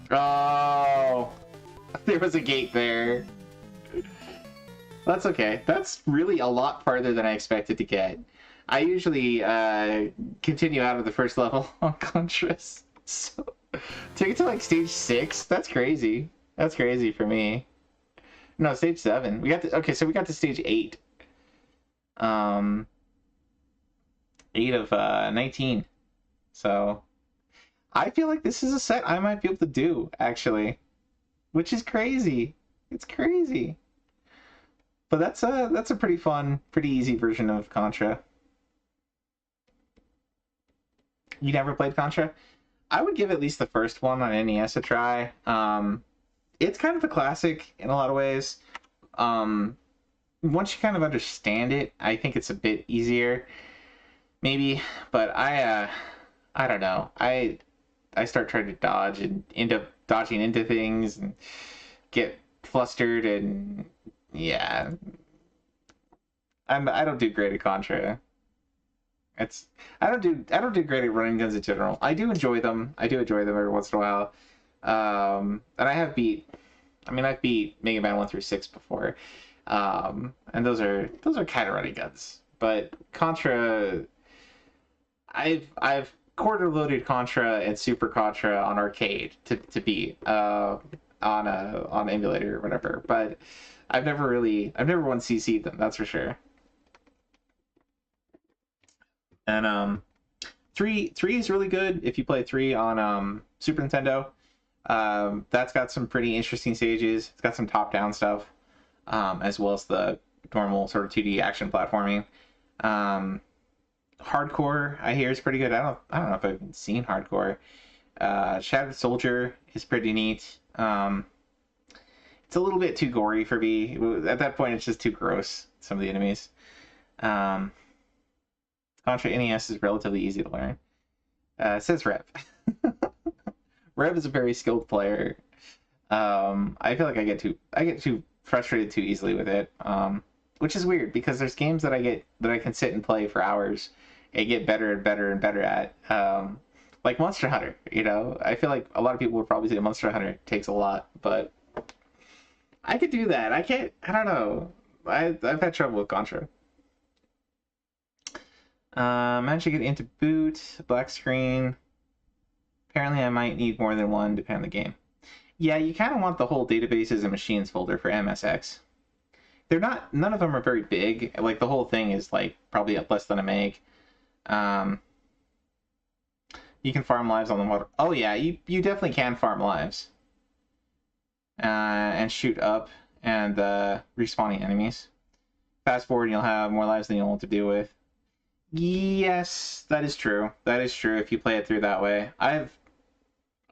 Oh, there was a gate there. That's okay. That's really a lot farther than I expected to get. I usually continue out of the first level on Contras. So to get to like stage 6, that's crazy. That's crazy for me. No, stage 7. We got to, okay, so we got to stage 8. 8 of 19. So I feel like this is a set I might be able to do, actually. Which is crazy. It's crazy. But that's a pretty fun, pretty easy version of Contra. You never played Contra? I would give at least the first one on NES a try. It's kind of a classic in a lot of ways. Once you kind of understand it, I think it's a bit easier, maybe. But I don't know. I start trying to dodge and end up dodging into things and get flustered, and yeah, I don't do great at Contra. I don't do great at running guns in general. I do enjoy them. I do enjoy them every once in a while. And I've beat Mega Man 1 through 6 before. And those are kind of running guns. But Contra, I've quarter loaded Contra and Super Contra on arcade to beat on emulator or whatever. But I've never one CC'd them, that's for sure. And 3 is really good if you play 3 on Super Nintendo. That's got some pretty interesting stages. It's got some top-down stuff, as well as the normal sort of 2D action platforming. Hardcore, I hear, is pretty good. I don't know if I've even seen Hardcore. Shattered Soldier is pretty neat. It's a little bit too gory for me. At that point, it's just too gross, some of the enemies. Contra NES is relatively easy to learn. It says Rev. Rev is a very skilled player. I feel like I get too frustrated too easily with it, which is weird because there's games that I can sit and play for hours and get better and better and better at. Like Monster Hunter, you know. I feel like a lot of people would probably say Monster Hunter takes a lot, but I could do that. I don't know. I've had trouble with Contra. Managed to get into boot, black screen. Apparently I might need more than one depending on the game. Yeah, you kind of want the whole databases and machines folder for MSX. None of them are very big. Like the whole thing is like probably up less than a meg. You can farm lives on the water. Oh yeah, you definitely can farm lives. And shoot up and respawning enemies. Fast forward, you'll have more lives than you'll know what to do with. Yes, that is true. That is true if you play it through that way. I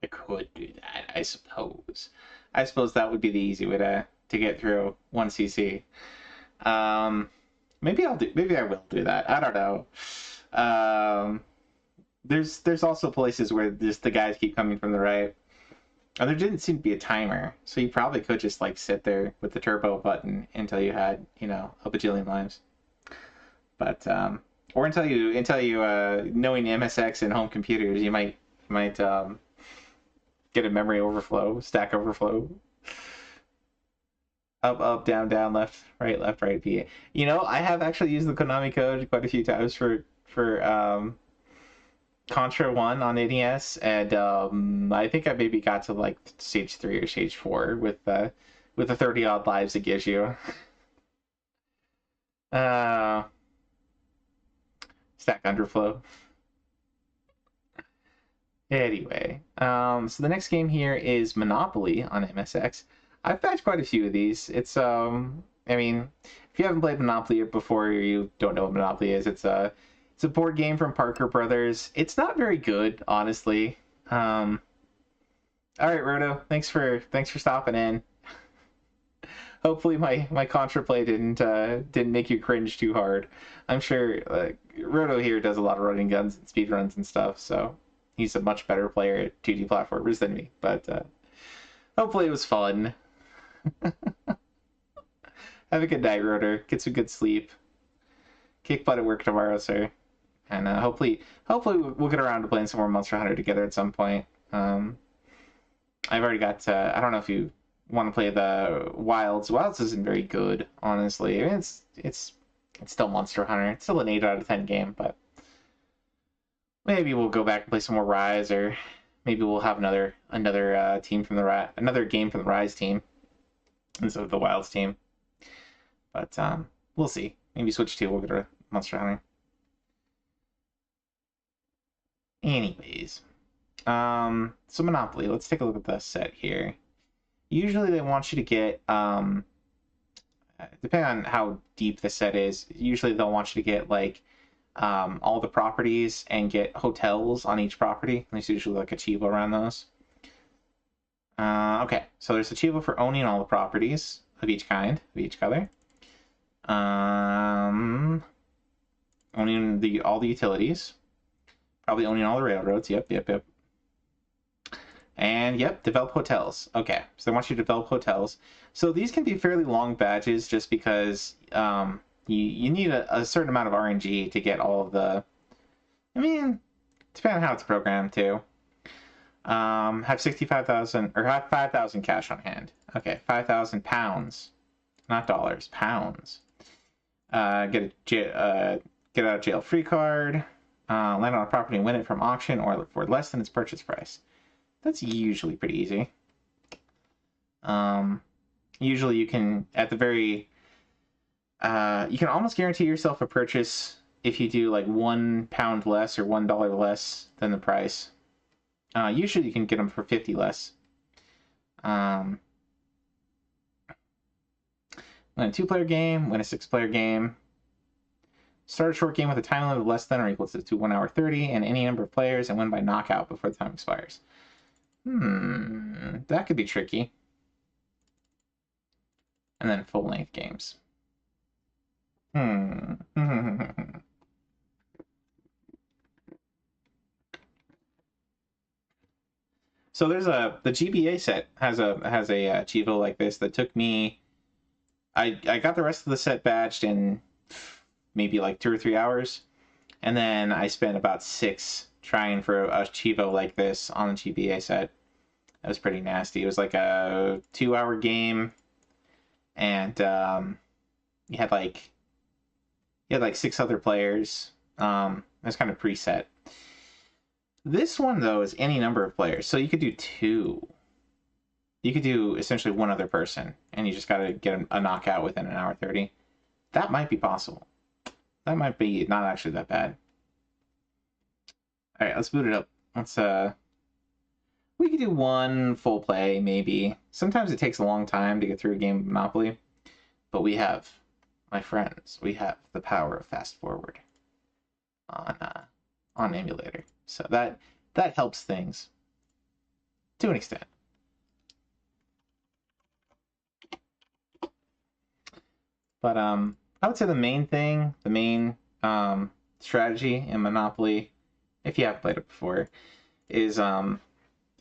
could do that, I suppose. I suppose that would be the easy way to get through 1cc. Maybe I will do that. I don't know. There's also places where just the guys keep coming from the right. And there didn't seem to be a timer, so you probably could just like sit there with the turbo button until you had, you know, a bajillion lives. But or until you knowing MSX and home computers, you might get a memory overflow, stack overflow. Up, down, down, left, right, P. You know, I have actually used the Konami code quite a few times for Contra 1 on NES, and I think I maybe got to like stage 3 or stage 4 with the 30 odd lives it gives you. Stack underflow. Anyway, so the next game here is Monopoly on MSX. I've patched quite a few of these. It's I mean, if you haven't played Monopoly before, or you don't know what Monopoly is, it's a board game from Parker Brothers. It's not very good, honestly. All right, Roto, thanks for stopping in. Hopefully my Contra play didn't make you cringe too hard. I'm sure Roto here does a lot of running guns and speed runs and stuff, so he's a much better player at 2D platformers than me. But hopefully it was fun. Have a good night, Rotor. Get some good sleep. Kick butt at work tomorrow, sir. And hopefully we'll get around to playing some more Monster Hunter together at some point. I've already got. I don't know if you want to play the Wilds. Wilds isn't very good, honestly. I mean, it's still Monster Hunter. It's still an 8 out of 10 game, but maybe we'll go back and play some more Rise, or maybe we'll have another team from another game from the Rise team instead of the Wilds team. But we'll see. Maybe switch to. We'll go to Monster Hunter. Anyways, so Monopoly. Let's take a look at the set here. Usually they want you to get, depending on how deep the set is, usually they'll want you to get like all the properties and get hotels on each property. There's usually like a Chivo around those. Okay, so there's a Chivo for owning all the properties of each kind, of each color. Owning all the utilities. Probably owning all the railroads. Yep. And yep, develop hotels. Okay, so they want you to develop hotels. So these can be fairly long badges just because you need a certain amount of RNG to get all of the... I mean, depending on how it's programmed too. Have 65,000 or have 5,000 cash on hand. Okay, 5,000 pounds, not dollars, pounds. Get out of jail free card. Land on a property and win it from auction or for less than its purchase price. That's usually pretty easy. Usually you can, at the very... you can almost guarantee yourself a purchase if you do like £1 less or $1 less than the price. Usually you can get them for 50 less. Win a 2-player game, win a 6-player game. Start a short game with a time limit of less than or equal to 1 hour 30 and any number of players and win by knockout before the time expires. That could be tricky. And then full-length games. So there's the GBA set has a Chivo like this that took me. I got the rest of the set badged in maybe like 2 or 3 hours, and then I spent about 6 trying for a Chivo like this on the GBA set. That was pretty nasty. It was like a 2-hour game, and you had like 6 other players. It was kind of preset. This one though is any number of players, so you could do 2. You could do essentially 1 other person, and you just got to get a knockout within 1 hour 30. That might be possible. That might be not actually that bad. All right, let's boot it up. Let's We could do one full play, maybe. Sometimes it takes a long time to get through a game of Monopoly. But we have, my friends, we have the power of fast forward on emulator. So that helps things to an extent. But I would say the main thing, the main strategy in Monopoly, if you haven't played it before, is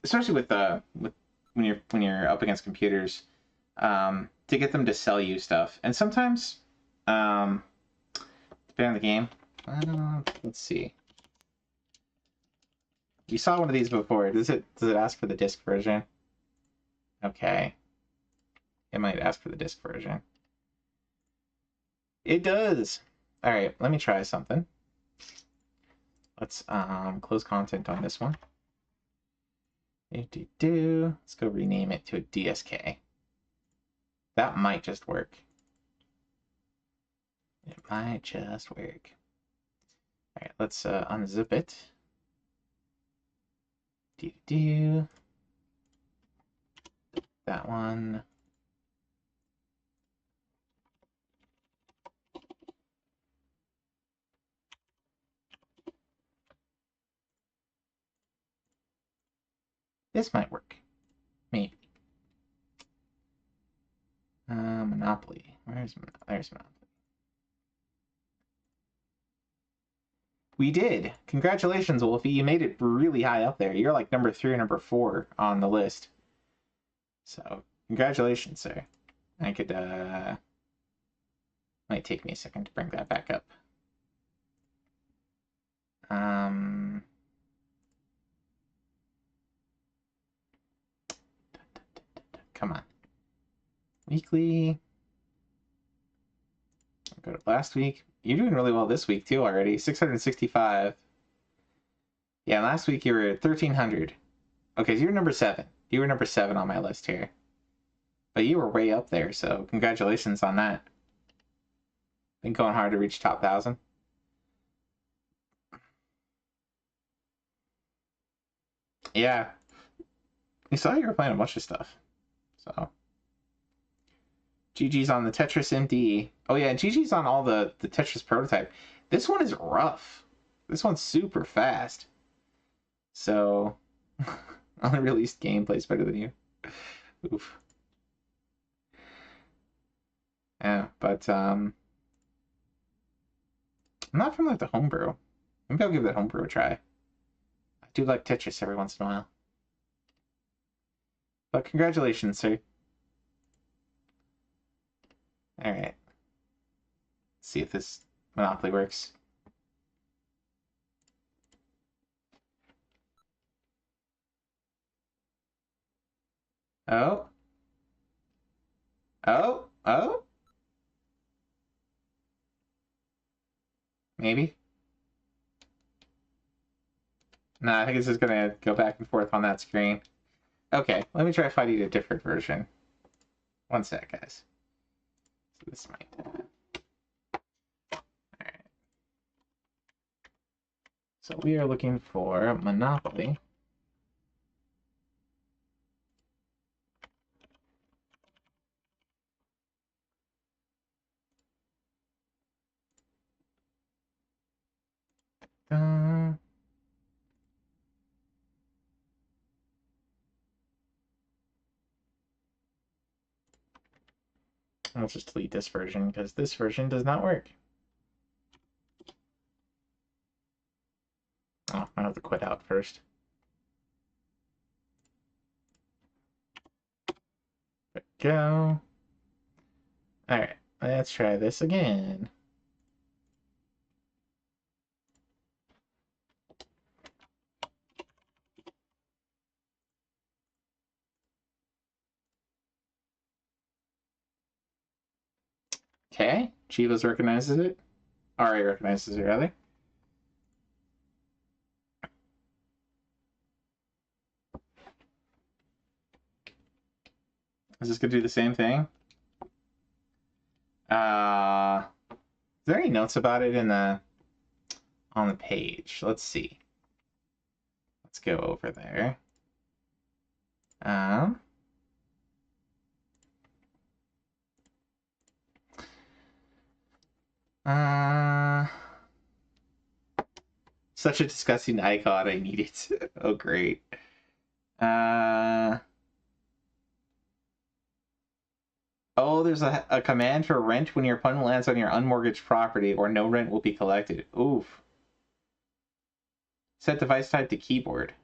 especially with when you're up against computers, to get them to sell you stuff. And sometimes, depending on the game, let's see. You saw one of these before. Does it ask for the disc version? Okay. It might ask for the disc version. It does. All right, let me try something. Let's close content on this one. Let's go rename it to a DSK. That might just work. It might just work. All right, let's unzip it. That one. This might work. Maybe. Monopoly. There's Monopoly. We did. Congratulations, Wolfie. You made it really high up there. You're like number 3 or number 4 on the list. So, congratulations, sir. I could, might take me a second to bring that back up. Come on. Weekly. I'll go to last week. You're doing really well this week, too, already. 665. Yeah, last week you were at 1,300. Okay, so you're number 7. You were number 7 on my list here. But you were way up there, so congratulations on that. Been going hard to reach top 1,000. Yeah. We saw you were playing a bunch of stuff. So. GG's on the Tetris MD. Oh yeah, GG's on all the Tetris prototype. This one is rough. This one's super fast. So, unreleased gameplay is better than you. Oof. Yeah, but I'm not familiar with the homebrew. Maybe I'll give that homebrew a try. I do like Tetris every once in a while. But congratulations, sir. All right. Let's see if this Monopoly works. Oh. Oh. Oh. Maybe. No, I think it's just gonna go back and forth on that screen. Okay, let me try finding a different version. One sec, guys. So this might. Alright. So we are looking for Monopoly. I'll just delete this version because this version does not work. Oh, I have to quit out first. There we go. Alright, let's try this again. Okay, Chivas recognizes it. RA recognizes it, rather. Is this gonna do the same thing? Is there any notes about it in on the page? Let's see. Let's go over there. Um, uh, such a disgusting icon. I need it. Oh, great. Oh, there's a command for rent when your opponent lands on your unmortgaged property, or no rent will be collected. Oof. Set device type to keyboard.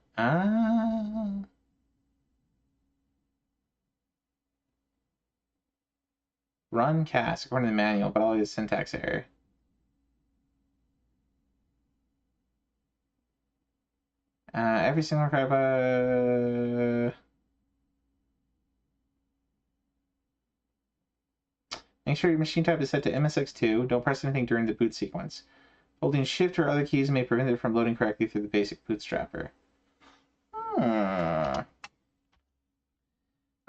Run cast according to the manual, but always syntax error. Every single crap. Make sure your machine type is set to MSX2. Don't press anything during the boot sequence. Holding shift or other keys may prevent it from loading correctly through the basic bootstrapper.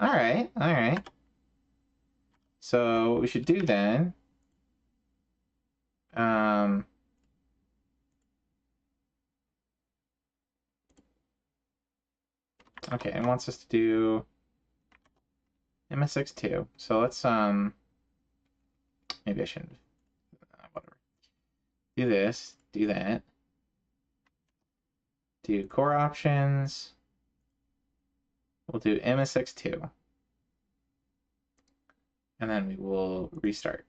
Alright, alright. So what we should do then... Okay, it wants us to do MSX2. So let's maybe I shouldn't. Whatever. Do this, do that. Do core options. We'll do MSX2. And then we will restart.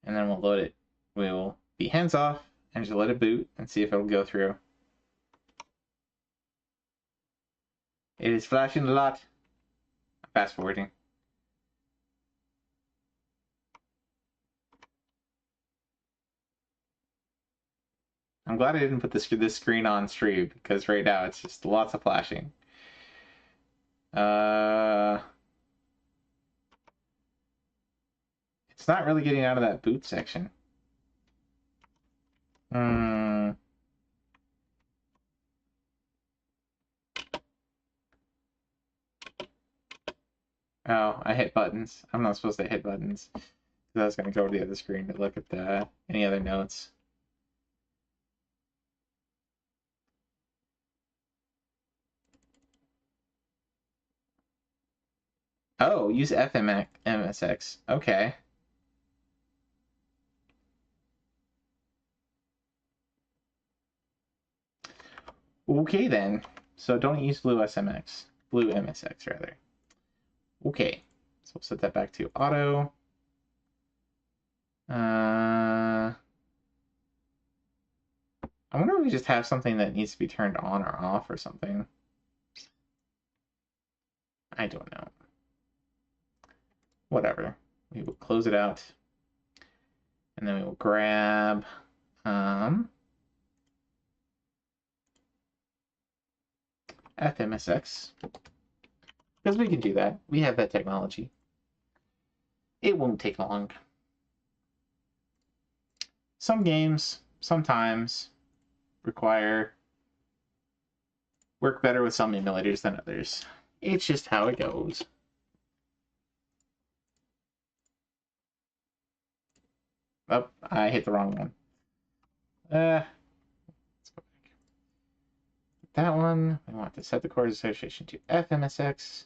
And then we'll load it. We will be hands off and just let it boot and see if it'll go through. It is flashing a lot. Fast forwarding. I'm glad I didn't put this screen on stream because right now it's just lots of flashing. It's not really getting out of that boot section. Oh, I hit buttons. I'm not supposed to hit buttons. I was going to go to the other screen to look at any other notes. Oh, use MSX. Okay. Okay then. So don't use blue SMX. Blue MSX rather. Okay. So we'll set that back to auto. I wonder if we just have something that needs to be turned on or off or something. I don't know. Whatever. We will close it out. And then we will grab FMSX. Because we can do that. We have that technology. It won't take long. Some games, sometimes, work better with some emulators than others. It's just how it goes. Oh, I hit the wrong one. Let's go back. That one, we want to set the chord association to FMSX.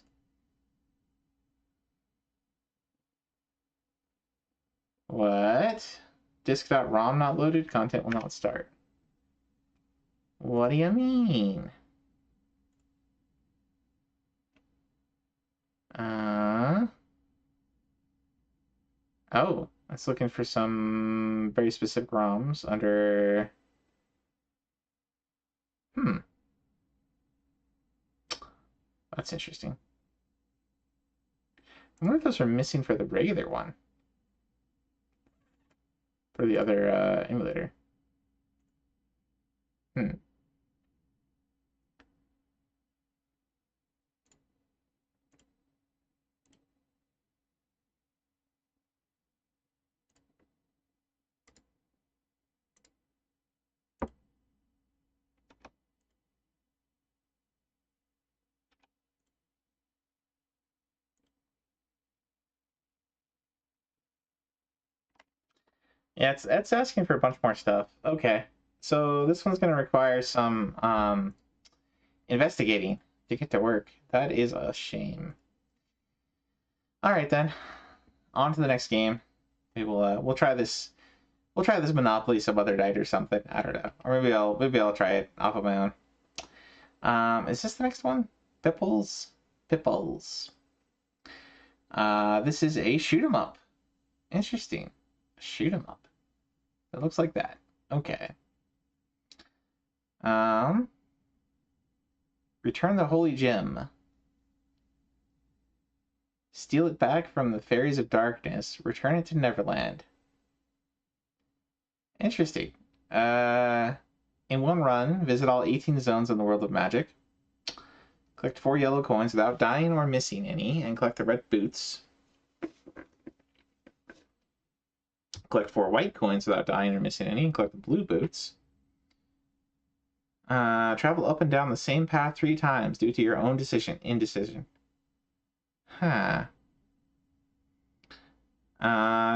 What? Disk.rom not loaded, content will not start. What do you mean? Oh, it's looking for some very specific ROMs under... That's interesting. I wonder if those are missing for the regular one. For the other emulator. Yeah, it's asking for a bunch more stuff. Okay, so this one's going to require some investigating to get to work. That is a shame. All right then, on to the next game. We'll try this. We'll try this Monopoly some other night or something. I don't know, or maybe I'll try it off of my own. Is this the next one? Pipples. This is a shoot 'em up. Interesting. Shoot 'em up. It looks like that. Okay. Return the holy gem. Steal it back from the fairies of darkness. Return it to Neverland. Interesting. In one run, visit all 18 zones in the world of magic. Collect 4 yellow coins without dying or missing any, and collect the red boots. Collect 4 white coins without dying or missing any, and collect the blue boots. Travel up and down the same path 3 times due to your own indecision. Huh.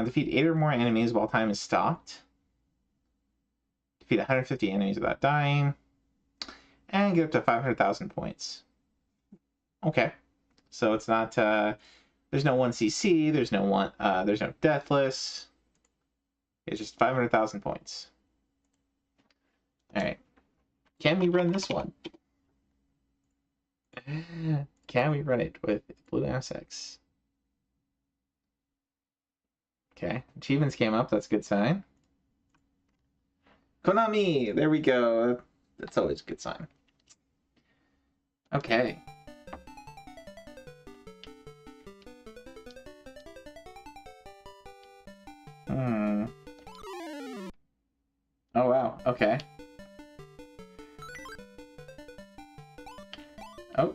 Defeat 8 or more enemies while time is stopped. Defeat 150 enemies without dying. And get up to 500,000 points. Okay. So it's not, there's no 1cc, there's no deathless. It's just 500,000 points. Alright. Can we run this one? Can we run it with Blue MSX? Okay. Achievements came up, that's a good sign. Konami! There we go. That's always a good sign. Okay. Oh wow, okay. Oh.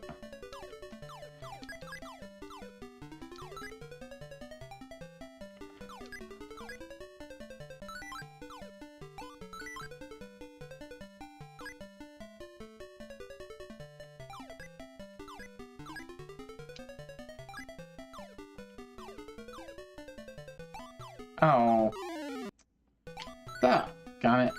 Oh. Stop. Got it.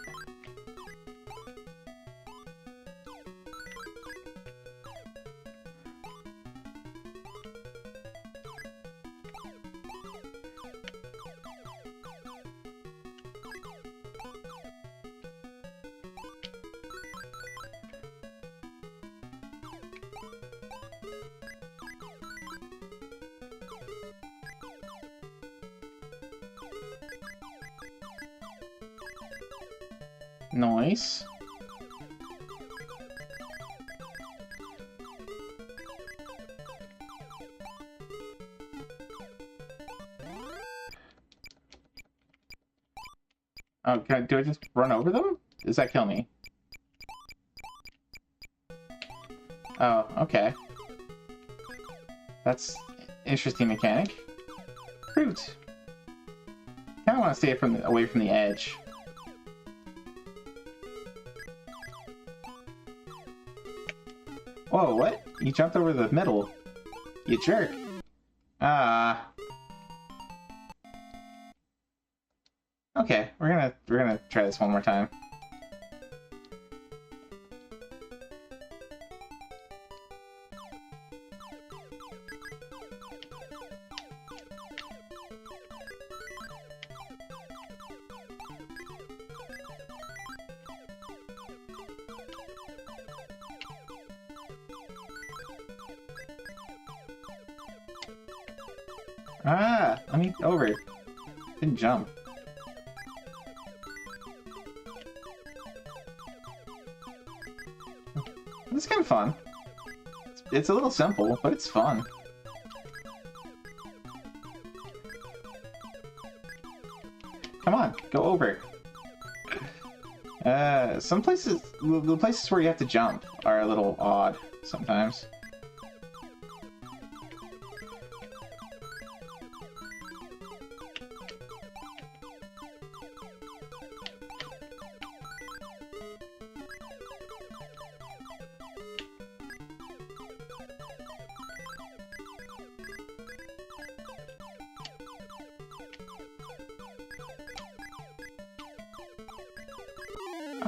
Nice. Oh, do I just run over them? Does that kill me? Oh, okay. That's interesting mechanic. Fruit. Kinda want to stay away from the edge. Whoa, what? You jumped over the middle. You jerk. Okay, we're gonna try this one more time. Let me over. Didn't jump. This is kind of fun. It's a little simple, but it's fun. Come on, go over. Some places, the places where you have to jump are a little odd sometimes.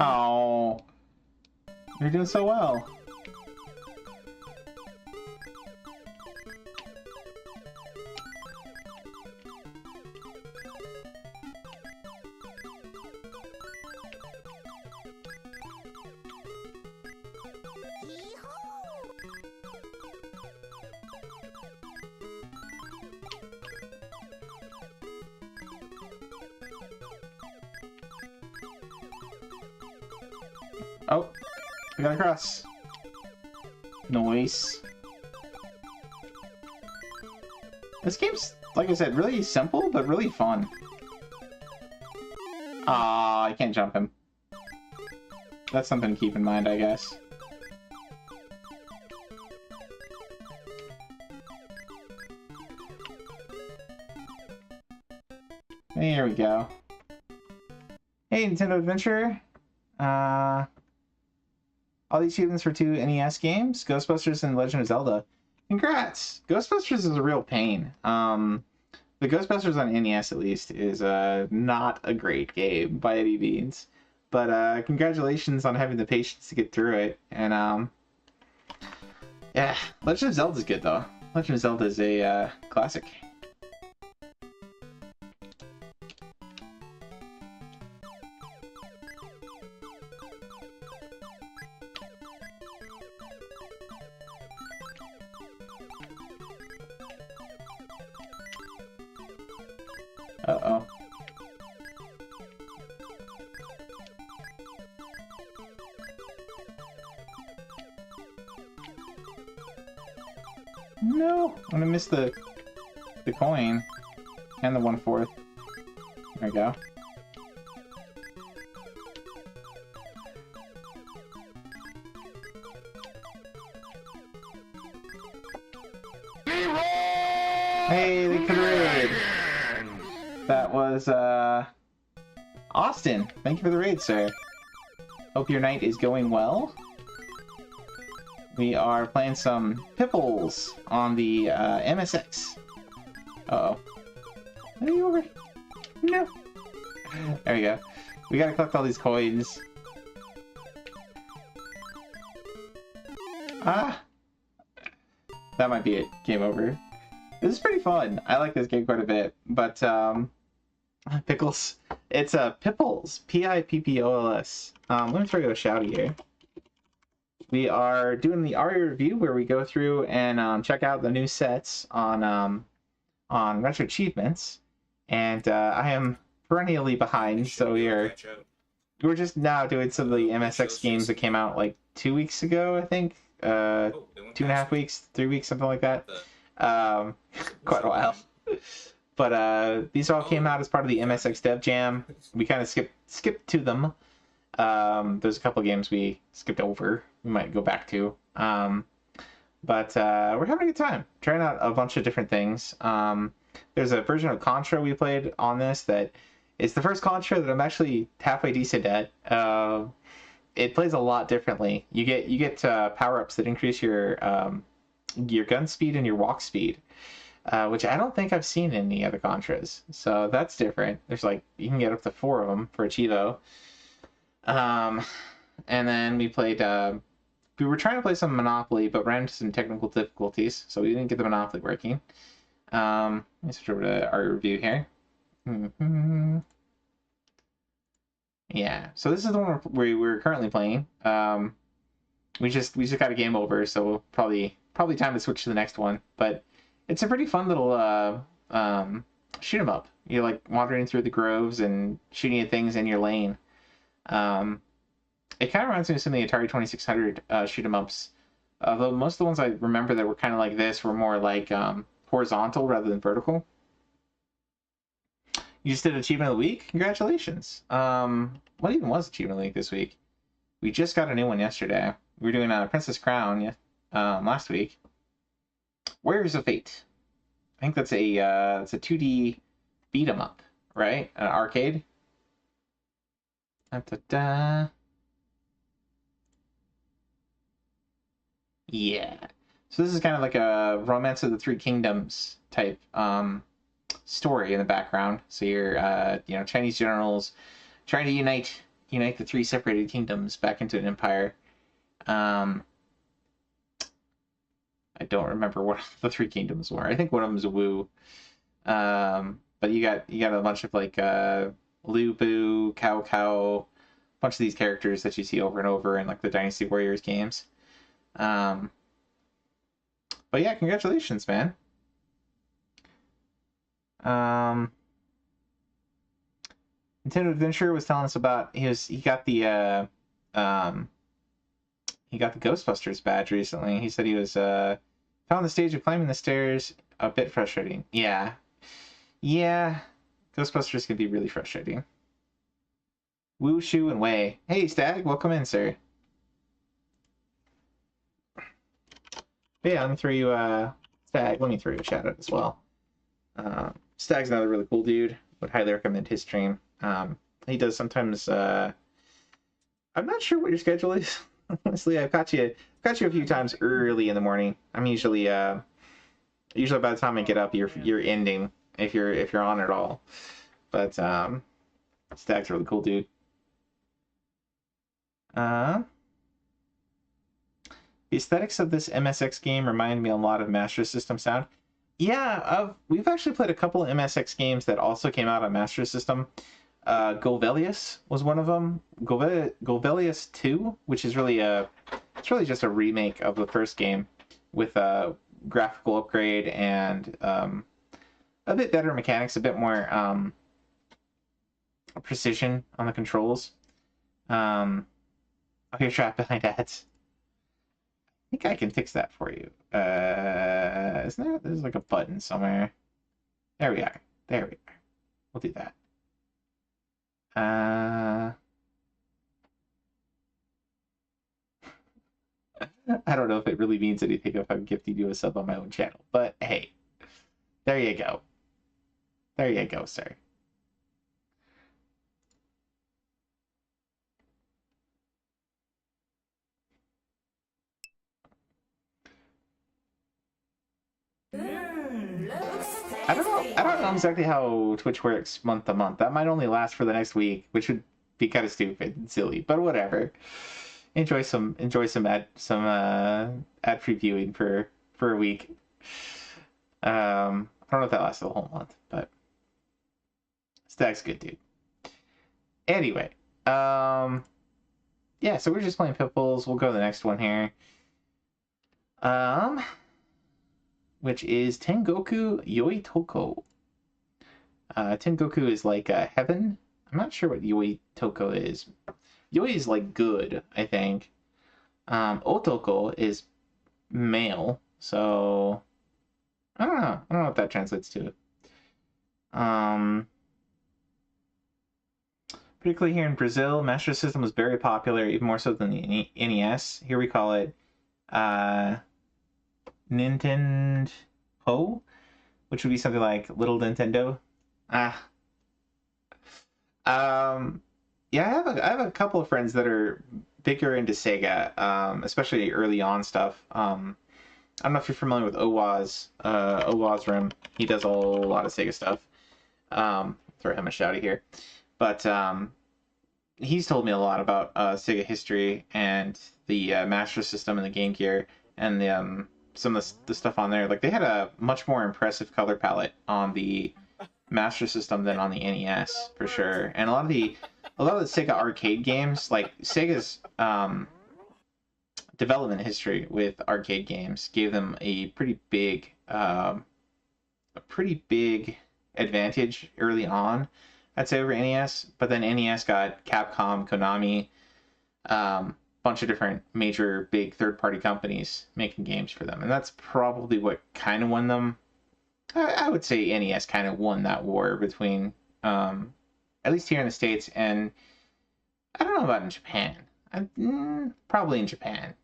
Oh, you're doing so well. Oh, we got across. Noise. This game's, like I said, really simple, but really fun. Ah, I can't jump him. That's something to keep in mind, I guess. Here we go. Hey, Nintendo Adventure. All these achievements for 2 NES games, Ghostbusters and Legend of Zelda. Congrats! Ghostbusters is a real pain. The Ghostbusters on NES, at least, is not a great game by any means. But congratulations on having the patience to get through it. And yeah, Legend of Zelda is good though. Legend of Zelda is a classic. Uh-oh. No! I'm gonna miss the coin. And the 1/4. There we go. Hey, the raid! That was, Austin. Thank you for the raid, sir. Hope your night is going well. We are playing some Pipples on the MSX. Uh-oh. Are you over? No. There we go. We gotta collect all these coins. Ah! That might be it. Game over. This is pretty fun. I like this game quite a bit. But, Pickles. It's Pipples. P-I-P-P-O-L-S. Let me throw you a shouty here. We are doing the ARIA review where we go through and check out the new sets on Retro Achievements. And I am perennially behind, so we're just now doing some of the MSX games that came out like 2 weeks ago, I think. 2.5 weeks, 3 weeks, something like that. Quite a while. But these all came out as part of the MSX Devjam. We kind of skipped to them. There's a couple games we skipped over. We might go back to. But we're having a good time. Trying out a bunch of different things. There's a version of Contra we played on this that is the first Contra that I'm actually halfway decent at. It plays a lot differently. You get power-ups that increase your gun speed and your walk speed. Which I don't think I've seen in any other Contras. So that's different. There's like, you can get up to 4 of them for a Chivo. And then we played, we were trying to play some Monopoly, but ran into some technical difficulties, so we didn't get the Monopoly working. Let me switch over to our review here. Yeah, so this is the one we're currently playing. We just got a game over, so we'll probably time to switch to the next one. But it's a pretty fun little shoot 'em up. You're like wandering through the groves and shooting at things in your lane. It kind of reminds me of some of the Atari 2600 shoot 'em ups. Although most of the ones I remember that were kind of like this were more like horizontal rather than vertical. You just did Achievement of the Week? Congratulations. What even was Achievement of the Week this week? We just got a new one yesterday. We were doing Princess Crown last week. Warriors of Fate. I think that's it's a 2D beat 'em up, right? An arcade. Da-da-da. Yeah. So this is kind of like a Romance of the Three Kingdoms type story in the background. So you're Chinese generals trying to unite the 3 separated kingdoms back into an empire. I don't remember what the 3 kingdoms were. I think one of them is Wu. But you got a bunch of like Lu Bu, Cao Cao, a bunch of these characters that you see over and over in like the Dynasty Warriors games. But yeah, congratulations, man. Nintendo Adventure was telling us about he got the he got the Ghostbusters badge recently. He said he was found the stage of climbing the stairs a bit frustrating. Yeah. Ghostbusters can be really frustrating. Woo, Shoo, and Way. Hey, Stag, welcome in, sir. But yeah, let me throw you Stag. Let me throw you a shout out as well. Stag's another really cool dude. Would highly recommend his stream. He does sometimes. I'm not sure what your schedule is. Honestly, I've got you a few times early in the morning. I'm usually by the time I get up, you're ending if you're on at all. But Stag's a really cool dude. The aesthetics of this MSX game remind me a lot of Master System sound. Yeah, we've actually played a couple of MSX games that also came out on Master System. Golvelius was one of them. Golvelius 2, which is really just a remake of the first game with a graphical upgrade and a bit better mechanics, a bit more precision on the controls. Oh, you're trapped behind ads. I think I can fix that for you. Isn't there? There's like a button somewhere. There we are. There we are. We'll do that. I don't know if it really means anything if I'm gifting you a sub on my own channel, but hey, there you go. There you go, sir. I don't know exactly how Twitch works month to month. That might only last for the next week, which would be kind of stupid and silly, but whatever. Enjoy some ad previewing for a week. I don't know if that lasts the whole month, but Stag's good, dude. Anyway, yeah, so we're just playing Pitbulls. We'll go to the next one here. Which is Tengoku Yoi Toko. Tengoku is like heaven. I'm not sure what Yoi Toko is. Yoi is like good, I think. Otoko is male, so I don't know. I don't know what that translates to. Particularly here in Brazil, Master System was very popular, even more so than the NES. Here we call it Nintendo, which would be something like Little Nintendo. Yeah, I have a couple of friends that are bigger into Sega, especially early on stuff. I don't know if you're familiar with Owaz Room. He does a whole lot of Sega stuff. Throw him a shouty here, but he's told me a lot about Sega history and the Master System and the Game Gear and the some of the stuff on there. Like, they had a much more impressive color palette on the Master System than on the NES for sure. And a lot of the Sega arcade games, like Sega's development history with arcade games, gave them a pretty big advantage early on, I'd say, over NES. But then NES got Capcom, Konami, bunch of different major big third-party companies making games for them, and that's probably what kind of won them. I would say NES kind of won that war between, at least here in the States, and I don't know about in Japan. Probably in Japan,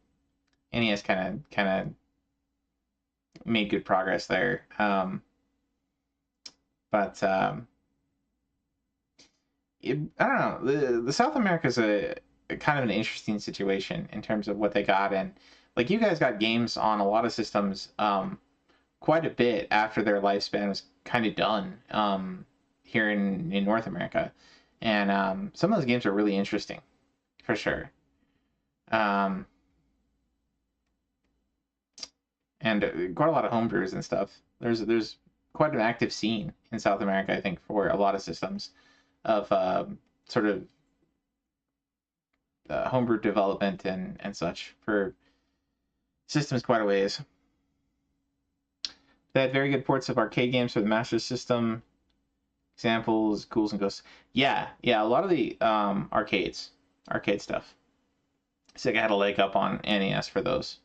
NES kind of made good progress there. I don't know. The South America's a kind of an interesting situation in terms of what they got, and like, you guys got games on a lot of systems quite a bit after their lifespan was kind of done here in North America, and some of those games are really interesting for sure. And quite a lot of homebrews and stuff. There's quite an active scene in South America, I think, for a lot of systems of sort of homebrew development and such for systems quite a ways. They had very good ports of arcade games for the Master System. Examples, Ghouls and Ghosts. Yeah, a lot of the arcade stuff. Sega had a leg up on NES for those.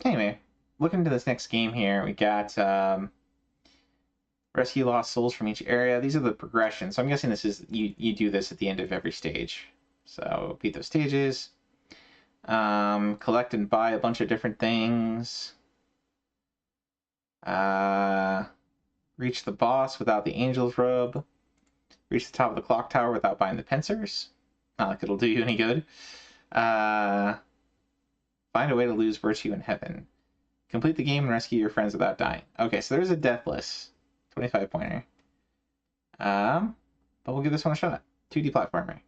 Anyway, looking into this next game here, we got rescue lost souls from each area. These are the progressions. So I'm guessing this is you do this at the end of every stage. So beat those stages. Collect and buy a bunch of different things. Reach the boss without the angel's robe. Reach the top of the clock tower without buying the pincers. Not like it'll do you any good. Find a way to lose virtue in heaven. Complete the game and rescue your friends without dying. Okay, so there's a deathless 25-pointer. But we'll give this one a shot. 2D platformer.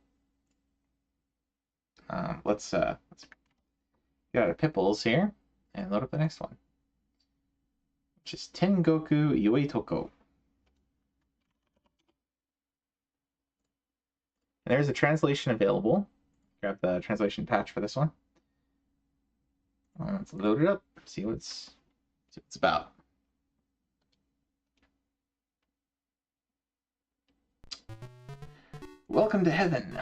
Let's get out of Pipples here and load up the next one, which is Tengoku Yueitoko. And there's a translation available. Grab the translation patch for this one. Let's load it up. See what it's about. Welcome to heaven.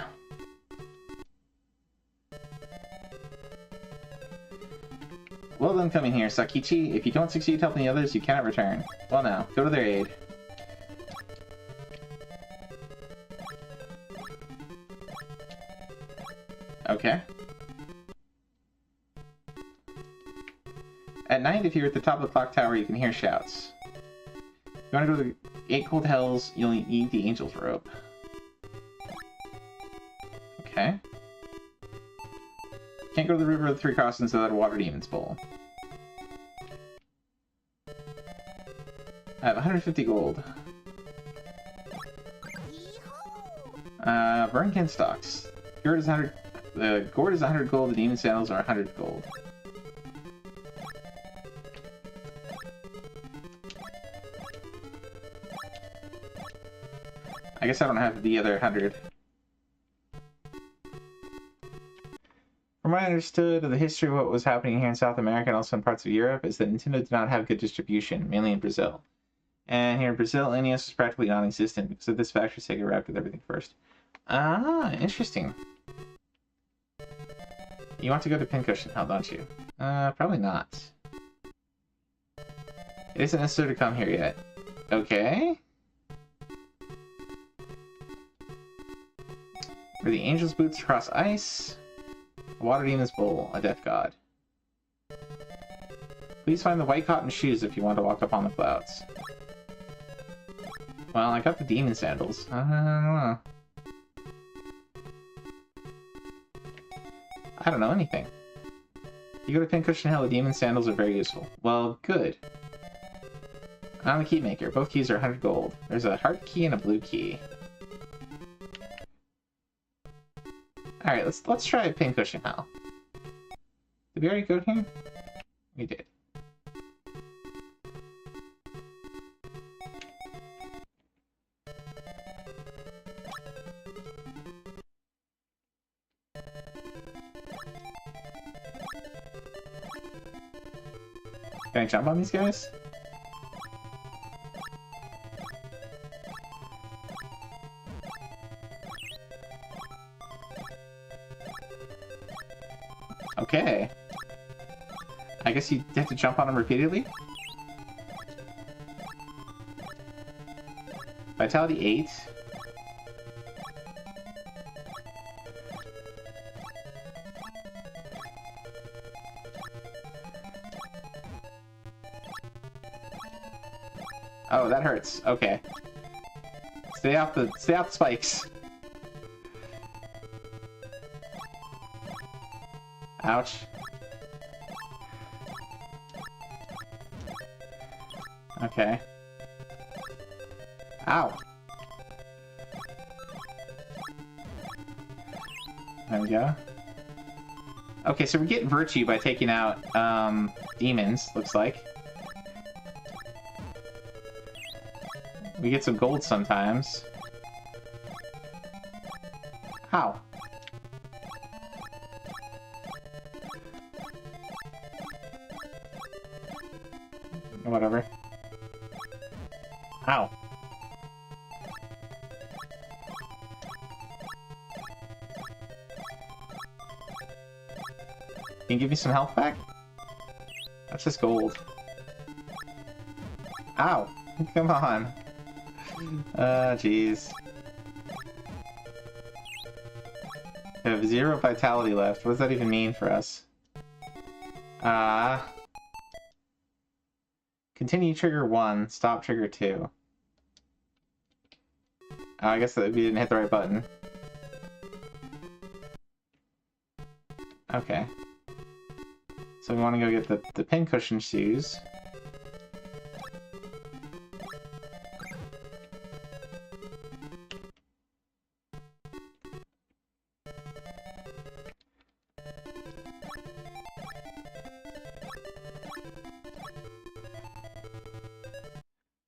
Well done coming here, Sakichi. If you don't succeed helping the others, you cannot return. Well now, go to their aid. Okay. At night, if you're at the top of the clock tower, you can hear shouts. If you want to go to the 8 cold hells, you'll need the angel's robe. Okay. Can't go to the river of the 3 crossings without a water demon's bowl. I have 150 gold. Burnkin stocks. Gourd is 100. The gourd is 100 gold. The demon sandals are 100 gold. I guess I don't have the other 100. From what I understood of the history of what was happening here in South America and also in parts of Europe is that Nintendo did not have good distribution, mainly in Brazil. And here in Brazil, NES was practically non-existent because of this factor. Sega wrapped with everything first. Ah, interesting. You want to go to Pincushion Hell, don't you? Probably not. It isn't necessary to come here yet. Okay. Where the angel's boots cross ice. A water demon's bowl, a death god. Please find the white cotton shoes if you want to walk up on the clouds. Well, I got the demon sandals. I don't know. I don't know anything. You go to Pincushion Hell, the demon sandals are very useful. Well, good. I'm the key maker. Both keys are 100 gold. There's a heart key and a blue key. Alright, let's try Pincushion Hell. Did we already go here? We did. Can I jump on these guys? Okay. I guess you have to jump on them repeatedly? Vitality 8. Oh, that hurts. Okay. Stay off the spikes. Ouch. Okay. Ow. There we go. Okay, so we get virtue by taking out demons, looks like. We get some gold sometimes. Ow. Whatever. Ow. Can you give me some health back? That's just gold. Ow! Come on. Jeez. We have 0 vitality left. What does that even mean for us? Continue trigger 1, stop trigger 2. I guess that we didn't hit the right button. Okay. So we want to go get the pincushion shoes.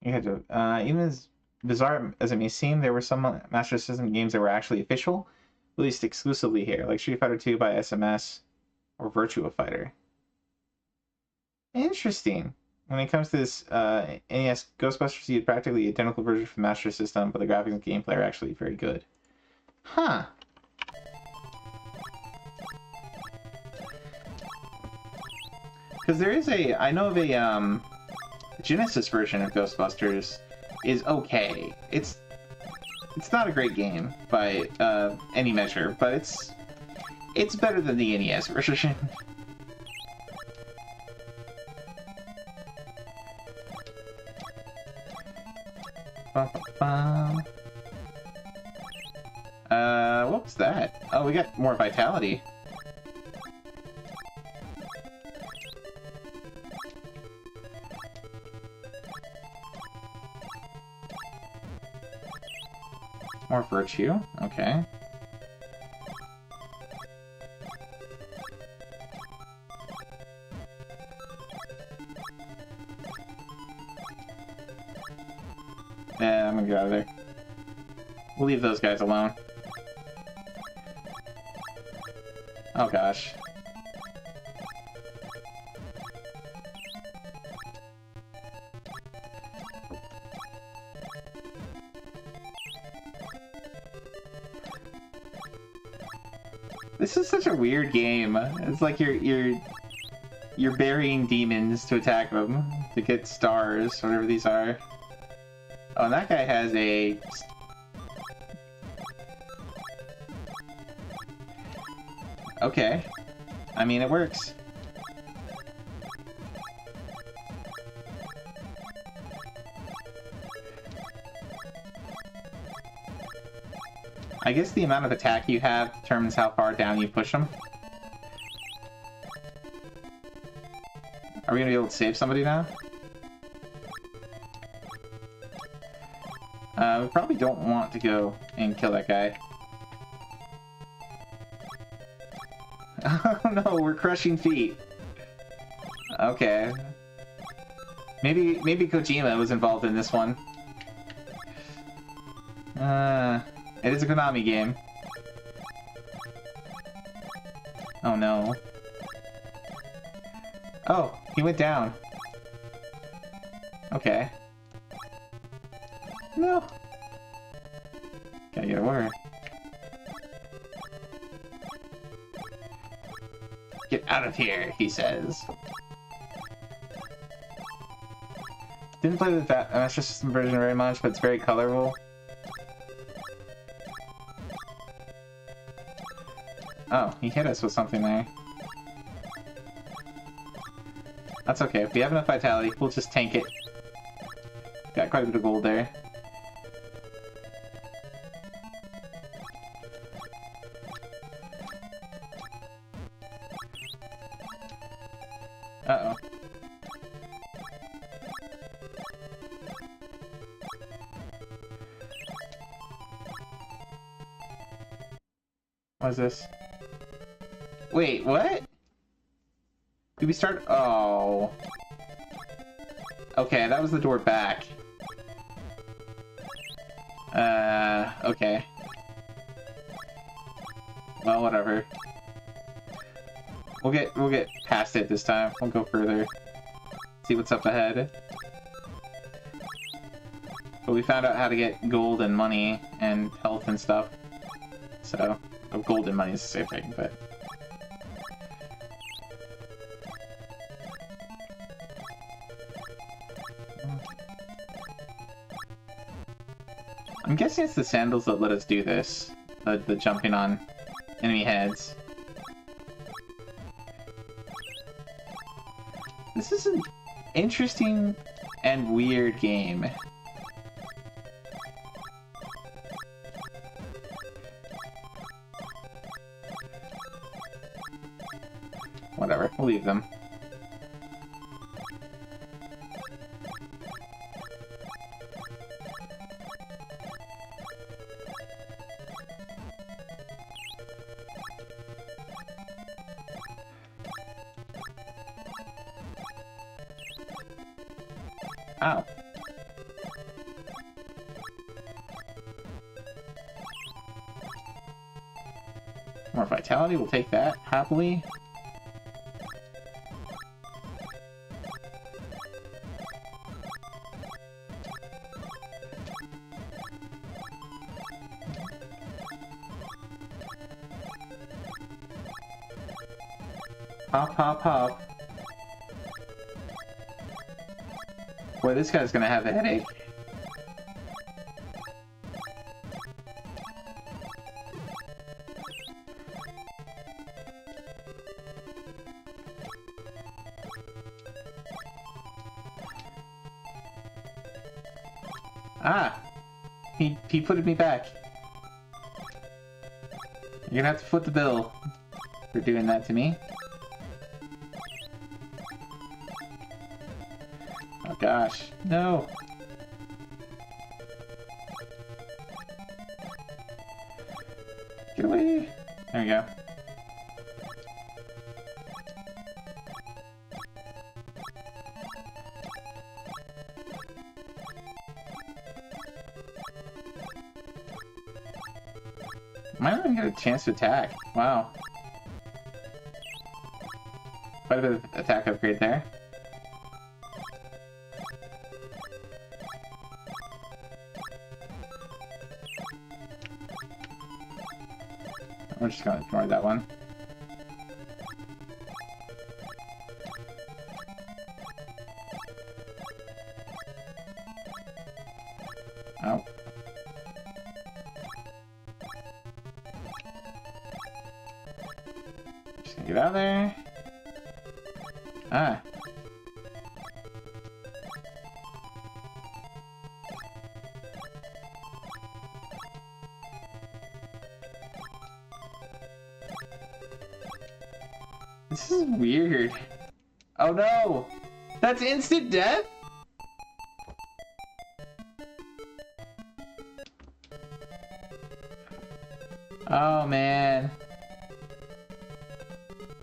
You had to, even as bizarre as it may seem, there were some Master System games that were actually official, released exclusively here, like Street Fighter 2 by SMS or Virtua Fighter. Interesting. When it comes to this NES Ghostbusters, you had practically identical version for the Master System, but the graphics and gameplay are actually very good. Huh. Because there is a, I know of a Genesis version of Ghostbusters is okay. It's not a great game by any measure, but it's better than the NES version. What was that? Oh, we got more vitality. More virtue, okay. Yeah, I'm gonna get out of there. We'll leave those guys alone. Oh gosh. This is such a weird game. It's like you're burying demons to attack them to get stars, whatever these are. Oh, and that guy has a... Okay. I mean, it works. I guess the amount of attack you have determines how far down you push them. Are we gonna be able to save somebody now? We probably don't want to go and kill that guy. Oh no, we're crushing feet. Okay. Maybe Kojima was involved in this one. It is a Konami game. Oh no. Oh, he went down. Okay. No. Gotta get over. Get out of here, he says. Didn't play the Master System version very much, but it's very colorful. Oh, he hit us with something there. That's okay. If we have enough vitality, we'll just tank it. Got quite a bit of gold there. Uh-oh. What is this? Wait, what? Did we start? Oh. Okay, that was the door back. Okay. Well, whatever. We'll get past it this time. We'll go further. See what's up ahead. But we found out how to get gold and money and health and stuff. So, gold and money is the same thing, but... I'm guessing it's the sandals that let us do this. The jumping on enemy heads. This is an interesting and weird game. Whatever, we'll leave them. Ow. More vitality, we'll take that happily. Hop, hop, hop. Boy, this guy's gonna have a headache. Ah! He put me back. You're gonna have to foot the bill for doing that to me. Oh gosh, no! Get away! There we go. Might not even get a chance to attack. Wow. Quite a bit of attack upgrade there. We're just gonna ignore that one. Oh. Just gonna get out of there. Ah. This is weird. Oh no! That's instant death? Oh man.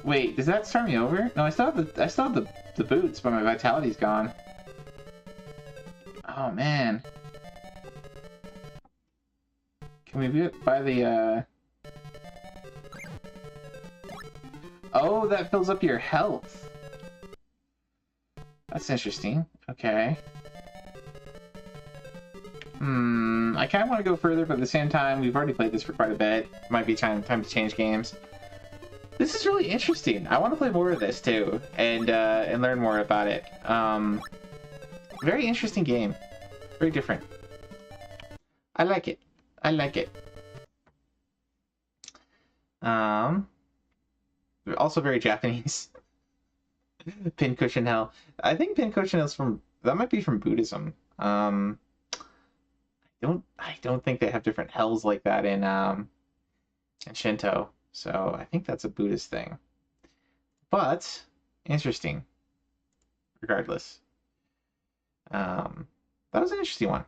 Wait, does that start me over? No, I still have the boots, but my vitality's gone. Oh man. Can we buy the Oh, that fills up your health. That's interesting. Okay. I kind of want to go further, but at the same time, we've already played this for quite a bit. Might be time to change games. This is really interesting. I want to play more of this too, and learn more about it. Very interesting game. Very different. I like it. I like it. Also very Japanese. Pincushion hell. I think pincushion hell's that might be from Buddhism. I don't think they have different hells like that in Shinto. So I think that's a Buddhist thing. But interesting. Regardless. That was an interesting one.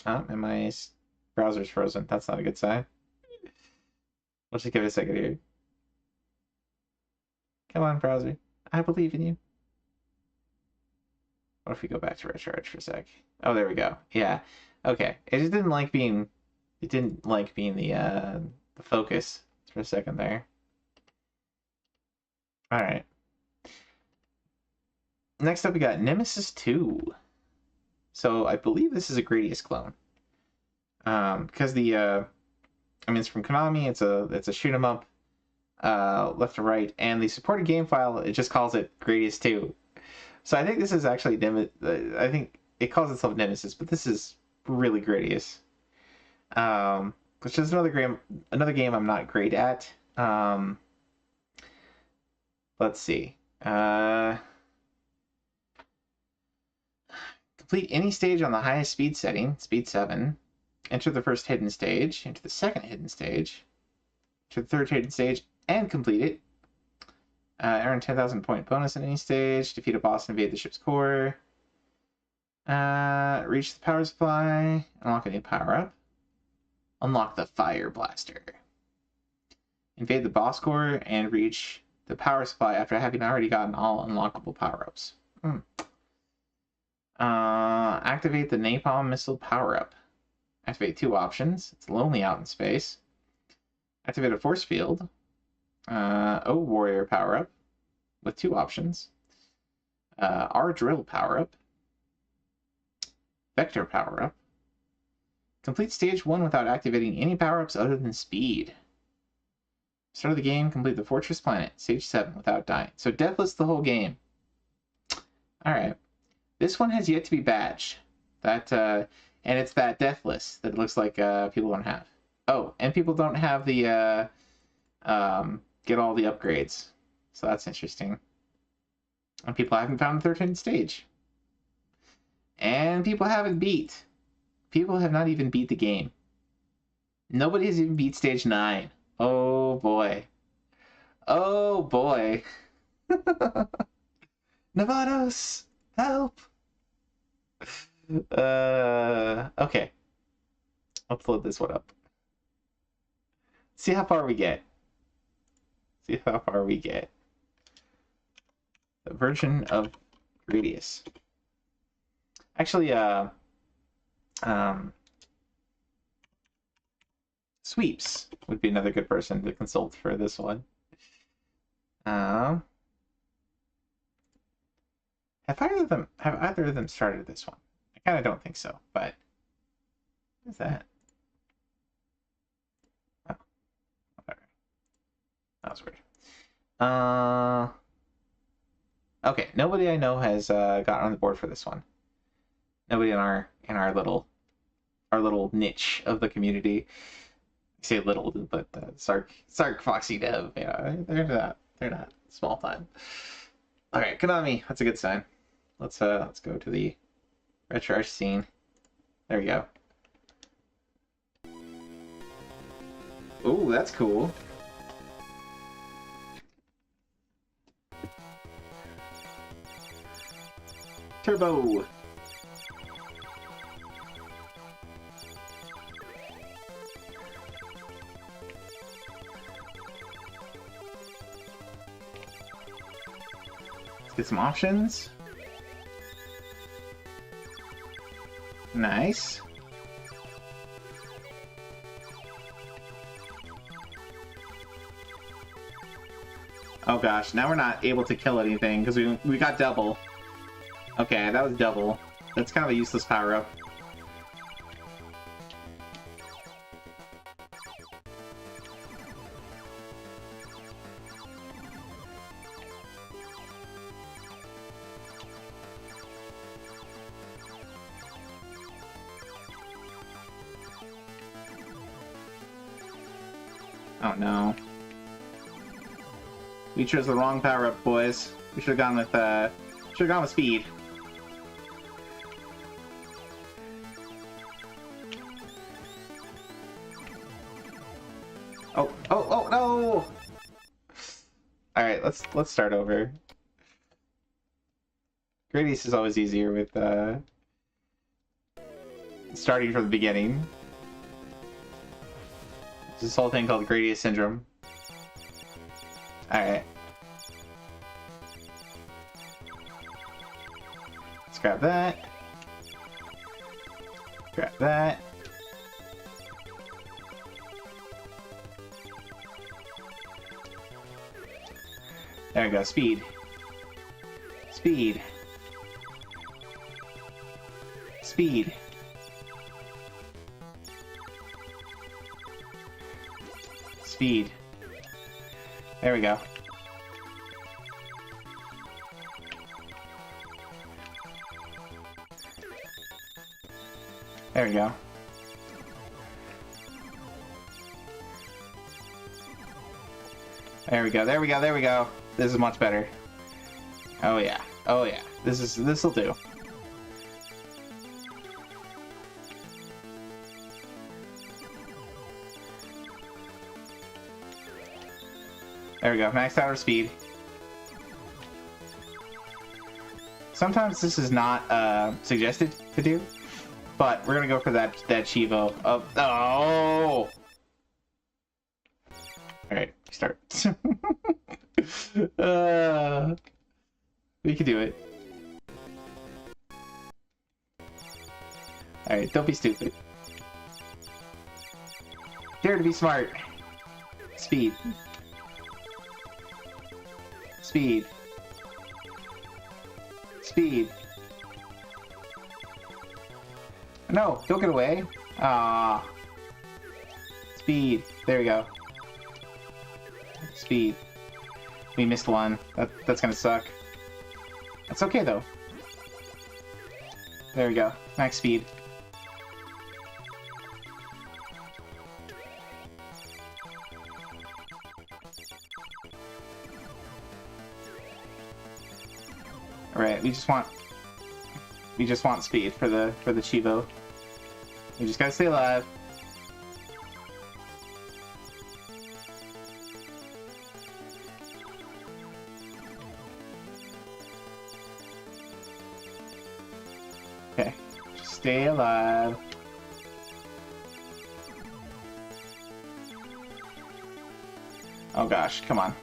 And my browser's frozen. That's not a good sign. Let's just give it a second here. Come on, browser. I believe in you. What if we go back to recharge for a sec? Oh, there we go. Yeah. Okay. It just didn't like being the focus for a second there. All right. Next up, we got Nemesis 2. So I believe this is a Gradius clone. Because it's from Konami. It's a shoot 'em up, left to right, and the supported game file, it just calls it Gradius 2. So I think this is actually I think it calls itself Nemesis, but this is really Gradius. which is another game I'm not great at. Let's see. Complete any stage on the highest speed setting, speed 7. Enter the first hidden stage, enter the second hidden stage, enter the third hidden stage, and complete it. Earn 10,000 point bonus in any stage. Defeat a boss and invade the ship's core. Reach the power supply. Unlock a new power-up. Unlock the fire blaster. Invade the boss core and reach the power supply after having already gotten all unlockable power-ups. Activate the napalm missile power-up. Activate 2 options. It's lonely out in space. Activate a force field. Warrior power-up with 2 options. R drill power-up. Vector power-up. Complete stage 1 without activating any power-ups other than speed. Start of the game, complete the Fortress Planet, stage 7 without dying. So deathless the whole game. Alright. This one has yet to be badged. And it's that deathless that it looks like people don't have. Oh, and people don't have the get all the upgrades. So that's interesting. And people haven't found the 13th stage. And people haven't beat. People have not even beat the game. Nobody has even beat stage 9. Oh boy. Oh boy. Nevados, help. Okay. Let's load this one up. See how far we get. See how far we get. The version of Gradius. Actually, Sweeps would be another good person to consult for this one. Have either of them started this one? I kind of don't think so, but what is that? Oh, whatever. That was weird. Okay, nobody I know has gotten on the board for this one. Nobody in our little niche of the community. I say little, but Sark, Foxy, Dev, yeah, they're not small time. All right, Konami, that's a good sign. Let's go to the retro scene. There we go. Ooh, that's cool. Turbo. Let's get some options. Nice. Oh gosh, now we're not able to kill anything because we got double. Okay, that was double. That's kind of a useless power-up. Oh no. We chose the wrong power-up, boys. We should have gone with speed. Oh no! Alright, let's start over. Gradius is always easier with starting from the beginning. There's this whole thing called Gradius syndrome. Alright. Let's grab that. Grab that. There we go, speed. Speed. Speed. Speed. There we go. There we go. There we go, there we go, there we go. This is much better. Oh yeah, oh yeah. This'll do. There we go, maxed out our speed. Sometimes this is not suggested to do, but we're gonna go for that Chivo. Oh! Alright, start. We can do it. Alright, don't be stupid. Dare to be smart. Speed. Speed. Speed. No, don't get away. Ah. Speed. There we go. Speed. We missed one. That's gonna suck. That's okay though. There we go. Max speed. Alright, we just want speed for the Chivo. We just gotta stay alive. Okay, just stay alive. Oh gosh, come on.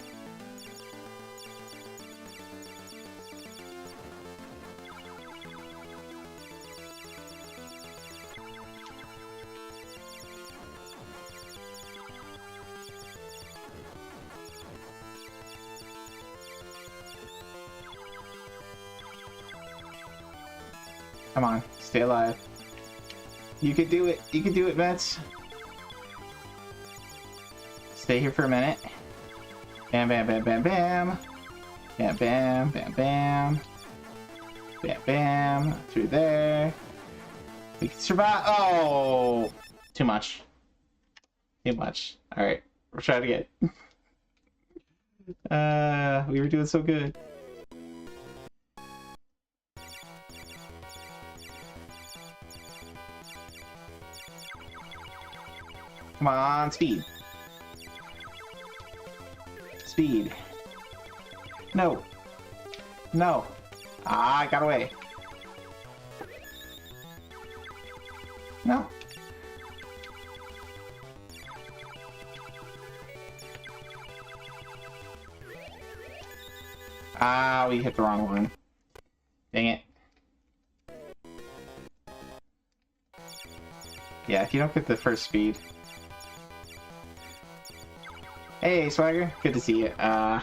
Come on, stay alive. You can do it. You can do it, Mets. Stay here for a minute. Bam, bam, bam, bam, bam. Bam, bam, bam, bam. Bam, bam. Through there. We can survive. Oh! Too much. Too much. Alright, we'll try it again. We were doing so good. Come on, speed. Speed. No. No. Ah, I got away. No. Ah, we hit the wrong one. Dang it. Yeah, if you don't get the first speed. Hey, Swagger. Good to see you. I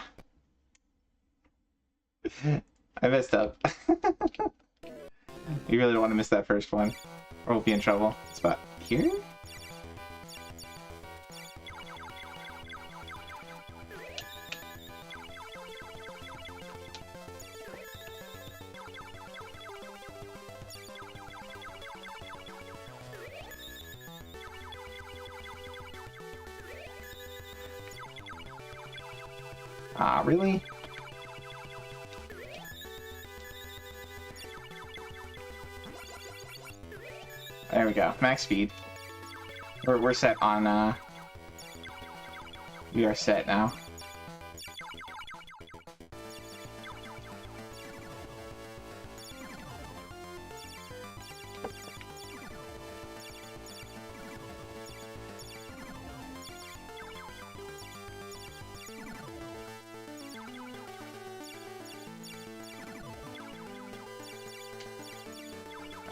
messed up. You really don't want to miss that first one, or we'll be in trouble. It's about here? Ah, really? There we go. Max speed. We're set on, we are set now.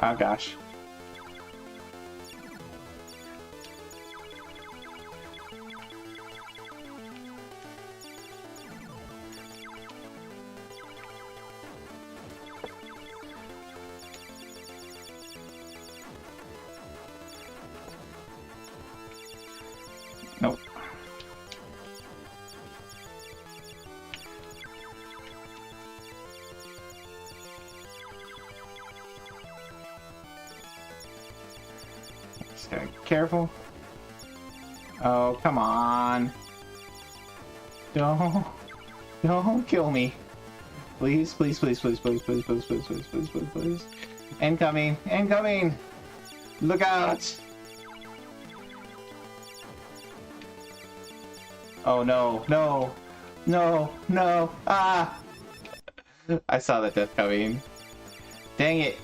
Oh gosh. Nope. Just gotta be careful. Oh, come on. Don't kill me. Please, please, please, please, please, please, please, please, please, please, please, please. Incoming! Incoming! Look out! Oh no, no, no, no, ah! I saw that death coming. Dang it.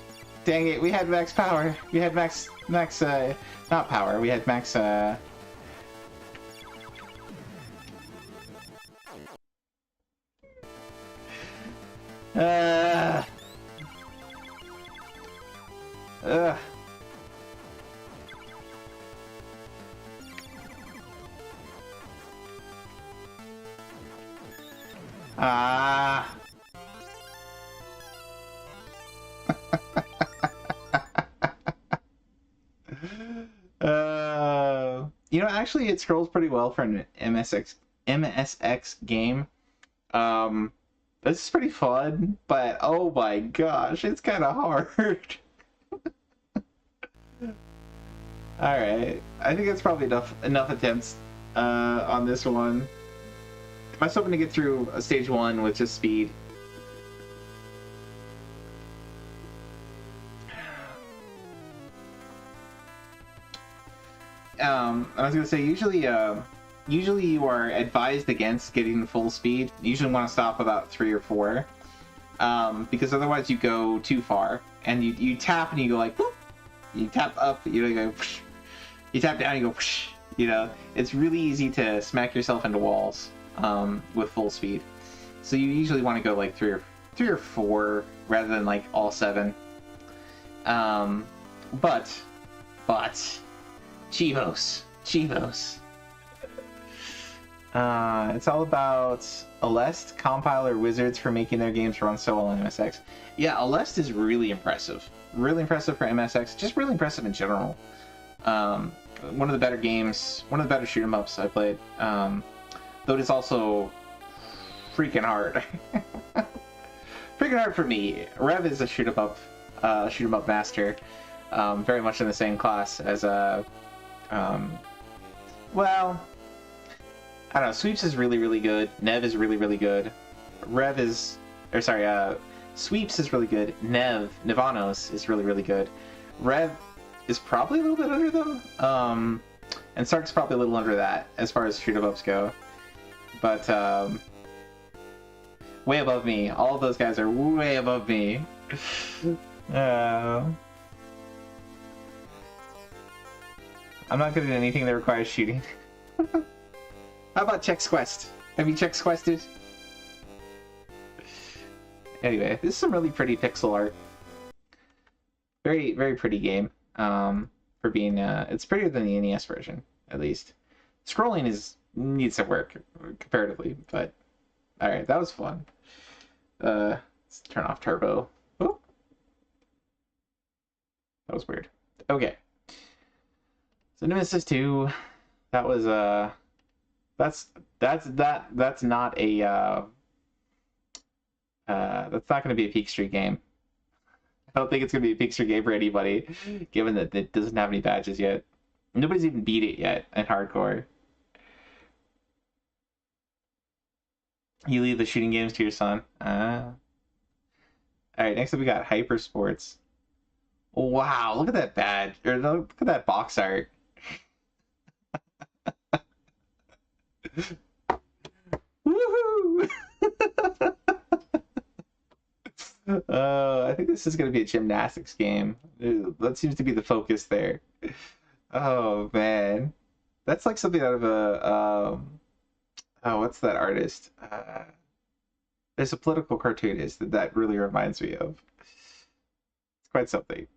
Dang it, we had max power. We had max, not power, we had max, Ugh. Ah. You know, actually, it scrolls pretty well for an MSX game. This is pretty fun, but oh my gosh, it's kind of hard. All right, I think that's probably enough attempts on this one. I was hoping to get through stage 1 with just speed. I was gonna say, usually you are advised against getting full speed. You usually want to stop about 3 or 4, because otherwise you go too far. And you tap and you go like, whoop. You tap up, you go, whoosh. You tap down, you go, whoosh. You know, it's really easy to smack yourself into walls with full speed. So you usually want to go like 3 or 4 rather than like all 7. But Chivos. It's all about Alest, Compiler, Wizards for making their games run so well on MSX. Yeah, Alest is really impressive. Really impressive for MSX. Just really impressive in general. One of the better games, one of the better shoot 'em ups I played. Though it is also freaking hard. Freaking hard for me. Rev is a shoot 'em up master. Very much in the same class as well, I don't know, Sweeps is really, really good. Nev is really, really good. Sweeps is really good. Nevanos is really, really good. Rev is probably a little bit under them. And Sark's probably a little under that as far as shoot-em-ups go. But, way above me. All of those guys are way above me. I'm not good at anything that requires shooting. How about Chex Quest? Have you Chex Quested? Anyway, this is some really pretty pixel art. Very, very pretty game. For being, it's prettier than the NES version, at least. Scrolling needs some work, comparatively, but... Alright, that was fun. Let's turn off turbo. Oh. That was weird. Okay. So Nemesis 2, that was that's not a that's not going to be a Peak Street game. I don't think it's going to be a Peak Street game for anybody, given that it doesn't have any badges yet. Nobody's even beat it yet in hardcore. You leave the shooting games to your son. All right, next up we got Hyper Sports. Wow, look at that badge, or look at that box art. Woohoo! I think this is going to be a gymnastics game. That seems to be the focus there. Oh man, that's like something out of a oh, what's that artist? There's a political cartoonist that really reminds me of. It's quite something.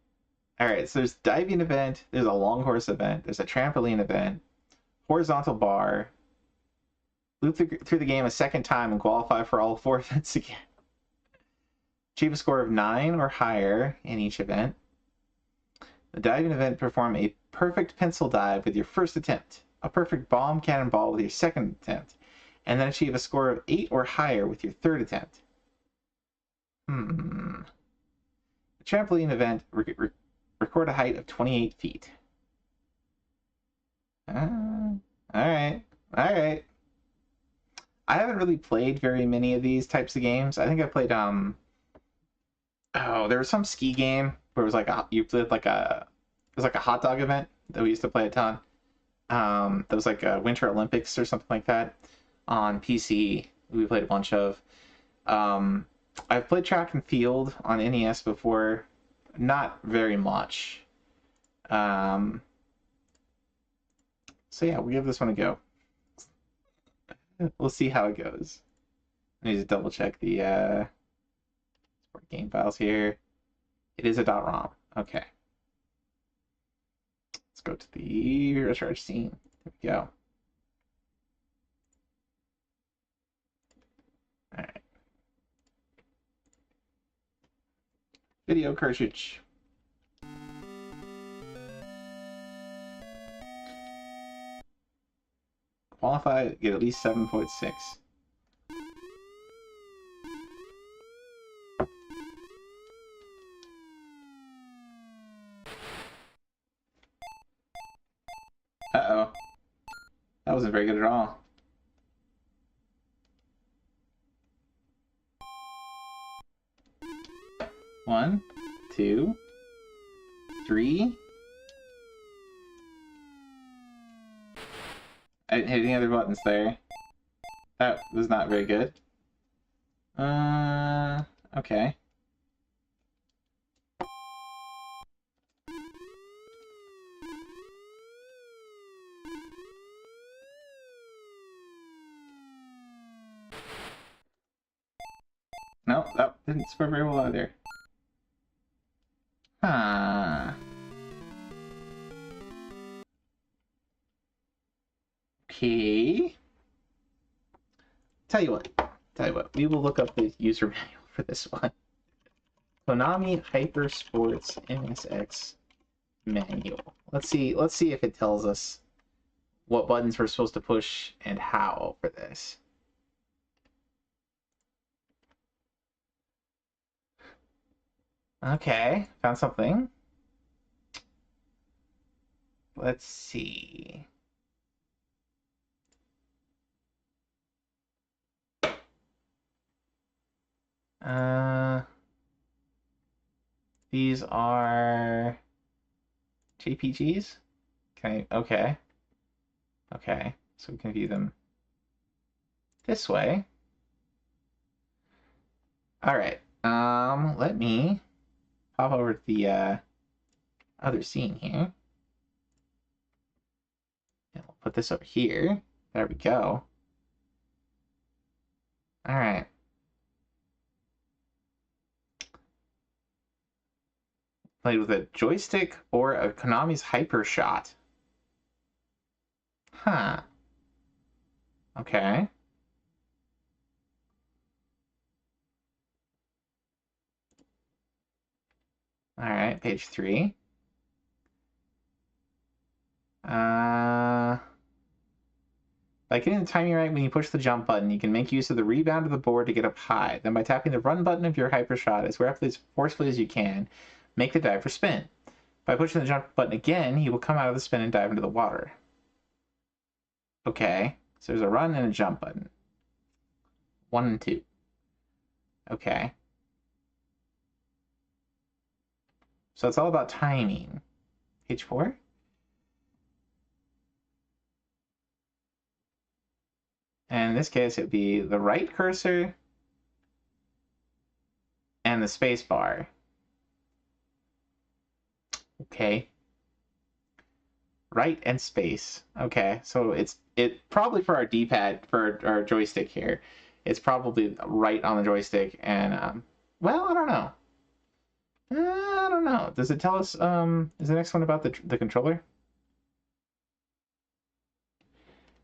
All right, so there's diving event, there's a long horse event, there's a trampoline event, horizontal bar. Loop through the game a second time and qualify for all 4 events again. Achieve a score of 9 or higher in each event. The diving event, perform a perfect pencil dive with your first attempt, a perfect bomb cannonball with your second attempt, and then achieve a score of 8 or higher with your third attempt. The trampoline event, record a height of 28 feet. Alright. I haven't really played very many of these types of games. I think I played there was some ski game where it was like you played like it was like a hot dog event that we used to play a ton. That was like a Winter Olympics or something like that on PC. We played a bunch of. I've played track and field on NES before, not very much. So yeah, we'll give this one a go. We'll see how it goes. I need to double check the game files here. It is a .rom. Okay. Let's go to the recharge scene. There we go. All right. Video cartridge. Qualify, get at least 7.6. Uh-oh. That wasn't very good at all. One, two, three. I didn't hit any other buttons there. That was not very good. Okay. No, that didn't score very well either. Huh. Okay. Tell you what, we will look up the user manual for this one. Konami Hyper Sports MSX manual. Let's see if it tells us what buttons we're supposed to push and how for this. Okay, found something. Let's see. These are JPGs? Okay. Okay, so we can view them this way. All right, let me pop over to the other scene here. And we'll put this over here. There we go. All right. Played with a joystick or a Konami's Hyper Shot. Huh. Okay. All right, page 3. By getting the timing right when you push the jump button, you can make use of the rebound of the board to get up high. Then by tapping the run button of your Hyper Shot as forcefully as you can, make the diver spin. By pushing the jump button again, he will come out of the spin and dive into the water. Okay, so there's a run and a jump button. 1 and 2. Okay. So it's all about timing. Page 4? And in this case, it would be the right cursor and the space bar. Okay. Right and space. Okay, so it probably for our D-pad, for our joystick here, it's probably right on the joystick. And well, I don't know. I don't know. Does it tell us? Is the next one about the controller?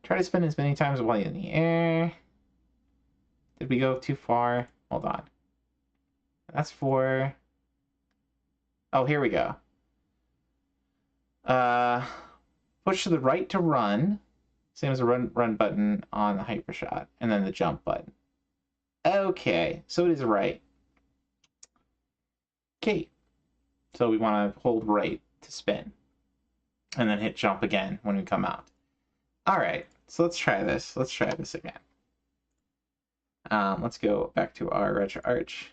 Try to spin as many times while in the air. Did we go too far? Hold on. That's for. Oh, here we go. Push to the right to run. Same as the run button on the Hyper Shot. And then the jump button. Okay, so it is right. Okay. So we want to hold right to spin. And then hit jump again when we come out. Alright, so let's try this. Let's try this again. Let's go back to our retro arch.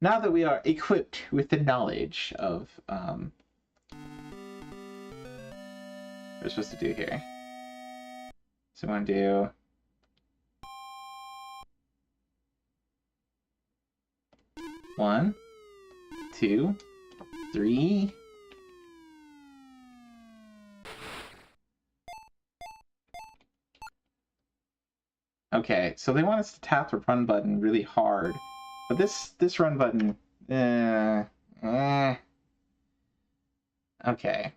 Now that we are equipped with the knowledge of what we're supposed to do here. So we want to do one, two, three. Okay, so they want us to tap the run button really hard, but this run button, okay.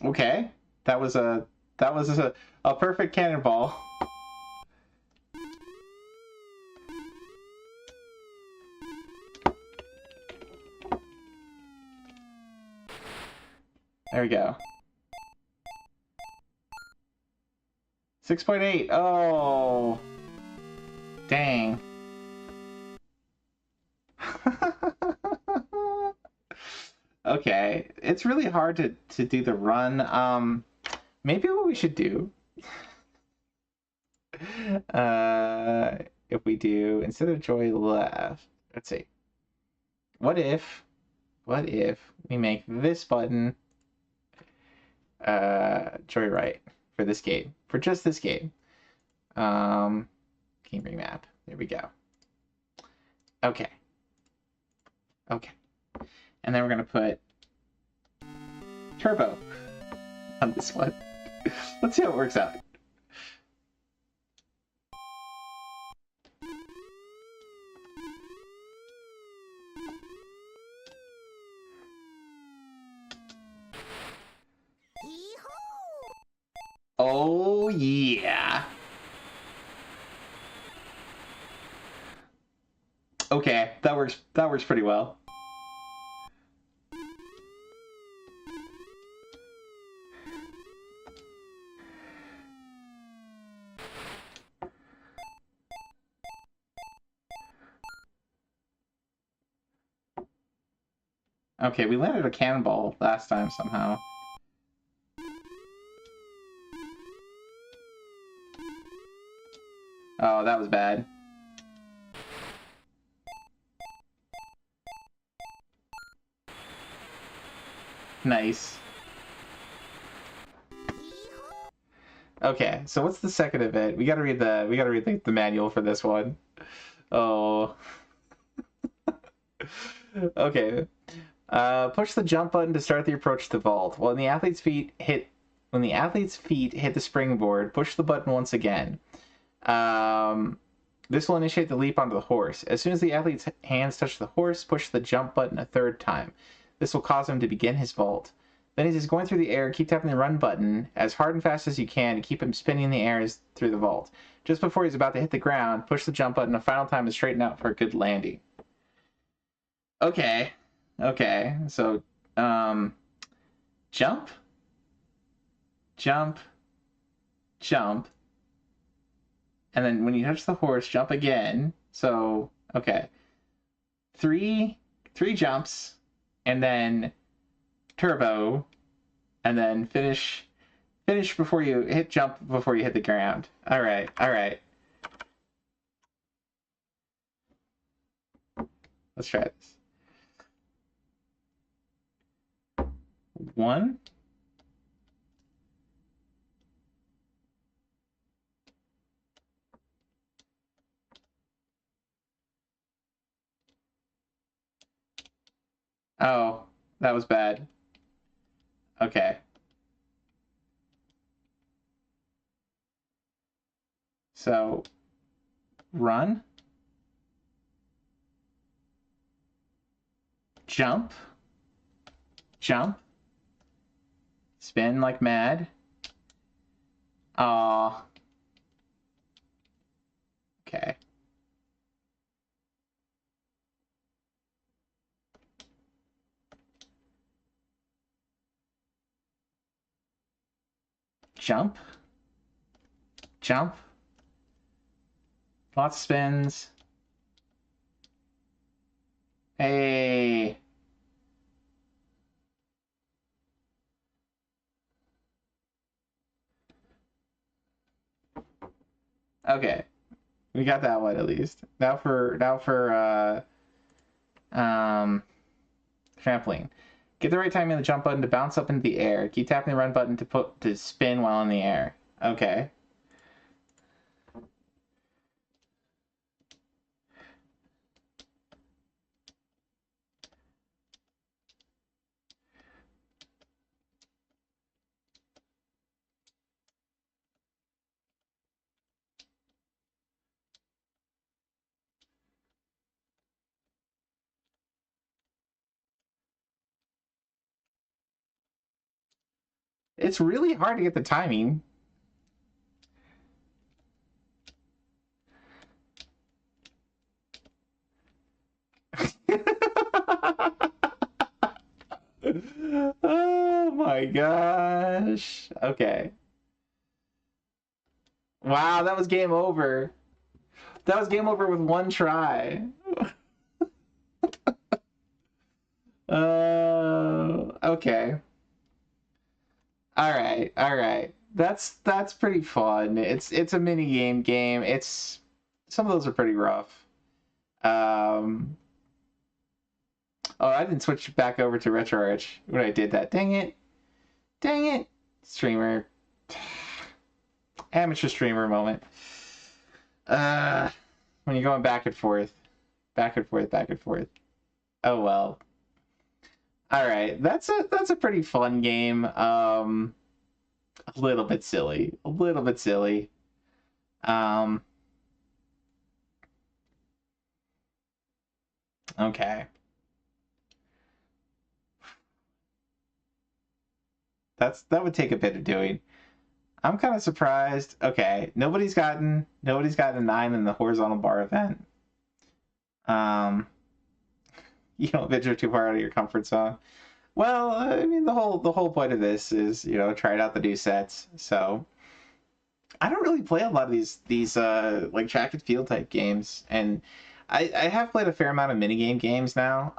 Okay, that was a perfect cannonball. There we go. 6.8. Oh, dang. Okay, it's really hard to do the run. Maybe what we should do, if we do, instead of joy left, let's see. What if we make this button joy right for this game, for just this game. Game remap. There we go. Okay. Okay. And then we're gonna put turbo on this one. Let's see how it works out. Oh yeah. Okay, that works pretty well. Okay, we landed a cannonball last time somehow. Oh, that was bad. Nice. Okay, so what's the second event? We gotta read the manual for this one. Oh. Okay. Push the jump button to start the approach to the vault. When the athlete's feet hit the springboard, push the button once again. This will initiate the leap onto the horse. As soon as the athlete's hands touch the horse, push the jump button a third time. This will cause him to begin his vault. Then as he's going through the air, keep tapping the run button as hard and fast as you can to keep him spinning in the air through the vault. Just before he's about to hit the ground, push the jump button a final time to straighten out for a good landing. Okay. Okay. So, jump, jump, jump. And then when you touch the horse, jump again. So, okay. Three jumps, and then turbo, and then finish before you jump before you hit the ground. All right. Let's try this. 1. Oh, that was bad. Okay. So, run. Jump. Jump. Spin like mad. Aw. Okay. Jump. Jump. Lots of spins. Hey. Okay. We got that one at least. Now for trampoline. Get the right timing on the jump button to bounce up into the air. Keep tapping the run button to spin while in the air. Okay. It's really hard to get the timing. Oh my gosh. Okay. Wow, that was game over. That was game over with one try. Okay. All right, all right. That's pretty fun. It's a mini game. It's some of those are pretty rough. Oh, I didn't switch back over to RetroArch when I did that. Dang it. Dang it. Streamer. Amateur streamer moment. When you're going back and forth. Back and forth, back and forth. Oh well. All right. That's a pretty fun game. A little bit silly. A little bit silly. Okay. That would take a bit of doing. I'm kind of surprised. Okay, nobody's gotten a 9 in the horizontal bar event. You don't venture too far out of your comfort zone. Well, I mean the whole point of this is, you know, try out the new sets. So I don't really play a lot of these like track and field type games, and I have played a fair amount of minigame games now.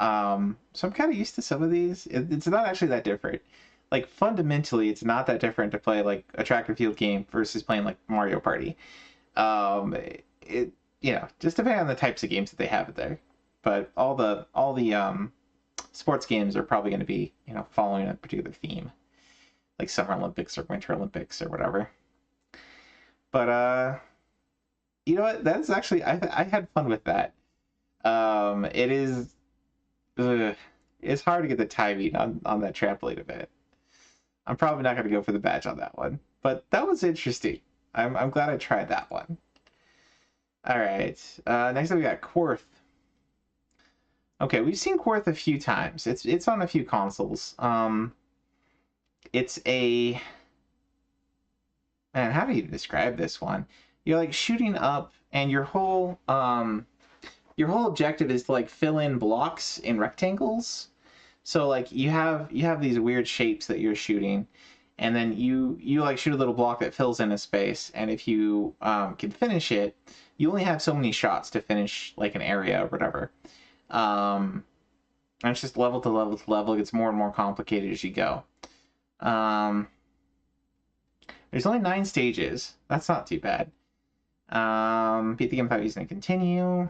So I'm kind of used to some of these. It's not actually that different. Like fundamentally, it's not that different to play like a track and field game versus playing like Mario Party. It you know, just depending on the types of games that they have there. But all the sports games are probably going to be, you know, following a particular theme, like Summer Olympics or Winter Olympics or whatever. But you know what? That's actually I had fun with that. It is it's hard to get the timing on that trampoline event. I'm probably not going to go for the badge on that one, but that was interesting. I'm glad I tried that one. All right. Next up we got Quarth. Okay, we've seen Quarth a few times. It's on a few consoles. It's a man. How do you describe this one? You're like shooting up, and your whole objective is to like fill in blocks in rectangles. So like you have these weird shapes that you're shooting, and then you like shoot a little block that fills in a space, and if you can finish it, you only have so many shots to finish like an area or whatever. And it's just level to level to level. It gets more and more complicated as you go. There's only 9 stages. That's not too bad. Beat the game without using a continue.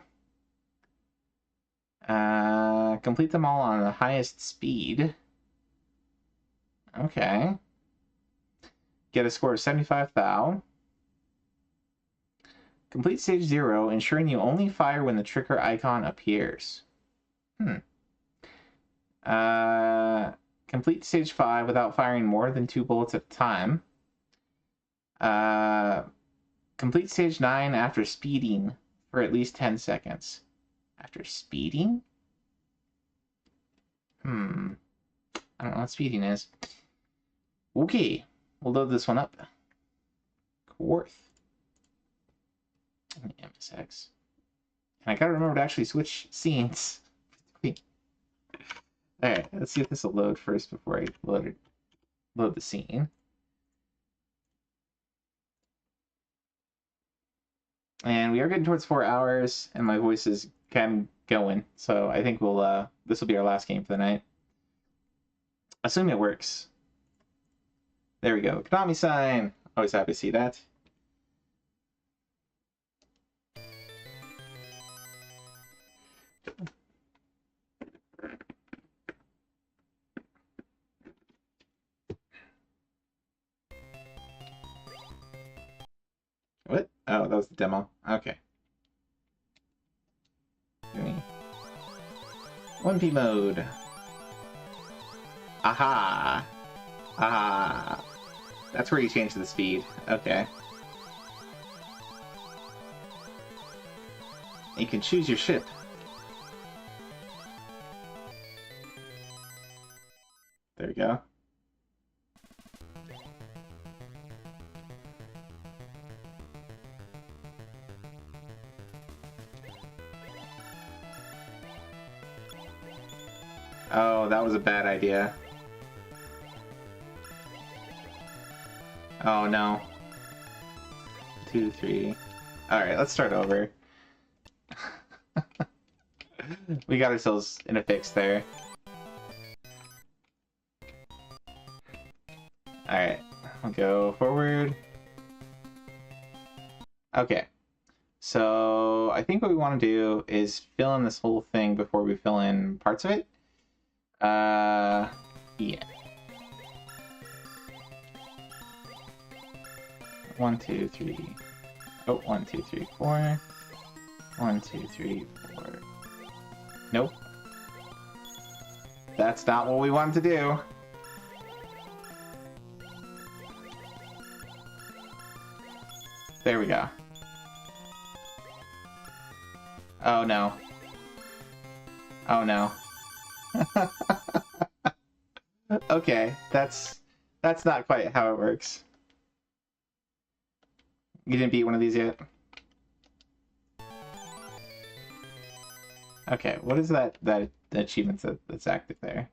Complete them all on the highest speed. Okay. Get a score of 75,000. Complete stage 0, ensuring you only fire when the trigger icon appears. Complete stage 5 without firing more than 2 bullets at a time. Complete stage 9 after speeding for at least 10 seconds. After speeding? I don't know what speeding is. Okay, we'll load this one up. Quarth. MSX. And I gotta remember to actually switch scenes. Alright, let's see if this will load first before I load the scene. And we are getting towards 4 hours, and my voice is kind of going. So I think we'll this will be our last game for the night. Assume it works. There we go. Konami sign. Always happy to see that. What? Oh, that was the demo. Okay. 1P mode. Aha! Aha! That's where you change the speed. Okay. You can choose your ship. There we go. Oh, that was a bad idea. Oh no. 2, 3. Alright, let's start over. We got ourselves in a fix there. Alright, I'll go forward. Okay. So, I think what we want to do is fill in this whole thing before we fill in parts of it. Yeah. 1, 2, 3. Oh, 1, 2, 3, 4. 1, 2, 3, 4. Nope. That's not what we want to do. There we go. Oh no. Oh no. Okay, that's not quite how it works. You didn't beat one of these yet? Okay, what is that achievement that's active there?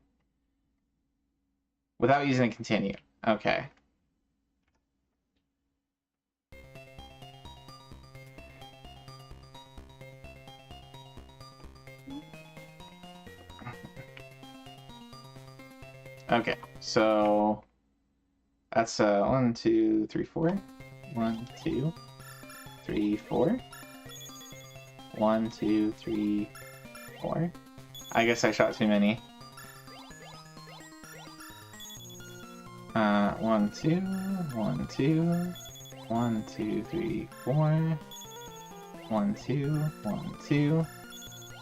Without using a continue. Okay. Okay, so that's 1, 2, 3, 4. 1, 2, 3, 4. 1, 2, 3, 4. I guess I shot too many. 1, 2, 1, 2, 1, 2, 3, 4. 1, 2, 1, 2,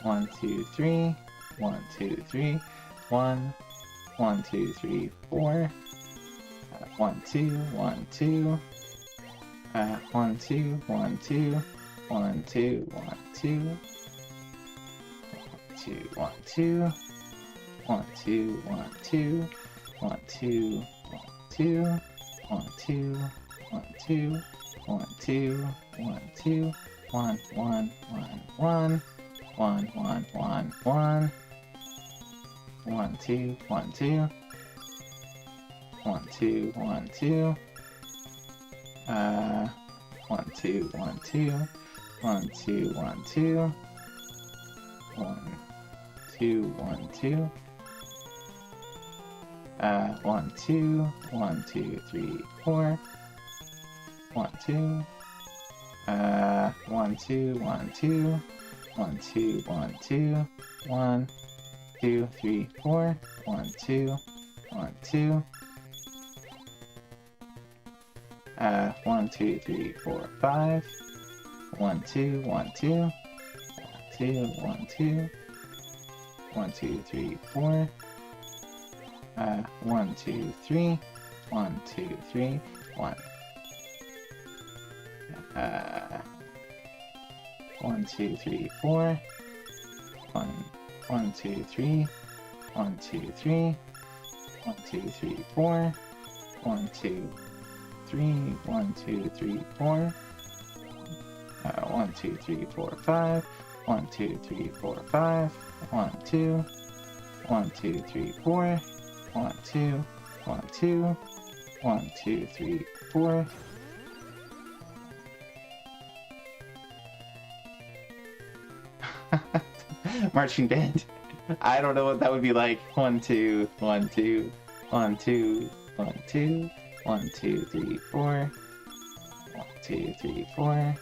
1, 2, 3, 1, 2, 3, 1, 1, 2, 3, 4. 1, 2, 1, 2. 1, 2, 1, 2. 1, 2, 1, 2. 2, 1, 2. 1, 2, 1, 2. 1, 2, 1, 2. 1, 2, 1, 2. 1, 2, 1, 2. 1, 1, 1, 1. 1, 1, 1, 1. 1, 2, 1, 2. 1, 2, 1, 2. 1, 2, 1, 2. 1, 2, 1, 2. 1, 2, 1, 2. 1, 2, 1, 2, 3, 4. 1, 2. 1, 2, 1, 2. 1, 2, 1, 2. 1, 2, 3, 4. 1, 2, 1, 2. 1, 2, 3, 4, 5. 1, 2, 1, 2. 2, 1, 2. 1, 2, 3, 4. 1, 2, 3. 1, 2, 3. 1. 1, 2, 3, 4. 1, 1, 2, 3. 1, 2, 3. 1, 2, 3, 4. 1, 2, 3. 1, 2, 3, 4. 1, 2, 3, 4, 5. 1, 2, 3, 4, 5. 1, 2. 1, 2, 3, 4. 1, 2. 1, 2. 1, 2, 3, 4. marching band. I don't know what that would be like. 1, 2, 1, 2, 1, 2, 1, 2, 1, 2, 3, 4. 1, 2, 3, 4.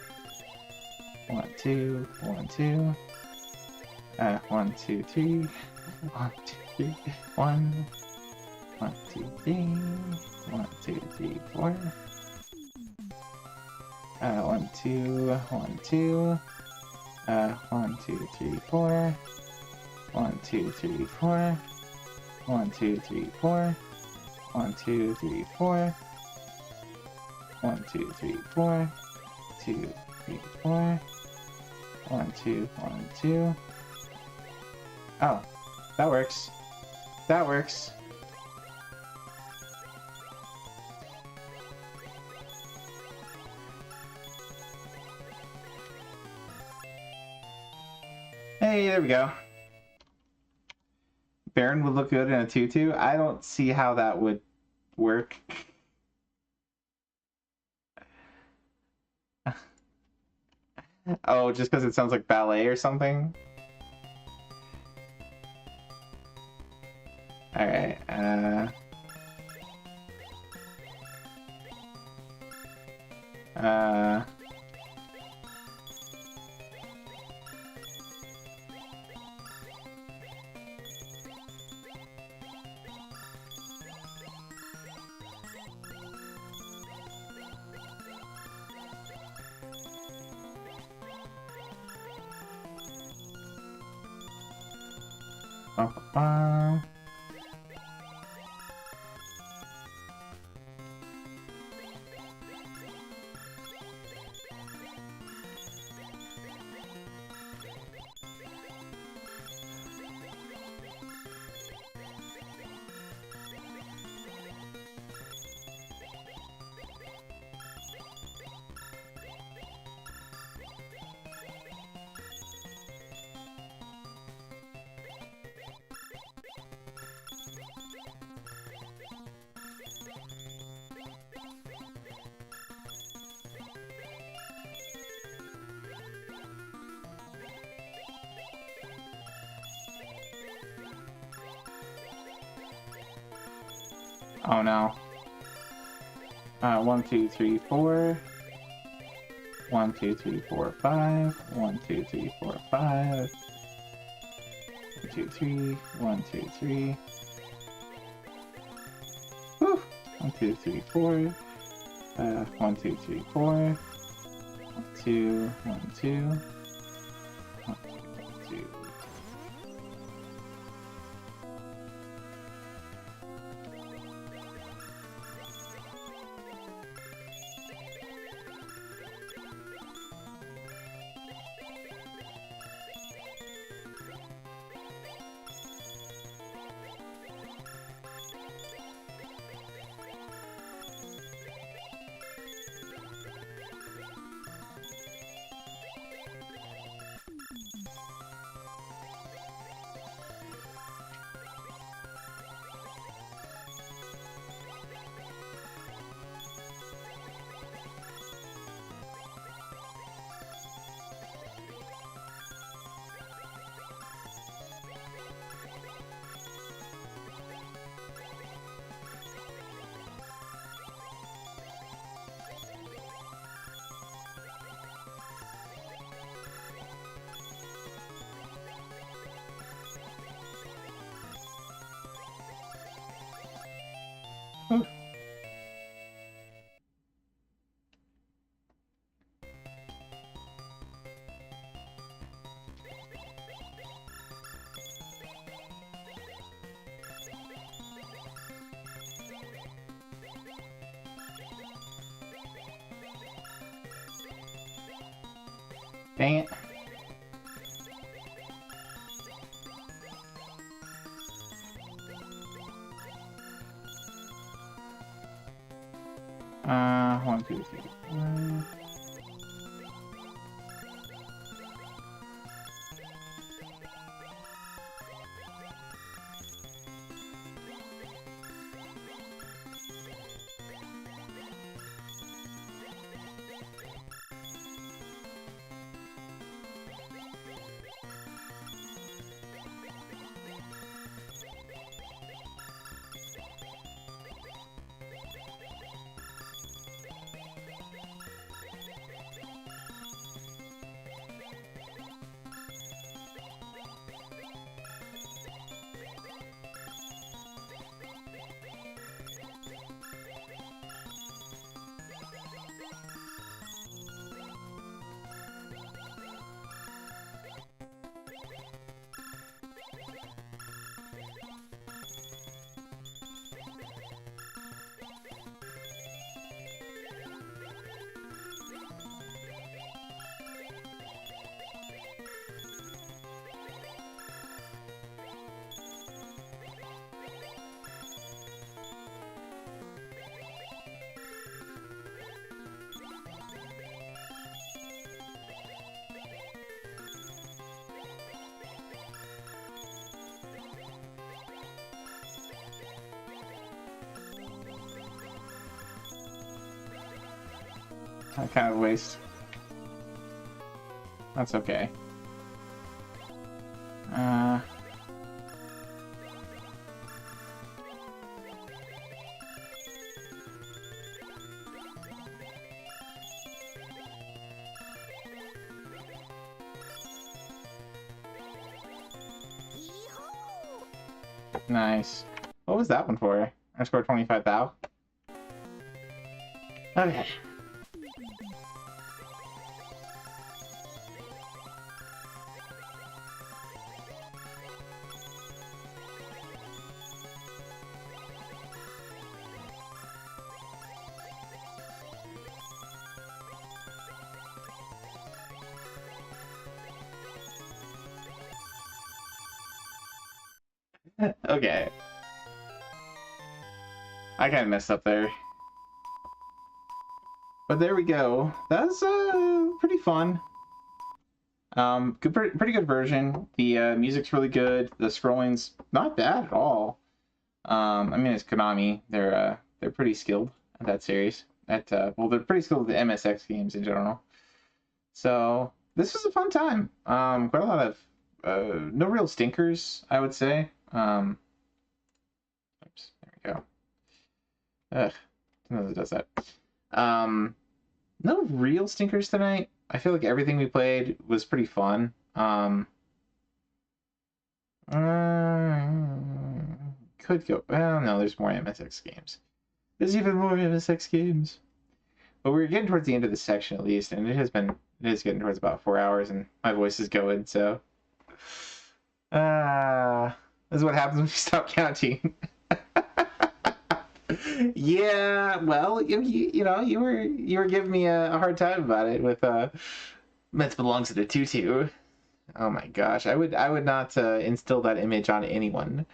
1, 2, 1, 2. 1, 2, 3. 1, 2, 3. 1. 1, 2, 3. 1, 2, 3, 4. 1, 2, 1, 2. 1, 2, 3, 4. 1, 2, 3, 4. 1, 2, 3, 4. 1, 2, 3, 4. 1, 2, 3, 4. 2, 3, 4. 1, 2, 1, 2. Oh, that works. That works. Hey, there we go. Baron would look good in a tutu. I don't see how that would work. Oh, just because it sounds like ballet or something? Alright, oh no. 1, 2, 3, 4. 1, 2, 3, 4, 5. 1, 2, 3, 4, 5. 1, 2, 3. 1, 2, 3. Whew. 1, 2, 3, 4. 1, 2, 3, 4. 1, 2, 1, 2. 1, 2, 1, 2. Dang it. One, two, three, four. kind of waste. That's okay. Nice. What was that one for? I scored 25,000. Okay. Okay. I kind of messed up there. But there we go. That's pretty fun. Pretty good version. The music's really good. The scrolling's not bad at all. I mean, it's Konami. They're pretty skilled at that series. Well, they're pretty skilled at the MSX games in general. So this was a fun time. Quite a lot of no real stinkers, I would say. Oops, there we go. Ugh, I don't know that does that. No real stinkers tonight. I feel like everything we played was pretty fun. Could go. Well, no, there's more MSX games. There's even more MSX games. But we're getting towards the end of the section at least, and it is getting towards about 4 hours, and my voice is going. So, this is what happens when you stop counting. Yeah, well, you know, you were giving me a hard time about it with Mets belongs to the tutu. Oh my gosh, I would not instill that image on anyone.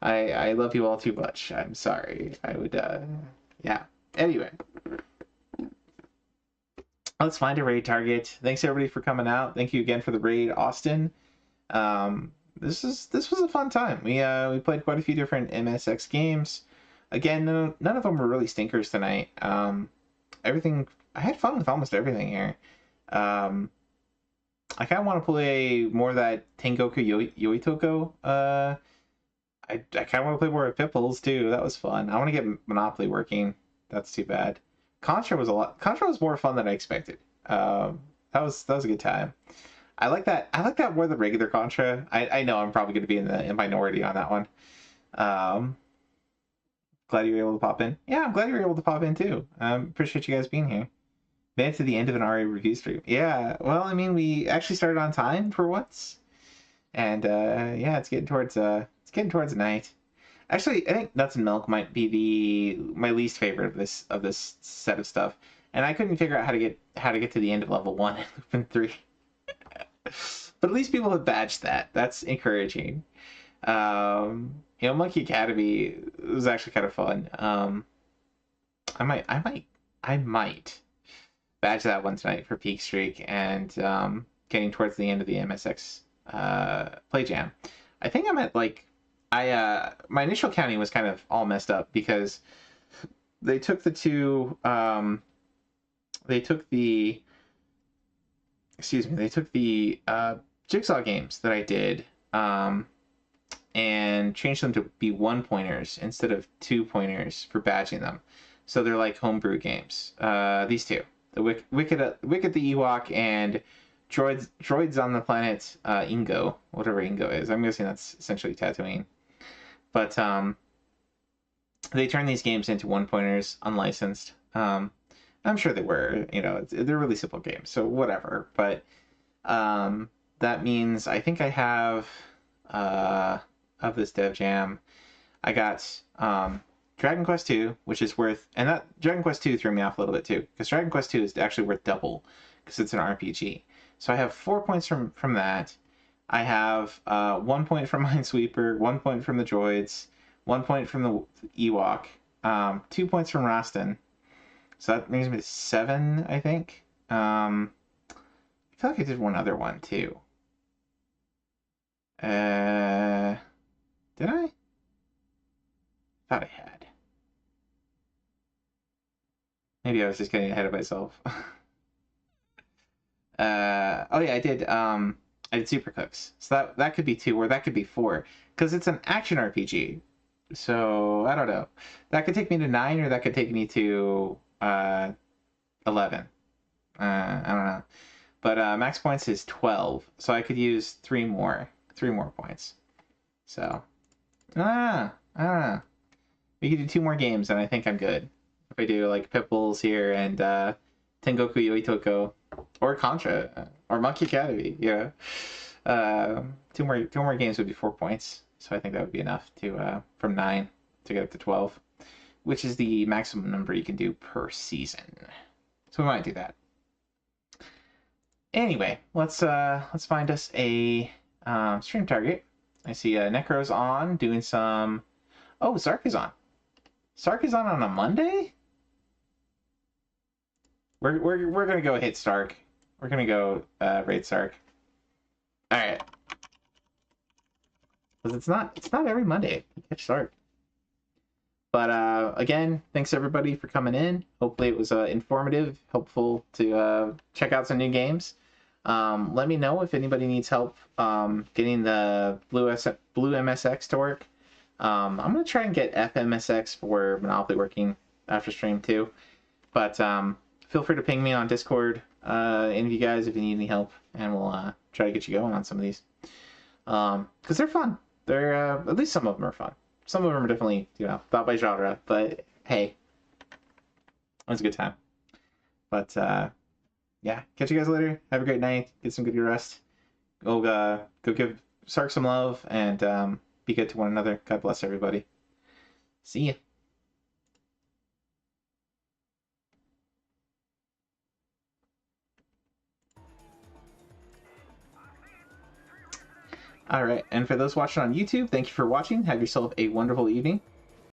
I love you all too much. I'm sorry. I would yeah. Anyway, let's find a raid target. Thanks everybody for coming out. Thank you again for the raid, Austin. This was a fun time. We played quite a few different MSX games. Again, none of them were really stinkers tonight. Everything, I had fun with almost everything here. I kind of want to play more of that Tengoku Yoitoko. I kind of want to play more of Pipples too. That was fun. I want to get Monopoly working. That's too bad. Contra was more fun than I expected. That was a good time. I like that more than regular Contra. I know I'm probably going to be in the minority on that one. Glad you were able to pop in. Yeah, I'm glad you were able to pop in too. Appreciate you guys being here. Made it to the end of an RA review stream. Yeah, well, I mean, we actually started on time for once, and yeah, it's getting towards night. Actually, I think Nuts and Milk might be my least favorite of this set of stuff, and I couldn't figure out how to get to the end of level 1 in Lupin 3. But at least people have badged that. That's encouraging. You know, Monkey Academy was actually kind of fun. I might badge that one tonight for Peak Streak and getting towards the end of the MSX Play Jam. I think I'm at my initial counting was kind of all messed up because they took the Jigsaw games that I did and changed them to be 1-pointers instead of 2-pointers for badging them. So they're like homebrew games. These two, the Wicked the Ewok and Droids on the Planet Ingo, whatever Ingo is. I'm guessing that's essentially Tatooine. But they turned these games into 1-pointers, unlicensed. I'm sure they were. You know, they're really simple games, so whatever. But that means I think I have of this Dev Jam, I got Dragon Quest II, which is worth, and that Dragon Quest II threw me off a little bit too, because Dragon Quest II is actually worth double because it's an RPG. So I have 4 points from that. I have 1 point from Minesweeper, 1 point from the Droids, 1 point from the Ewok, 2 points from Roston. So that brings me to 7, I think. I feel like I did one other one too. Did I? Thought I had. Maybe I was just getting ahead of myself. Oh yeah, I did Super Cooks. So that could be 2 or that could be 4 because it's an action RPG. So I don't know. That could take me to 9 or that could take me to 11. I don't know. But max points is 12, so I could use 3 more points. So I don't know. We could do 2 more games and I think I'm good. If I do like Pitbulls here and Tengoku Yoitoko or Contra or Monkey Academy, yeah. 2 more games would be 4 points. So I think that would be enough to from 9 to get up to 12, which is the maximum number you can do per season. So we might do that. Anyway, let's find us a stream target. I see Necro's on doing some. Oh, Zark is on. Sark is on a Monday. We're gonna go hit Stark. We're gonna go raid Sark. All right. Because it's not every Monday you catch Sark. But again, thanks everybody for coming in. Hopefully it was informative, helpful to check out some new games. Let me know if anybody needs help getting the blue MSX to work. I'm gonna try and get FMSX for Monopoly working after stream too. But feel free to ping me on Discord, any of you guys, if you need any help, and we'll try to get you going on some of these. Because they're fun. They're at least some of them are fun. Some of them are definitely, thought by genre, but hey, it was a good time. But yeah, catch you guys later. Have a great night. Get some good rest. Go give Sark some love and be good to one another. God bless everybody. See ya. All right, and for those watching on YouTube, thank you for watching. Have yourself a wonderful evening.